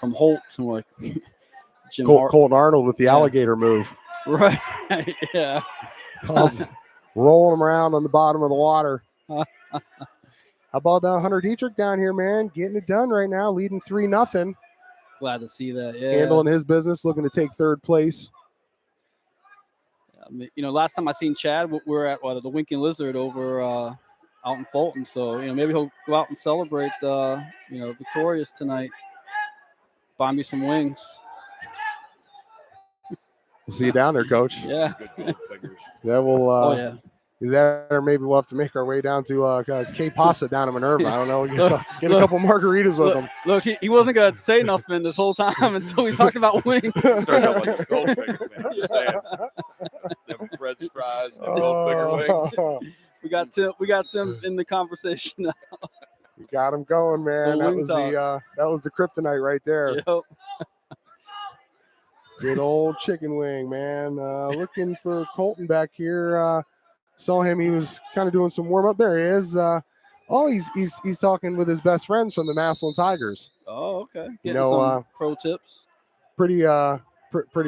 Speaker 3: From Holtz, and we're like
Speaker 1: Colton Arnold with the alligator move.
Speaker 3: Right. Yeah.
Speaker 1: Rolling them around on the bottom of the water. How about Hunter Dietrich down here, man? Getting it done right now, leading 3-0.
Speaker 3: Glad to see that. Yeah.
Speaker 1: Handling his business, looking to take 3rd place.
Speaker 3: Last time I seen Chad, we were at the Winking Lizard over out in Fulton. So, maybe he'll go out and celebrate, victorious tonight. Buy me some wings.
Speaker 1: We'll see you down there, Coach.
Speaker 3: Yeah.
Speaker 1: That will. That, or maybe we'll have to make our way down to K Pasa down in Minerva. I don't know. Get a couple margaritas with him.
Speaker 3: Look, he wasn't gonna say nothing this whole time until we talked about wings.
Speaker 5: Started out like a gold figure, man. I'm just saying. Them French fries and gold figure wings.
Speaker 3: We got Tim in the conversation now.
Speaker 1: We got him going, man. That was the kryptonite right there.
Speaker 3: Yep.
Speaker 1: Good old chicken wing, man. Looking for Colton back here. Saw him. He was kind of doing some warm up. There he is. He's talking with his best friends from the Massillon Tigers.
Speaker 3: Oh, okay. Getting some pro tips.
Speaker 1: Pretty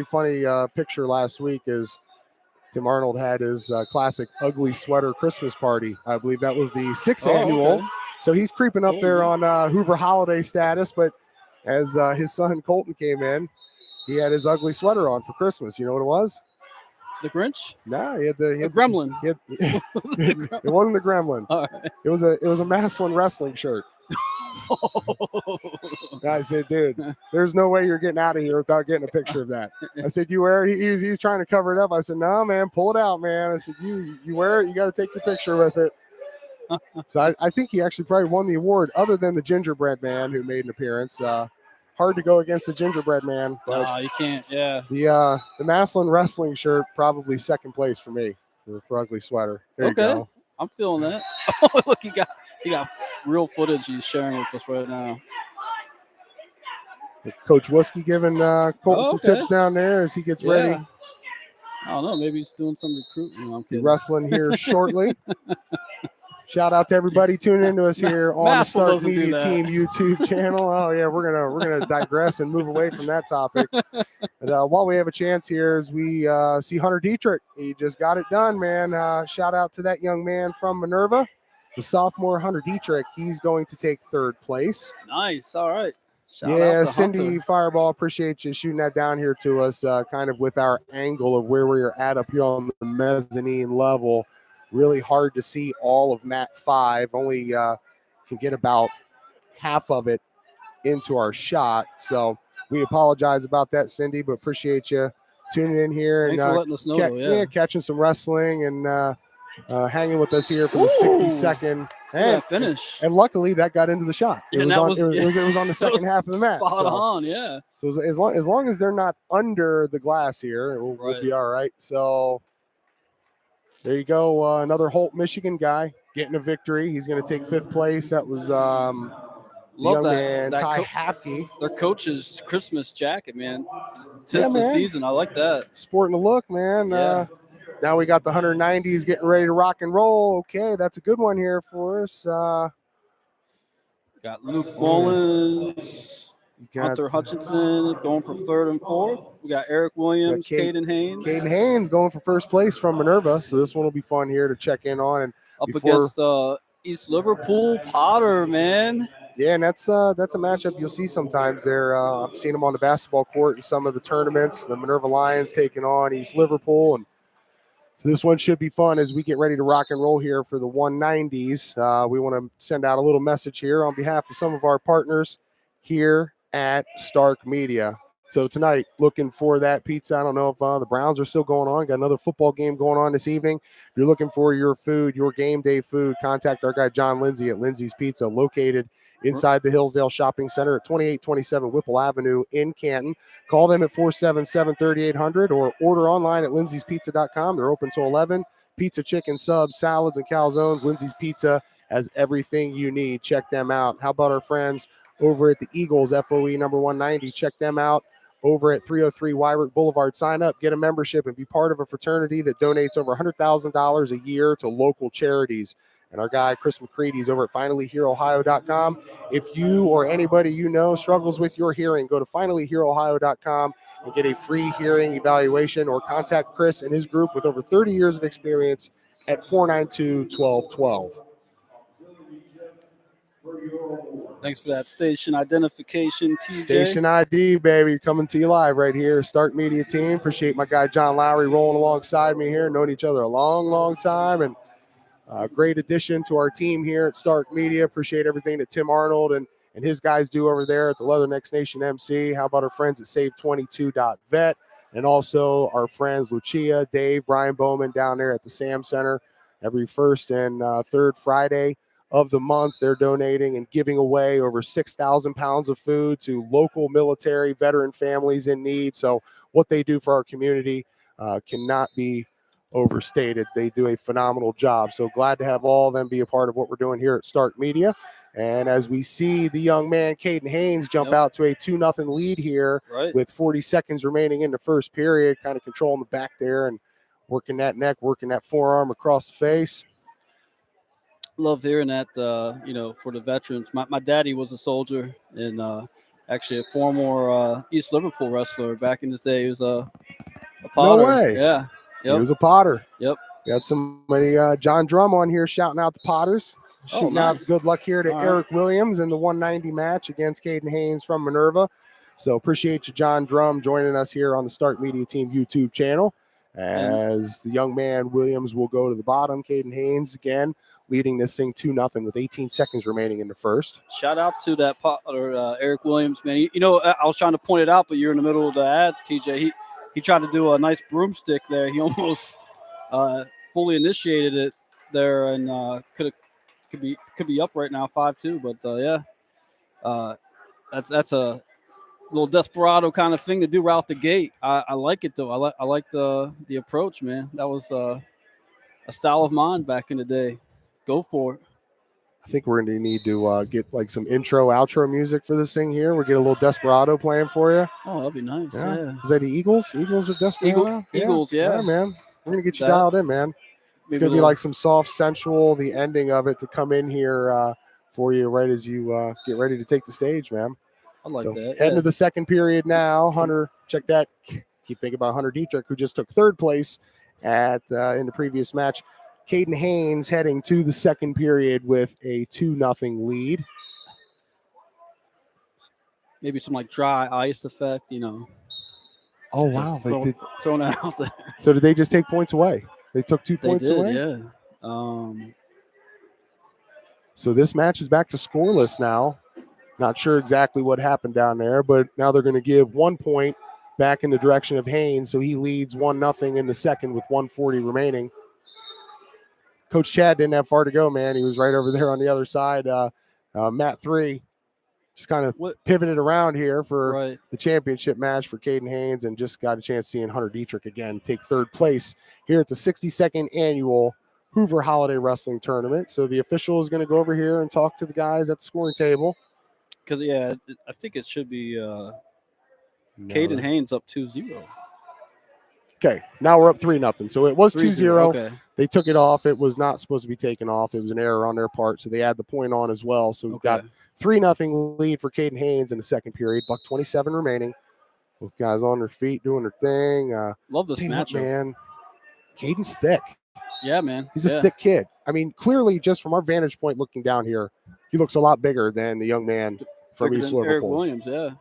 Speaker 1: funny picture last week is Tim Arnold had his classic ugly sweater Christmas party. I believe that was the 6th annual.
Speaker 3: Okay.
Speaker 1: So he's creeping up there on Hoover holiday status. But as his son Colton came in, he had his ugly sweater on for Christmas. You know what it was?
Speaker 3: The Grinch?
Speaker 1: No, he had the
Speaker 3: Gremlin.
Speaker 1: It wasn't the Gremlin.
Speaker 3: All right.
Speaker 1: It was a Massillon wrestling shirt. I said, dude, there's no way you're getting out of here without getting a picture of that. I said, you wear it? He's trying to cover it up. I said, no, man, pull it out, man. I said, you wear it. You got to take your picture with it. So I think he actually probably won the award, other than the gingerbread man who made an appearance. Hard to go against the gingerbread man. But
Speaker 3: no, you can't. Yeah.
Speaker 1: The Massillon wrestling shirt, probably 2nd place for me for ugly sweater. There you go.
Speaker 3: I'm feeling that. Oh, look, he got real footage he's sharing with us right now.
Speaker 1: Coach Wuski giving Colton some
Speaker 3: Okay.
Speaker 1: tips down there as he gets ready.
Speaker 3: Yeah. I don't know. Maybe he's doing some recruiting. No, I'm
Speaker 1: Be
Speaker 3: kidding.
Speaker 1: wrestling here shortly. Shout out to everybody tuning into us here on the
Speaker 3: Massel
Speaker 1: Start
Speaker 3: doesn't do
Speaker 1: Media
Speaker 3: that.
Speaker 1: Team YouTube channel. Oh yeah, we're gonna digress and move away from that topic. And while we have a chance here, as we see Hunter Dietrich, he just got it done, man. Shout out to that young man from Minerva, the sophomore Hunter Dietrich. He's going to take third place.
Speaker 3: Nice. All right. Shout out
Speaker 1: Yeah,
Speaker 3: to
Speaker 1: Cindy
Speaker 3: Hunter.
Speaker 1: Fireball, appreciate you shooting that down here to us, kind of with our angle of where we are at up here on the mezzanine level. Really hard to see all of mat 5. Only can get about half of it into our shot. So we apologize about that, Cindy, but appreciate you tuning in here.
Speaker 3: Thanks
Speaker 1: and
Speaker 3: for letting us know, though, yeah.
Speaker 1: catching some wrestling and hanging with us here for the 60-second.
Speaker 3: And finish.
Speaker 1: And luckily that got into the shot. It was on the second half of the match.
Speaker 3: Spot on, yeah.
Speaker 1: So as long as they're not under the glass here, we'll be all right. So there you go. Another Holt, Michigan guy getting a victory. He's going to take 5th place. That was young man Ty Hafke.
Speaker 3: Their coach's Christmas jacket, man. Tis the season. I like that.
Speaker 1: Sporting the look, man.
Speaker 3: Yeah.
Speaker 1: Now we got the 190s getting ready to rock and roll. Okay, that's a good one here for us.
Speaker 3: Got Luke Mullins, Hunter Hutchinson going for 3rd and 4th. We got Eric Williams, Caden Haynes.
Speaker 1: Caden Haynes going for 1st place from Minerva. So this one will be fun here to check in on. And
Speaker 3: against East Liverpool Potter, man.
Speaker 1: Yeah, and that's a matchup you'll see sometimes there. I've seen them on the basketball court in some of the tournaments. The Minerva Lions taking on East Liverpool, and so this one should be fun as we get ready to rock and roll here for the 190s. We want to send out a little message here on behalf of some of our partners here at Stark Media. So tonight, looking for that pizza. I don't know if the Browns are still going on. Got another football game going on this evening. If you're looking for your food, your game day food, contact our guy John Lindsay at Lindsay's Pizza, located inside the Hillsdale Shopping Center at 2827 Whipple Avenue in Canton. Call them at 477-3800 or order online at lindsays.pizza.com. They're open till 11. Pizza, chicken, subs, salads, and calzones. Lindsay's Pizza has everything you need. Check them out. How about our friends over at the Eagles, FOE number 190? Check them out over at 303 Wyrick Boulevard. Sign up, get a membership, and be part of a fraternity that donates over $100,000 a year to local charities. And our guy, Chris McCready, is over at finallyhearohio.com. If you or anybody you know struggles with your hearing, go to finallyhearohio.com and get a free hearing evaluation, or contact Chris and his group with over 30 years of experience at 492-1212.
Speaker 3: Thanks for that station identification, TJ.
Speaker 1: Station ID, baby. Coming to you live right here. Start Media Team. Appreciate my guy John Lowery rolling alongside me here. Known each other a long, long time. And great addition to our team here at Stark Media. Appreciate everything that Tim Arnold and his guys do over there at the Leathernecks Nation MC. How about our friends at Save22.vet? And also our friends Lucia, Dave, Brian Bowman down there at the Sam Center. Every first and third Friday of the month, they're donating and giving away over 6,000 pounds of food to local military veteran families in need. So what they do for our community cannot be overstated. They do a phenomenal job. So glad to have all of them be a part of what we're doing here at Stark Media. And as we see the young man, Caden Haynes, jump out to a 2-0 lead here with 40 seconds remaining in the first period, kind of controlling the back there and working that neck, working that forearm across the face.
Speaker 3: Love hearing that, for the veterans. My daddy was a soldier and actually a former East Liverpool wrestler back in the day. He was a Potter.
Speaker 1: No way.
Speaker 3: Yeah. Yep.
Speaker 1: He was a Potter.
Speaker 3: Yep.
Speaker 1: Got somebody, John Drum on here shouting out the Potters. Shooting out good luck here to Eric Williams in the 190 match against Caden Haynes from Minerva. So appreciate you, John Drum, joining us here on the Start Media Team YouTube channel. As the young man Williams will go to the bottom. Caden Haynes again leading this thing 2-0 with 18 seconds remaining in the first.
Speaker 3: Shout out to that Potter, Eric Williams, man. I was trying to point it out, but you're in the middle of the ads, TJ. He tried to do a nice broomstick there. He almost fully initiated it there, and could be up right now 5-2. But that's a little desperado kind of thing to do right out the gate. I like it though. I like the approach, man. That was a style of mine back in the day. Go for it.
Speaker 1: I think we're going to need to get like some intro, outro music for this thing here. We'll get a little Desperado playing for you.
Speaker 3: Oh, that'd be nice. Yeah.
Speaker 1: Is that the Eagles? Eagles or Desperado?
Speaker 3: Eagles, yeah.
Speaker 1: All right, man. We're going to get you
Speaker 3: That-
Speaker 1: dialed in, man. It's
Speaker 3: Maybe
Speaker 1: going to
Speaker 3: a
Speaker 1: be
Speaker 3: little-
Speaker 1: like some soft, sensual, the ending of it to come in here for you right as you get ready to take the stage, man.
Speaker 3: I like that.
Speaker 1: Heading
Speaker 3: Yeah.
Speaker 1: to the second period now. Hunter, check that. Keep thinking about Hunter Dietrich, who just took third place at in the previous match. Caden Haynes heading to the second period with a 2-0 lead.
Speaker 3: Maybe some like dry ice effect, you know.
Speaker 1: Oh,
Speaker 3: Just
Speaker 1: wow. They did.
Speaker 3: throwing that out there.
Speaker 1: So did they just take points away? They took 2
Speaker 3: They
Speaker 1: points
Speaker 3: did,
Speaker 1: away?
Speaker 3: yeah.
Speaker 1: So this match is back to scoreless now. Not sure exactly what happened down there, but now they're going to give 1 point back in the direction of Haynes. So he leads 1-0 in the second with 1:40 remaining. Coach Chad didn't have far to go, man. He was right over there on the other side. Matt 3 just kind of pivoted around here for the championship match for Caden Haynes and just got a chance seeing Hunter Dietrich again take third place here at the 62nd annual Hoover Holiday Wrestling Tournament. So the official is going to go over here and talk to the guys at the scoring table.
Speaker 3: Because, yeah, I think it should be Caden Haynes up 2-0.
Speaker 1: Okay, now we're up 3-0. So it was 2-0.
Speaker 3: Okay.
Speaker 1: They took it off. It was not supposed to be taken off. It was an error on their part, so they add the point on as well. So we've got 3-0 lead for Caden Haynes in the second period. $1:27 remaining. Both guys on their feet doing their thing.
Speaker 3: Love this matchup,
Speaker 1: man. Caden's thick.
Speaker 3: Yeah, man.
Speaker 1: He's a thick kid. I mean, clearly, just from our vantage point looking down here, he looks a lot bigger than the young man from East Liverpool.
Speaker 3: Eric Williams, yeah.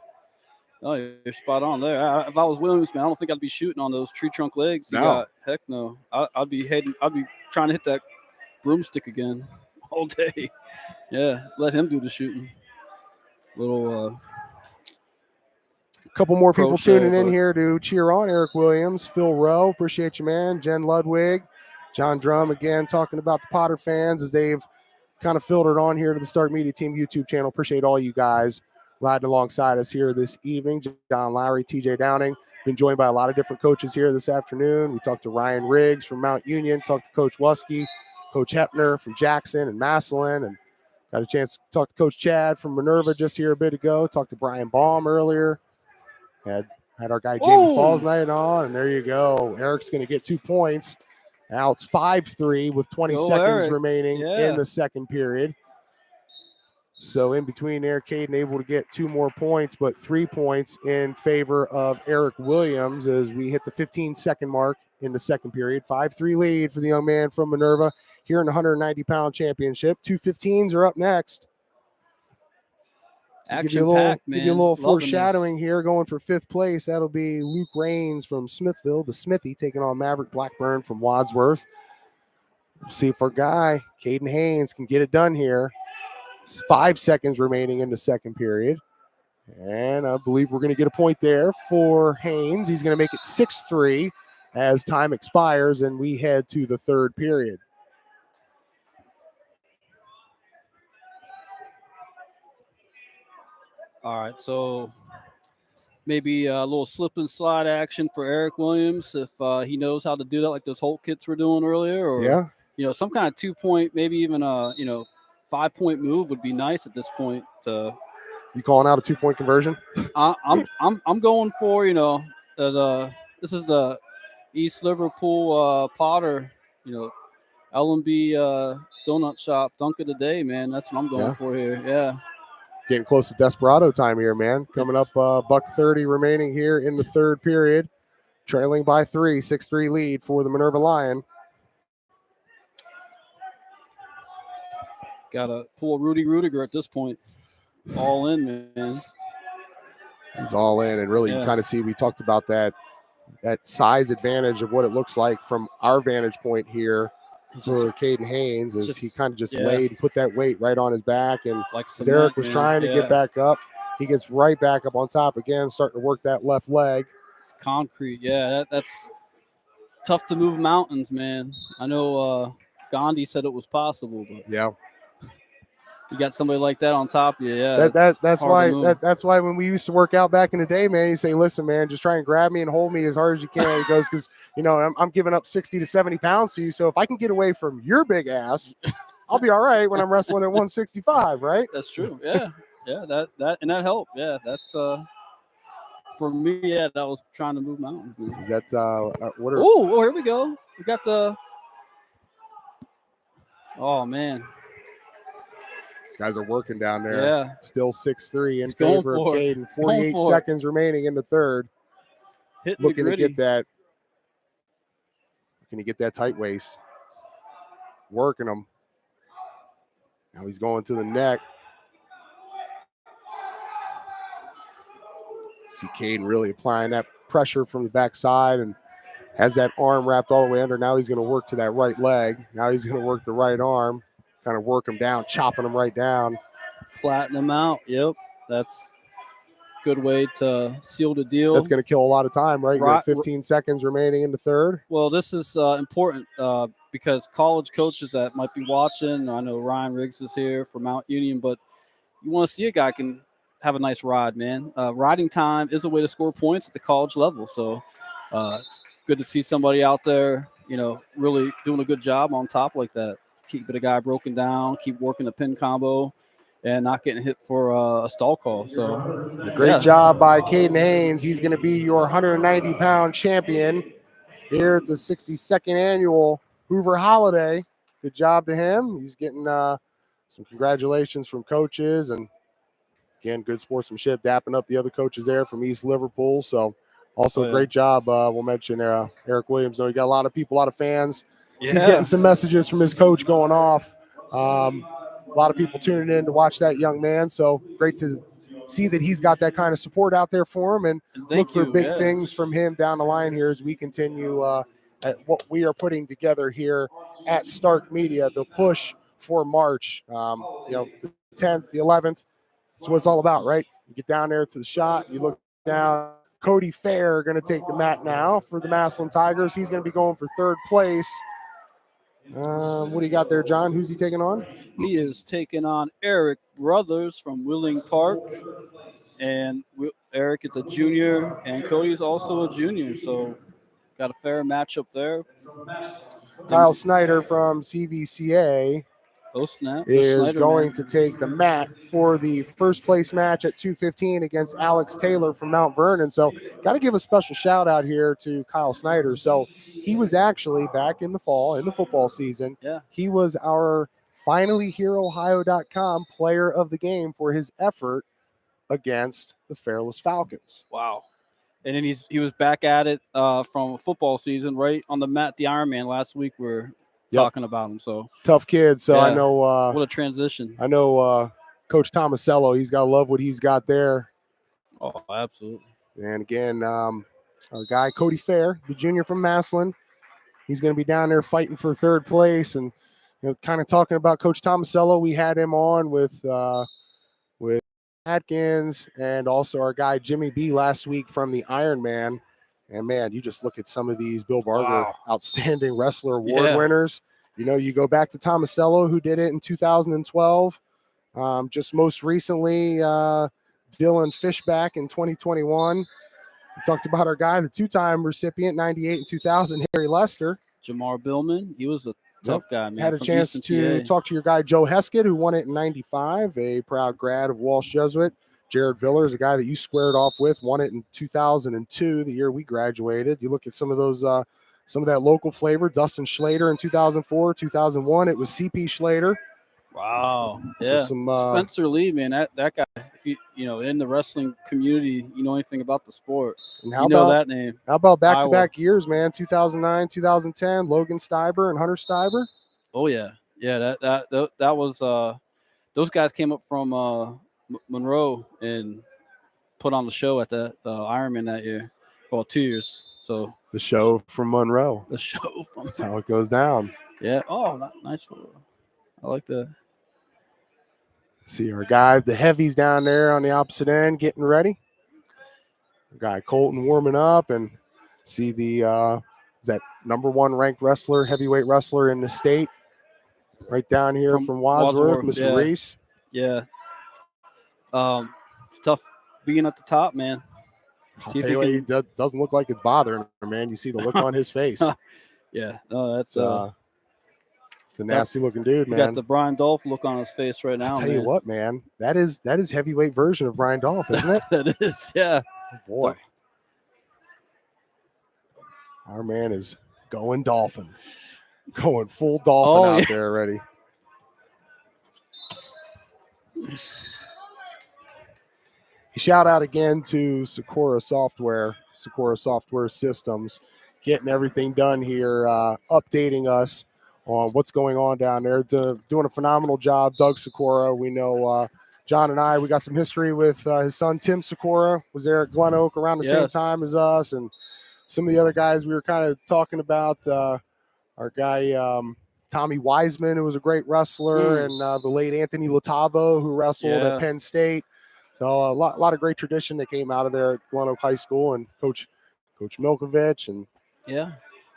Speaker 3: Oh, you're spot on there. If I was Williams, man, I don't think I'd be shooting on those tree trunk legs. Heck no. I'd be trying to hit that broomstick again all day. Yeah, let him do the shooting. Little
Speaker 1: couple more people tuning in here to cheer on Eric Williams. Phil Rowe, appreciate you, man. Jen Ludwig, John Drum again talking about the Potter fans as they've kind of filtered on here to the Stark Media Team YouTube channel. Appreciate all you guys riding alongside us here this evening. John Lowery, TJ Downing. Been joined by a lot of different coaches here this afternoon. We talked to Ryan Riggs from Mount Union, talked to Coach Wusky, Coach Hepner from Jackson and Massillon, and got a chance to talk to Coach Chad from Minerva just here a bit ago. Talked to Brian Baum earlier. Had our guy Jamie Falls night on, and there you go. Eric's going to get 2 points. Now it's 5-3 with 20 seconds remaining in the second period. So in between there, Caden able to get 2 more points, but 3 points in favor of Eric Williams as we hit the 15-second mark in the second period. 5-3 lead for the young man from Minerva here in the 190-pound championship. 2:15s are up next.
Speaker 3: Action-packed, man.
Speaker 1: Give you a little foreshadowing here. Going for 5th place, that'll be Luke Raines from Smithville, the Smithy, taking on Maverick Blackburn from Wadsworth. See if our guy, Caden Haynes, can get it done here. 5 seconds remaining in the second period. And I believe we're going to get a point there for Haynes. He's going to make it 6-3 as time expires and we head to the third period.
Speaker 3: All right, so maybe a little slip and slide action for Eric Williams if he knows how to do that, like those Holt kits were doing earlier, or some kind of 2-point, maybe even a 5-point move would be nice at this point. You
Speaker 1: calling out a 2-point conversion?
Speaker 3: I'm going for this is the East Liverpool Potter L&B donut shop dunk of the day, man. That's what I'm going for here. Yeah.
Speaker 1: Getting close to Desperado time here, man. Coming up, $1:30 remaining here in the third period. Trailing by 3, 6-3 lead for the Minerva Lion.
Speaker 3: Got to pull Rudy Rudiger at this point. All in, man.
Speaker 1: He's all in, and really you kind of see, we talked about that size advantage of what it looks like from our vantage point here for Caden Haynes as he kind of just laid and put that weight right on his back. And as Eric was trying to get back up, he gets right back up on top again, starting to work that left leg.
Speaker 3: Concrete, that's tough to move mountains, man. I know Gandhi said it was possible, but you got somebody like that on top of you,
Speaker 1: that's why when we used to work out back in the day, man, you say, listen, man, just try and grab me and hold me as hard as you can. He goes, because I'm giving up 60 to 70 pounds to you, so if I can get away from your big ass, I'll be all right when I'm wrestling at 165, right?
Speaker 3: That's true. Yeah, yeah. That helped. Yeah, that's for me. Yeah, that was trying to move mountains.
Speaker 1: Is that what are?
Speaker 3: Oh, here we go. We got the. Oh man.
Speaker 1: These guys are working down there.
Speaker 3: Yeah.
Speaker 1: Still 6-3 in
Speaker 3: He's going
Speaker 1: favor of
Speaker 3: for it.
Speaker 1: Caden.
Speaker 3: Going
Speaker 1: 48
Speaker 3: for it.
Speaker 1: seconds remaining in the third.
Speaker 3: Hitting
Speaker 1: Looking
Speaker 3: the
Speaker 1: to
Speaker 3: gritty.
Speaker 1: get that. Looking to get that tight waist. Working him. Now he's going to the neck. See Caden really applying that pressure from the backside and has that arm wrapped all the way under. Now he's going to work to that right leg. Now he's going to work the right arm, kind of work him down, chopping him right down.
Speaker 3: Flatten them out. Yep, that's a good way to seal the deal.
Speaker 1: That's going to kill a lot of time, right? You
Speaker 3: Right.
Speaker 1: have 15 seconds remaining in the third.
Speaker 3: Well, this is important because college coaches that might be watching, I know Ryan Riggs is here for Mount Union, but you want to see a guy can have a nice ride, man. Riding time is a way to score points at the college level. So it's good to see somebody out there, really doing a good job on top like that. Keeping a guy broken down, keep working the pin combo, and not getting hit for a stall call. So
Speaker 1: Great job by Caden Haynes. He's going to be your 190-pound champion here at the 62nd annual Hoover Holiday. Good job to him. He's getting some congratulations from coaches, and again, good sportsmanship, dapping up the other coaches there from East Liverpool. So also great job. We'll mention Eric Williams. Know you got a lot of people, a lot of fans. Yeah. He's getting some messages from his coach going off. A lot of people tuning in to watch that young man. So great to see that he's got that kind of support out there for him, and look for big things from him down the line here as we continue at what we are putting together here at Stark Media, the push for March. The 10th, the 11th. That's what it's all about, right? You get down there to the shot, you look down. Cody Fair going to take the mat now for the Massillon Tigers. He's going to be going for third place. What do you got there, John? Who's he taking on?
Speaker 3: He is taking on Eric Brothers from Willing Park. And Eric is a junior, and Cody is also a junior. So got a fair matchup there.
Speaker 1: Kyle Snyder from CVCA is going to take the mat for the first place match at 2:15 against Alex Taylor from Mount Vernon. So got to give a special shout out here to Kyle Snyder. So he was actually back in the fall, in the football season.
Speaker 3: Yeah.
Speaker 1: He was our finallyhereohio.com player of the game for his effort against the Fairless Falcons.
Speaker 3: Wow. And then he was back at it from a football season, right on the mat, the Ironman last week. We're talking about him. So
Speaker 1: tough kid. So I know
Speaker 3: what a transition.
Speaker 1: I know Coach Tomasello, he's got to love what he's got there.
Speaker 3: Oh, absolutely.
Speaker 1: And again, our guy Cody Fair, the junior from Massillon, he's going to be down there fighting for third place. And kind of talking about Coach Tomasello, we had him on with Atkins and also our guy Jimmy B last week from the Ironman. And man, you just look at some of these Bill Barger Outstanding Wrestler Award winners. You go back to Tomasello, who did it in 2012. Just most recently, Dylan Fishback in 2021. We talked about our guy, the two-time recipient, 98 and 2000, Harry Lester.
Speaker 3: Jamar Billman, he was a tough guy, man.
Speaker 1: Had a chance to talk to your guy, Joe Heskett, who won it in 95, a proud grad of Walsh Jesuit. Jared Villers, a guy that you squared off with, won it in 2002, the year we graduated. You look at some of those, some of that local flavor. Dustin Schlater in 2004, 2001, it was CP Schlater.
Speaker 3: Wow.
Speaker 1: So
Speaker 3: Yeah.
Speaker 1: some,
Speaker 3: Spencer Lee, man, that guy, if in the wrestling community, you know anything about the sport,
Speaker 1: and
Speaker 3: you know that name.
Speaker 1: How about back-to-back years, man? 2009, 2010, Logan Steiber and Hunter Steiber.
Speaker 3: Oh, yeah. Yeah, that was those guys came up from Monroe and put on the show at the Ironman that year. Well, 2 years. So
Speaker 1: the show from Monroe.
Speaker 3: The show from
Speaker 1: That's how it goes down.
Speaker 3: Yeah. Oh, nice. I like that.
Speaker 1: See our guys, the heavies down there on the opposite end getting ready. Our guy Colton warming up, and see the is that number 1 ranked wrestler, heavyweight wrestler in the state, right down here from Wadsworth, Mr. Reese.
Speaker 3: Yeah. It's tough being at the top, man.
Speaker 1: I'll tell you what, he doesn't look like it's bothering him, man. You see the look on his face.
Speaker 3: Yeah. No, that's
Speaker 1: It's a nasty looking dude,
Speaker 3: You
Speaker 1: man.
Speaker 3: got the Brian Dolph look on his face right now.
Speaker 1: I'll tell you what, man. That is heavyweight version of Brian Dolph, isn't it?
Speaker 3: That is, yeah.
Speaker 1: Oh, boy. Our man is going dolphin. Going full dolphin out there already. Shout out again to Sakura Software Systems, getting everything done here, updating us on what's going on down there. Doing a phenomenal job, Doug Sakura. We know John and I, we got some history with his son, Tim Sakura, was there at Glen Oak around the same time as us. And some of the other guys we were kind of talking about, our guy, Tommy Wiseman, who was a great wrestler, and the late Anthony Latavo, who wrestled at Penn State. So a lot of great tradition that came out of there at Glen Oak High School, and Coach Milkovich. And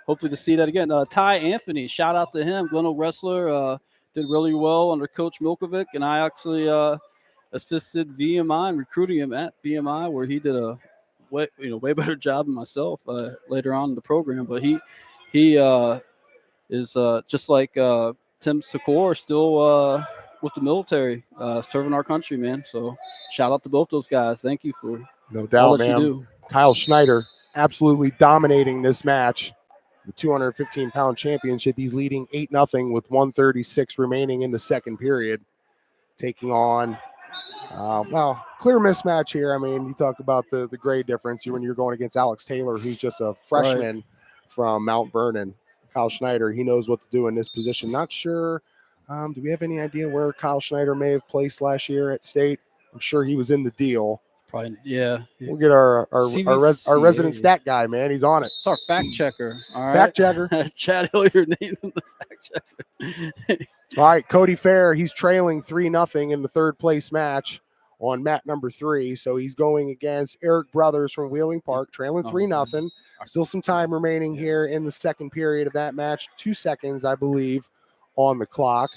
Speaker 3: hopefully to see that again. Ty Anthony, shout out to him, Glen Oak wrestler, did really well under Coach Milkovic, and I actually assisted VMI in recruiting him at VMI, where he did a way better job than myself later on in the program. But he is just like Tim Sakura, still with the military, serving our country, man. So shout out to both those guys. Thank you for
Speaker 1: no doubt, man. Kyle Schneider absolutely dominating this match. The 215-pound championship. He's leading 8-0 with 1:36 remaining in the second period. Taking on, clear mismatch here. I mean, you talk about the grade difference when you're going against Alex Taylor, who's just a freshman from Mount Vernon. Kyle Schneider, he knows what to do in this position. Not sure. Do we have any idea where Kyle Schneider may have placed last year at State? I'm sure he was in the deal.
Speaker 3: Probably, yeah.
Speaker 1: We'll get our resident stat guy, man. He's on it.
Speaker 3: It's our fact checker. All right.
Speaker 1: Fact checker.
Speaker 3: Chad Hilliard named him the fact checker.
Speaker 1: All right, Cody Fair, he's trailing 3-0 in the third place match on mat number 3. So he's going against Eric Brothers from Wheeling Park, trailing 3-0. Still some time remaining here in the second period of that match. 2 seconds, I believe, on the clock.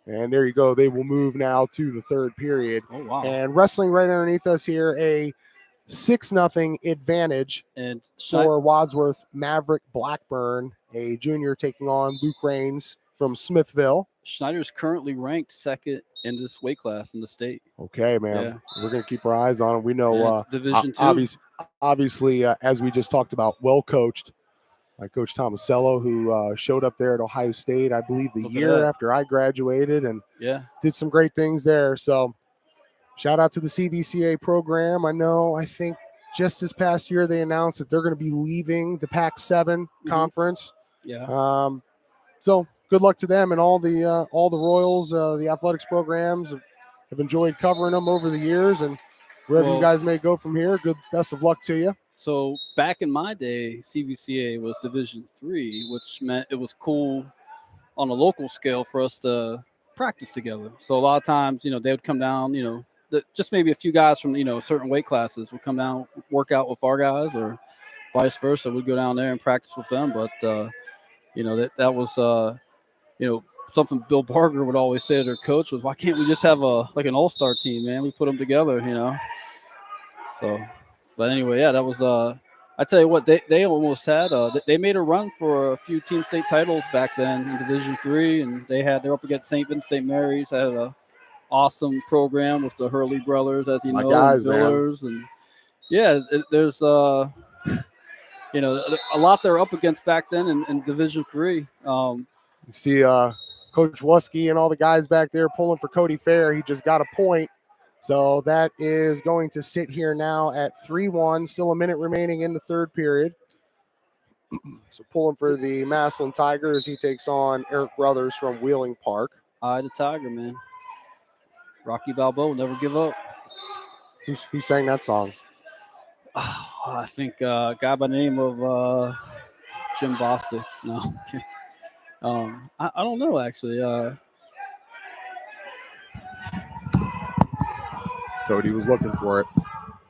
Speaker 1: And there you go. They will move now to the third period.
Speaker 3: Oh, wow.
Speaker 1: And wrestling right underneath us here, a 6-0 advantage for Wadsworth Maverick Blackburn, a junior taking on Luke Raines from Smithville.
Speaker 3: Schneider's currently ranked second in this weight class in the state.
Speaker 1: Okay, man. Yeah. We're going to keep our eyes on him. We know
Speaker 3: Division II.
Speaker 1: Obviously, as we just talked about, well-coached. Like Coach Tomasello, who showed up there at Ohio State, I believe, the year after I graduated, and did some great things there. So shout out to the CVCA program. I think just this past year they announced that they're going to be leaving the Pac-7 conference.
Speaker 3: Yeah.
Speaker 1: So good luck to them and all the Royals, the athletics programs. Have enjoyed covering them over the years, and wherever you guys may go from here, best of luck to you.
Speaker 3: So back in my day, CVCA was Division III, which meant it was cool on a local scale for us to practice together. So a lot of times, they would come down, just maybe a few guys from, certain weight classes would come down, work out with our guys, or vice versa. We'd go down there and practice with them. But, that was, something Bill Barger would always say to their coach was, why can't we just have an all-star team, man? We put them together, So, but anyway, that was I tell you what, they almost had they made a run for a few team state titles back then in Division III, and they're up against St. Vincent St. Mary's. Had an awesome program with the Hurley brothers, as you know,
Speaker 1: guys,
Speaker 3: and Billers, and there's a lot they're up against back then in Division III.
Speaker 1: You see Coach Wusky and all the guys back there pulling for Cody Fair. He just got a point. So that is going to sit here now at 3-1. Still a minute remaining in the third period. So pulling for the Massillon Tigers. He takes on Eric Brothers from Wheeling Park.
Speaker 3: The Tiger, man. Rocky Balboa, never give up.
Speaker 1: Who sang that song?
Speaker 3: I think a guy by the name of Jim Bostic. No. I don't know, actually.
Speaker 1: Cody was looking for it.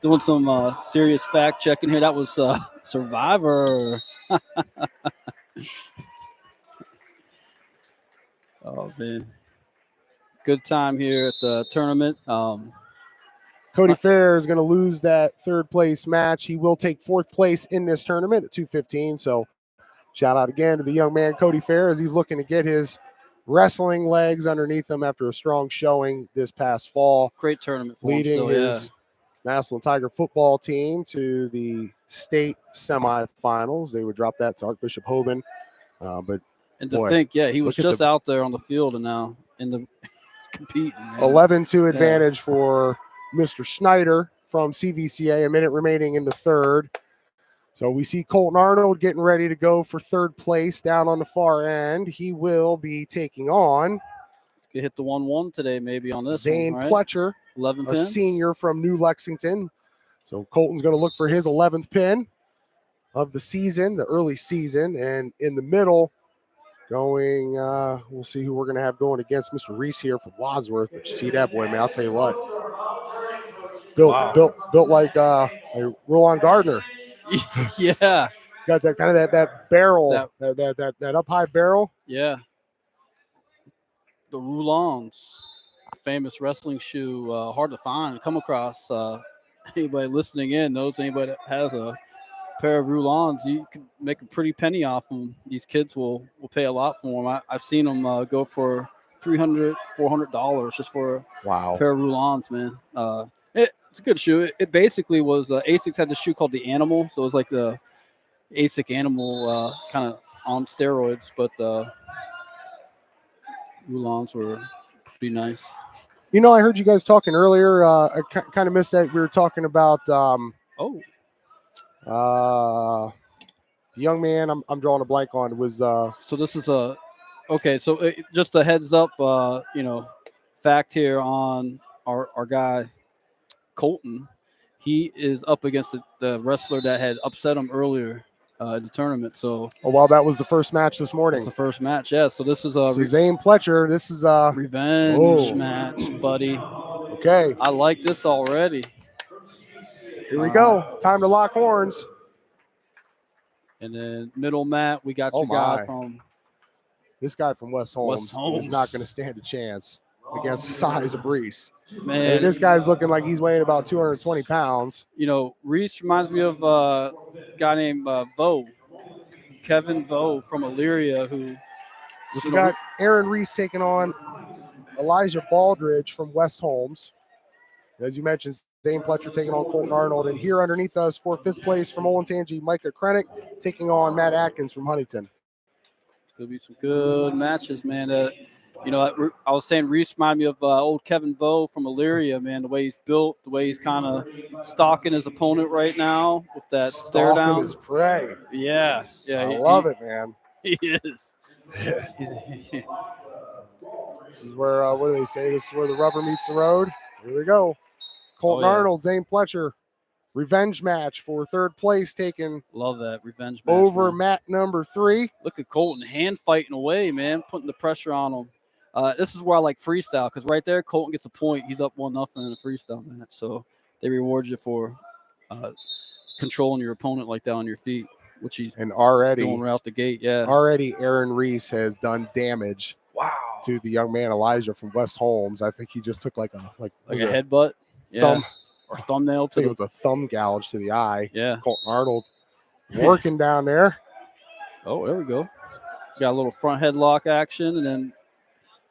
Speaker 3: Doing some serious fact checking here. That was Survivor. Oh, man. Good time here at the tournament.
Speaker 1: Cody Fair is going to lose that third place match. He will take fourth place in this tournament at 2:15. So Shout out again to the young man, Cody Fair, as he's looking to get his wrestling legs underneath him after a strong showing this past fall.
Speaker 3: Great tournament for him
Speaker 1: Leading
Speaker 3: still,
Speaker 1: his Massillon Tiger football team to the state semifinals. They would drop that to Archbishop Hoban. But
Speaker 3: And to
Speaker 1: boy,
Speaker 3: think, he was
Speaker 1: look at
Speaker 3: just out there on the field and now in the competing. Man.
Speaker 1: 11-2 advantage for Mr. Schneider from CVCA, a minute remaining in the third. So we see Colton Arnold getting ready to go for third place down on the far end. He will be taking on
Speaker 3: Could hit the 1-1 today, maybe on this
Speaker 1: Zane
Speaker 3: one, right?
Speaker 1: Pletcher,
Speaker 3: 11
Speaker 1: a
Speaker 3: pins.
Speaker 1: senior from New Lexington. So Colton's going to look for his 11th pin of the season, the early season. And in the middle, going, we'll see who we're going to have going against Mr. Reese here from Wadsworth. But you see that boy, man, I'll tell you what. Built like Roland Gardner.
Speaker 3: Yeah.
Speaker 1: Got that kind of that barrel, that up high barrel.
Speaker 3: Yeah. The Roulons, famous wrestling shoe, hard to find, come across. Anybody listening in knows anybody that has a pair of Roulons, you can make a pretty penny off them. These kids will pay a lot for them. I've seen them go for $300, $400 just for a pair of Roulons, man. It's a good shoe. It basically was Asics had this shoe called the Animal, so it was like the Asic Animal kind of on steroids, but Roulons were pretty nice.
Speaker 1: You know, I heard you guys talking earlier. I kind of missed that. We were talking about the young man. I'm drawing a blank on was.
Speaker 3: So this is just a heads up, fact here on our guy Colton. He is up against the wrestler that had upset him earlier in the tournament. So
Speaker 1: that was the first match this morning.
Speaker 3: That's the first match, yeah. So this is
Speaker 1: Zane Pletcher. This is a
Speaker 3: revenge match, buddy.
Speaker 1: Okay.
Speaker 3: I like this already.
Speaker 1: Here we go. Time to lock horns.
Speaker 3: And then middle mat, we got guy from
Speaker 1: this guy from West Holmes is not going to stand a chance against the size of Reese.
Speaker 3: Man,
Speaker 1: and this guy's looking like he's weighing about 220 pounds.
Speaker 3: You know, Reese reminds me of a guy named Kevin Vo from Elyria, who
Speaker 1: we got Aaron Reese taking on Elijah Baldridge from West Holmes. As you mentioned, Zane Pletcher taking on Colton Arnold. And here underneath us for fifth place from Olentangy, Micah Krennick taking on Matt Atkins from Huntington.
Speaker 3: There'll be some good matches, man. I was saying Reese reminded me of old Kevin Vo from Elyria, man. The way he's built, the way he's kind of stalking his opponent right now with that stare down.
Speaker 1: Stalking his prey.
Speaker 3: Yeah.
Speaker 1: I love it, man.
Speaker 3: He is.
Speaker 1: This is where, what do they say? This is where the rubber meets the road. Here we go. Colton Arnold, Zane Pletcher. Revenge match for third place taken.
Speaker 3: Love that revenge match.
Speaker 1: Over mat number 3.
Speaker 3: Look at Colton hand fighting away, man, putting the pressure on him. This is where I like freestyle because right there, Colton gets a point. He's up 1-0 in a freestyle match. So they reward you for controlling your opponent like that on your feet, which he's
Speaker 1: already
Speaker 3: going right out the gate. Yeah.
Speaker 1: Already Aaron Reese has done damage. To the young man Elijah from West Holmes. I think he just took like a
Speaker 3: headbutt.
Speaker 1: Thumb
Speaker 3: or thumbnail.
Speaker 1: I think it was a thumb gouge to the eye.
Speaker 3: Yeah.
Speaker 1: Colton Arnold working down there.
Speaker 3: Oh, there we go. Got a little front headlock action, and then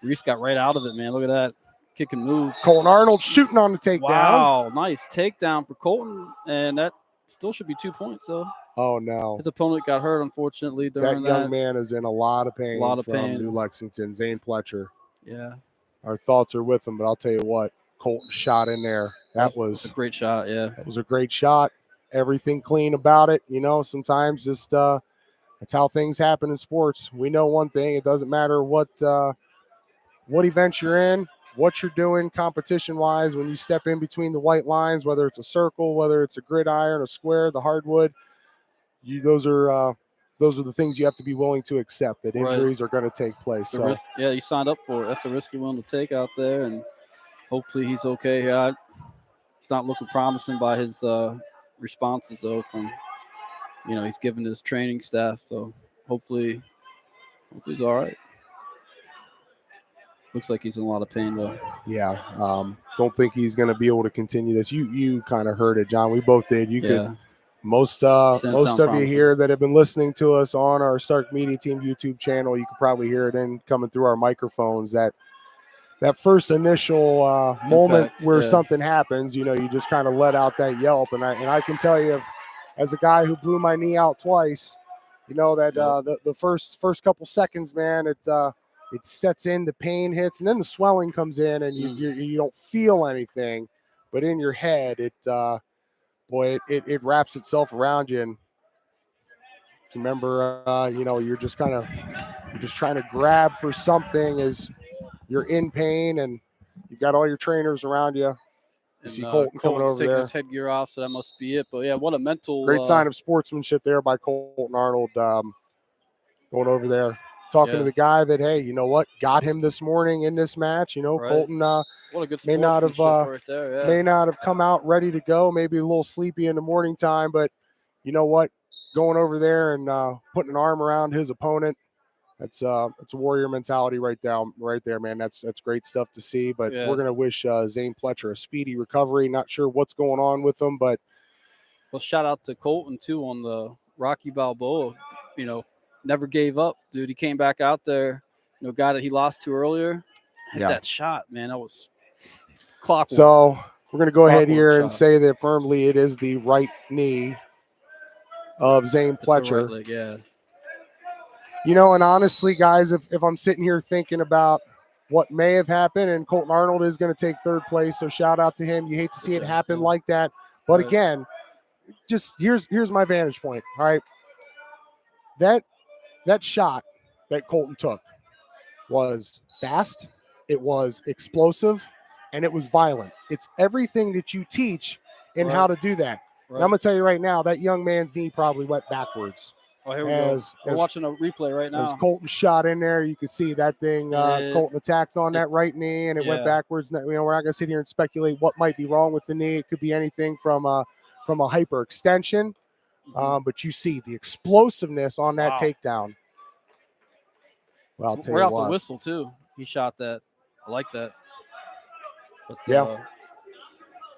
Speaker 3: Reese got right out of it, man. Look at that. Kick and move.
Speaker 1: Colton Arnold shooting on the takedown.
Speaker 3: Wow, nice takedown for Colton, and that still should be 2 points, though.
Speaker 1: Oh, no.
Speaker 3: His opponent got hurt, unfortunately, during that.
Speaker 1: That young man is in a lot of pain from New Lexington, Zane Pletcher.
Speaker 3: Yeah.
Speaker 1: Our thoughts are with him, but I'll tell you what, Colton shot in there. That was
Speaker 3: a great shot, yeah.
Speaker 1: That was a great shot. Everything clean about it. You know, sometimes just that's how things happen in sports. We know one thing. It doesn't matter what event you're in, what you're doing competition-wise, when you step in between the white lines, whether it's a circle, whether it's a gridiron, a square, the hardwood, those are the things you have to be willing to accept, that injuries are going to take place. So
Speaker 3: you signed up for it. That's a risk you're willing to take out there, and hopefully he's okay. Yeah, it's not looking promising by his responses, though, from, he's given his training staff. So hopefully he's all right. Looks like he's in a lot of pain, though.
Speaker 1: Yeah. Don't think he's going to be able to continue this. You kind of heard it, John. We both did. You could Most
Speaker 3: Didn't
Speaker 1: most
Speaker 3: sound
Speaker 1: of you
Speaker 3: promising.
Speaker 1: here that have been listening to us on our Stark Media Team YouTube channel, you can probably hear it in coming through our microphones. That first initial moment
Speaker 3: Impact,
Speaker 1: where
Speaker 3: yeah.
Speaker 1: something happens, you just kind of let out that yelp, and I can tell you, as a guy who blew my knee out twice, that the first couple seconds, man, it sets in, the pain hits, and then the swelling comes in, and you don't feel anything, but in your head, it wraps itself around you, and you remember, you're just trying to grab for something as you're in pain, and you've got all your trainers around you. You see Colton coming over
Speaker 3: taking
Speaker 1: there.
Speaker 3: his headgear off, so that must be it. But yeah, what a mental
Speaker 1: Great sign of sportsmanship there by Colton Arnold, going over there, talking to the guy that, hey, you know what, got him this morning in this match.
Speaker 3: Right.
Speaker 1: Colton
Speaker 3: what a good
Speaker 1: may not have
Speaker 3: right there. Yeah.
Speaker 1: may not have come out ready to go, maybe a little sleepy in the morning time, but you know what, going over there and putting an arm around his opponent, it's a warrior mentality right there, man. That's great stuff to see. But we're gonna wish Zane Pletcher a speedy recovery. Not sure what's going on with him, but
Speaker 3: well, shout out to Colton too on the Rocky Balboa. Never gave up, dude. He came back out there. Guy that he lost to earlier, hit that shot, man. That was clockwork.
Speaker 1: So we're gonna go ahead here and
Speaker 3: shot.
Speaker 1: say that firmly it is the right knee of Zane Pletcher.
Speaker 3: Right leg, yeah.
Speaker 1: And honestly, guys, if I'm sitting here thinking about what may have happened, and Colton Arnold is going to take third place, so shout out to him. You hate to see it happen like that, but again, just here's my vantage point. All right, that shot that Colton took was fast, it was explosive, and it was violent. It's everything that you teach in how to do that. And I'm going to tell you right now, that young man's knee probably went backwards.
Speaker 3: Oh, here we go. We're watching a replay right now.
Speaker 1: As Colton shot in there, you can see that thing. Colton attacked on that right knee, and it went backwards. We're not going to sit here and speculate what might be wrong with the knee. It could be anything from a hyperextension, but you see the explosiveness on that takedown. Well, I'll tell
Speaker 3: we're
Speaker 1: you
Speaker 3: off
Speaker 1: what.
Speaker 3: the whistle too. He shot that. I like that. But,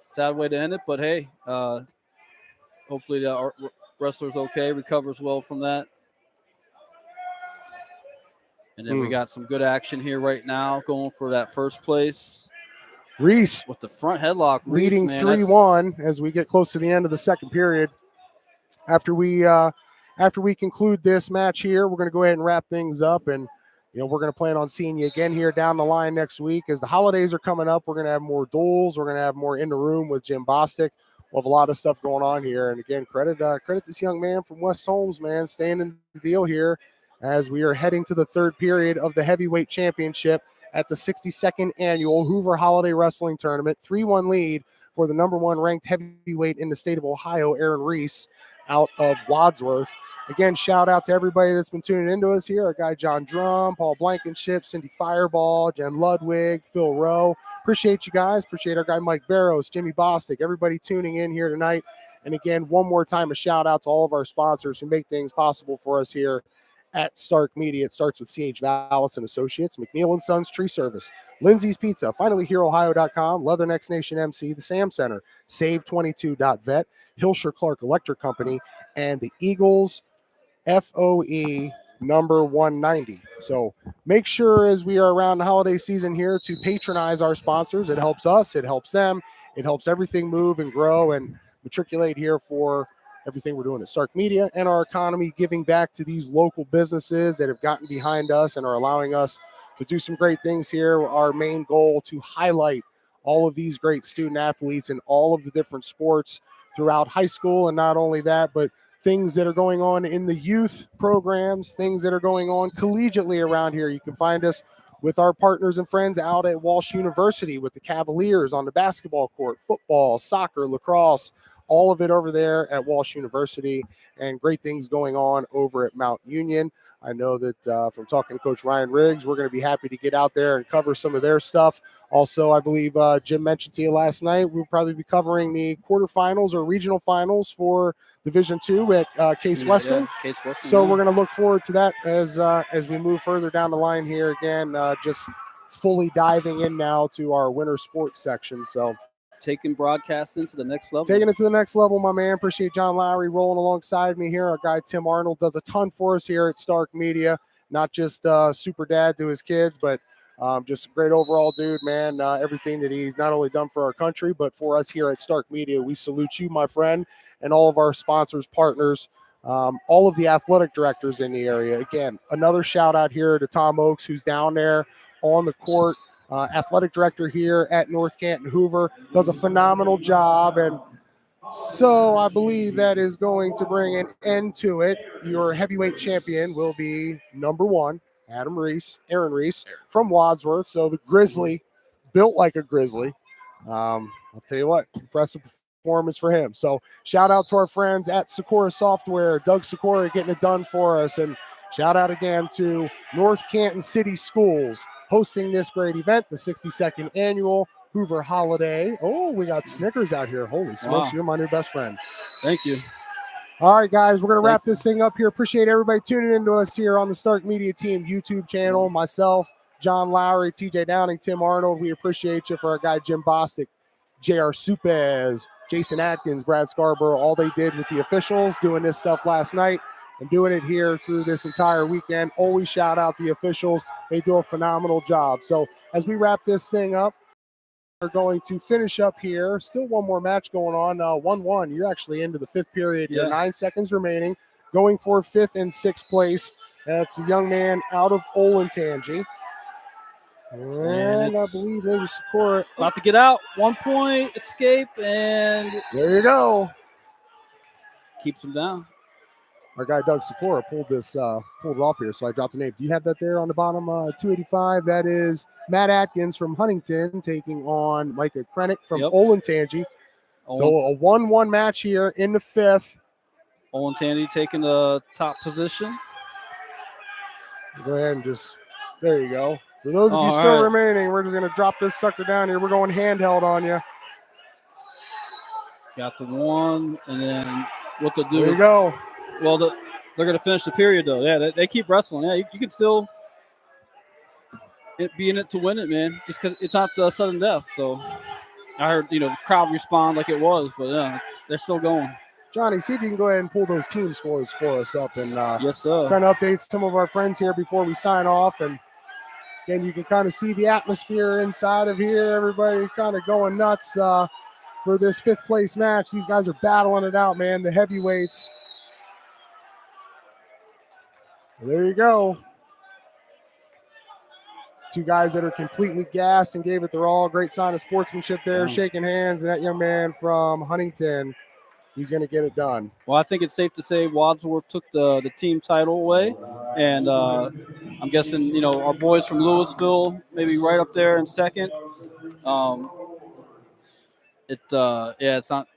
Speaker 3: sad way to end it, but hey, hopefully the wrestler's okay, recovers well from that. And then we got some good action here right now, going for that first place.
Speaker 1: Reese
Speaker 3: with the front headlock,
Speaker 1: leading 3-1 as we get close to the end of the second period. After we conclude this match here, we're going to go ahead and wrap things up, and we're going to plan on seeing you again here down the line next week. As the holidays are coming up, we're going to have more duels. We're going to have more in the room with Jim Bostic. We'll have a lot of stuff going on here. And again, credit this young man from West Holmes, man, staying in the deal here as we are heading to the third period of the heavyweight championship at the 62nd annual Hoover Holiday Wrestling Tournament. 3-1 lead for the number one ranked heavyweight in the state of Ohio, Aaron Reese, out of Wadsworth. Again, shout out to everybody that's been tuning into us here. Our guy John Drum, Paul Blankenship, Cindy Fireball, Jen Ludwig, Phil Rowe. Appreciate you guys. Appreciate our guy Mike Barrows, Jimmy Bostic, everybody tuning in here tonight. And again, one more time, a shout out to all of our sponsors who make things possible for us here at Stark Media. It starts with C.H. Vallis and Associates, McNeil & Sons Tree Service, Lindsay's Pizza, FinallyHereOhio.com, Leatherneck's Nation MC, the Sam Center, Save22.vet, Hilscher Clark Electric Company, and the Eagles FOE number 190. So make sure as we are around the holiday season here to patronize our sponsors. It helps us, it helps them, it helps everything move and grow and matriculate here for everything we're doing at Stark Media and our economy, giving back to these local businesses that have gotten behind us and are allowing us to do some great things here. Our main goal to highlight all of these great student athletes in all of the different sports throughout high school, and not only that, but things that are going on in the youth programs, things that are going on collegiately around here. You can find us with our partners and friends out at Walsh University with the Cavaliers on the basketball court, football, soccer, lacrosse, all of it over there at Walsh University, and great things going on over at Mount Union. I know that from talking to Coach Ryan Riggs, we're going to be happy to get out there and cover some of their stuff. Also, I believe Jim mentioned to you last night, we'll probably be covering the quarterfinals or regional finals for Division II at Case Western.
Speaker 3: Case Western.
Speaker 1: So we're going to look forward to that as we move further down the line here. Again, just fully diving in now to our winter sports section. So
Speaker 3: taking broadcasting to the next level.
Speaker 1: Taking it to the next level, my man. Appreciate John Lowery rolling alongside me here. Our guy Tim Arnold does a ton for us here at Stark Media. Not just super dad to his kids, but just a great overall dude, man. Everything that he's not only done for our country, but for us here at Stark Media. We salute you, my friend, and all of our sponsors, partners, all of the athletic directors in the area. Again, another shout out here to Tom Oakes, who's down there on the court. Athletic director here at North Canton Hoover, does a phenomenal job. And so I believe that is going to bring an end to it. Your heavyweight champion will be number 1, Aaron Reese from Wadsworth. So the Grizzly, built like a Grizzly. I'll tell you what, impressive performance for him. So shout out to our friends at Sikora Software, Doug Sikora getting it done for us. And shout out again to North Canton City Schools hosting this great event, the 62nd annual Hoover Holiday. Oh, we got Snickers out here. Holy smokes,
Speaker 3: Wow.
Speaker 1: You're my new best friend.
Speaker 3: Thank you.
Speaker 1: All right, guys, we're going to wrap this thing up here. Appreciate everybody tuning in to us here on the Stark Media Team YouTube channel. Myself, John Lowery, TJ Downing, Tim Arnold. We appreciate you. For our guy Jim Bostic, JR Supez, Jason Atkins, Brad Scarborough, all they did with the officials doing this stuff last night and doing it here through this entire weekend. Always shout out the officials. They do a phenomenal job. So as we wrap this thing up, we're going to finish up here. Still one more match going on. 1-1. You're actually into the 5th period here.
Speaker 3: Yeah.
Speaker 1: 9 seconds remaining. Going for 5th and 6th place. That's a young man out of Olentangy. And I believe maybe Sikora.
Speaker 3: About to get out. 1 point, escape, and
Speaker 1: There you go.
Speaker 3: keeps him down.
Speaker 1: Our guy Doug Sikora pulled it off here, so I dropped the name. Do you have that there on the bottom? 285. That is Matt Atkins from Huntington taking on Micah Krennick from Olentangy. So a 1-1 match here in the 5th.
Speaker 3: Olentangy taking the top position.
Speaker 1: Go ahead and there you go. For those of you still remaining, we're just going to drop this sucker down here. We're going handheld on you.
Speaker 3: Got the 1, and then what to do.
Speaker 1: There you go.
Speaker 3: Well, they're going to finish the period, though. Yeah, they keep wrestling. Yeah, you can still be in it to win it, man, just because it's not the sudden death. So I heard, the crowd respond like it was, but yeah, they're still going.
Speaker 1: Johnny, see if you can go ahead and pull those team scores for us up and
Speaker 3: yes, sir.
Speaker 1: Kind of update some of our friends here before we sign off. And again, you can kind of see the atmosphere inside of here. Everybody kind of going nuts for this 5th place match. These guys are battling it out, man. The heavyweights. There you go. 2 guys that are completely gassed and gave it their all. Great sign of sportsmanship there, shaking hands. And that young man from Huntington, he's going to get it done.
Speaker 3: Well, I think it's safe to say Wadsworth took the team title away. And I'm guessing, our boys from Louisville, maybe right up there in 2nd. It's not.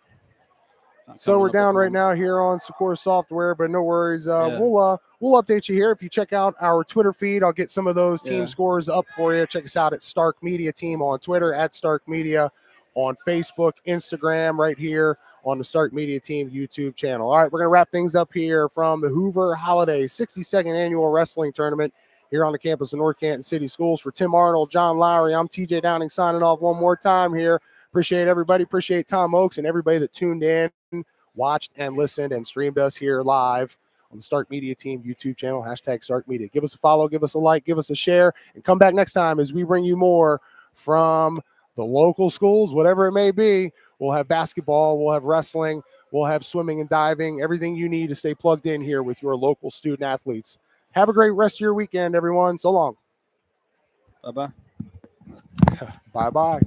Speaker 1: So we're down right now here on Sikora Software, but no worries. We'll update you here. If you check out our Twitter feed, I'll get some of those team scores up for you. Check us out at Stark Media Team on Twitter, at Stark Media on Facebook, Instagram, right here on the Stark Media Team YouTube channel. All right, we're going to wrap things up here from the Hoover Holiday 62nd Annual Wrestling Tournament here on the campus of North Canton City Schools. For Tim Arnold, John Lowery, I'm TJ Downing signing off one more time here. Appreciate everybody. Appreciate Tom Oakes and everybody that tuned in, watched and listened and streamed us here live on the Stark Media Team YouTube channel, #Stark Media. Give us a follow, give us a like, give us a share, and come back next time as we bring you more from the local schools, whatever it may be. We'll have basketball, we'll have wrestling, we'll have swimming and diving, everything you need to stay plugged in here with your local student athletes. Have a great rest of your weekend, everyone. So long.
Speaker 3: Bye-bye.
Speaker 1: Bye-bye.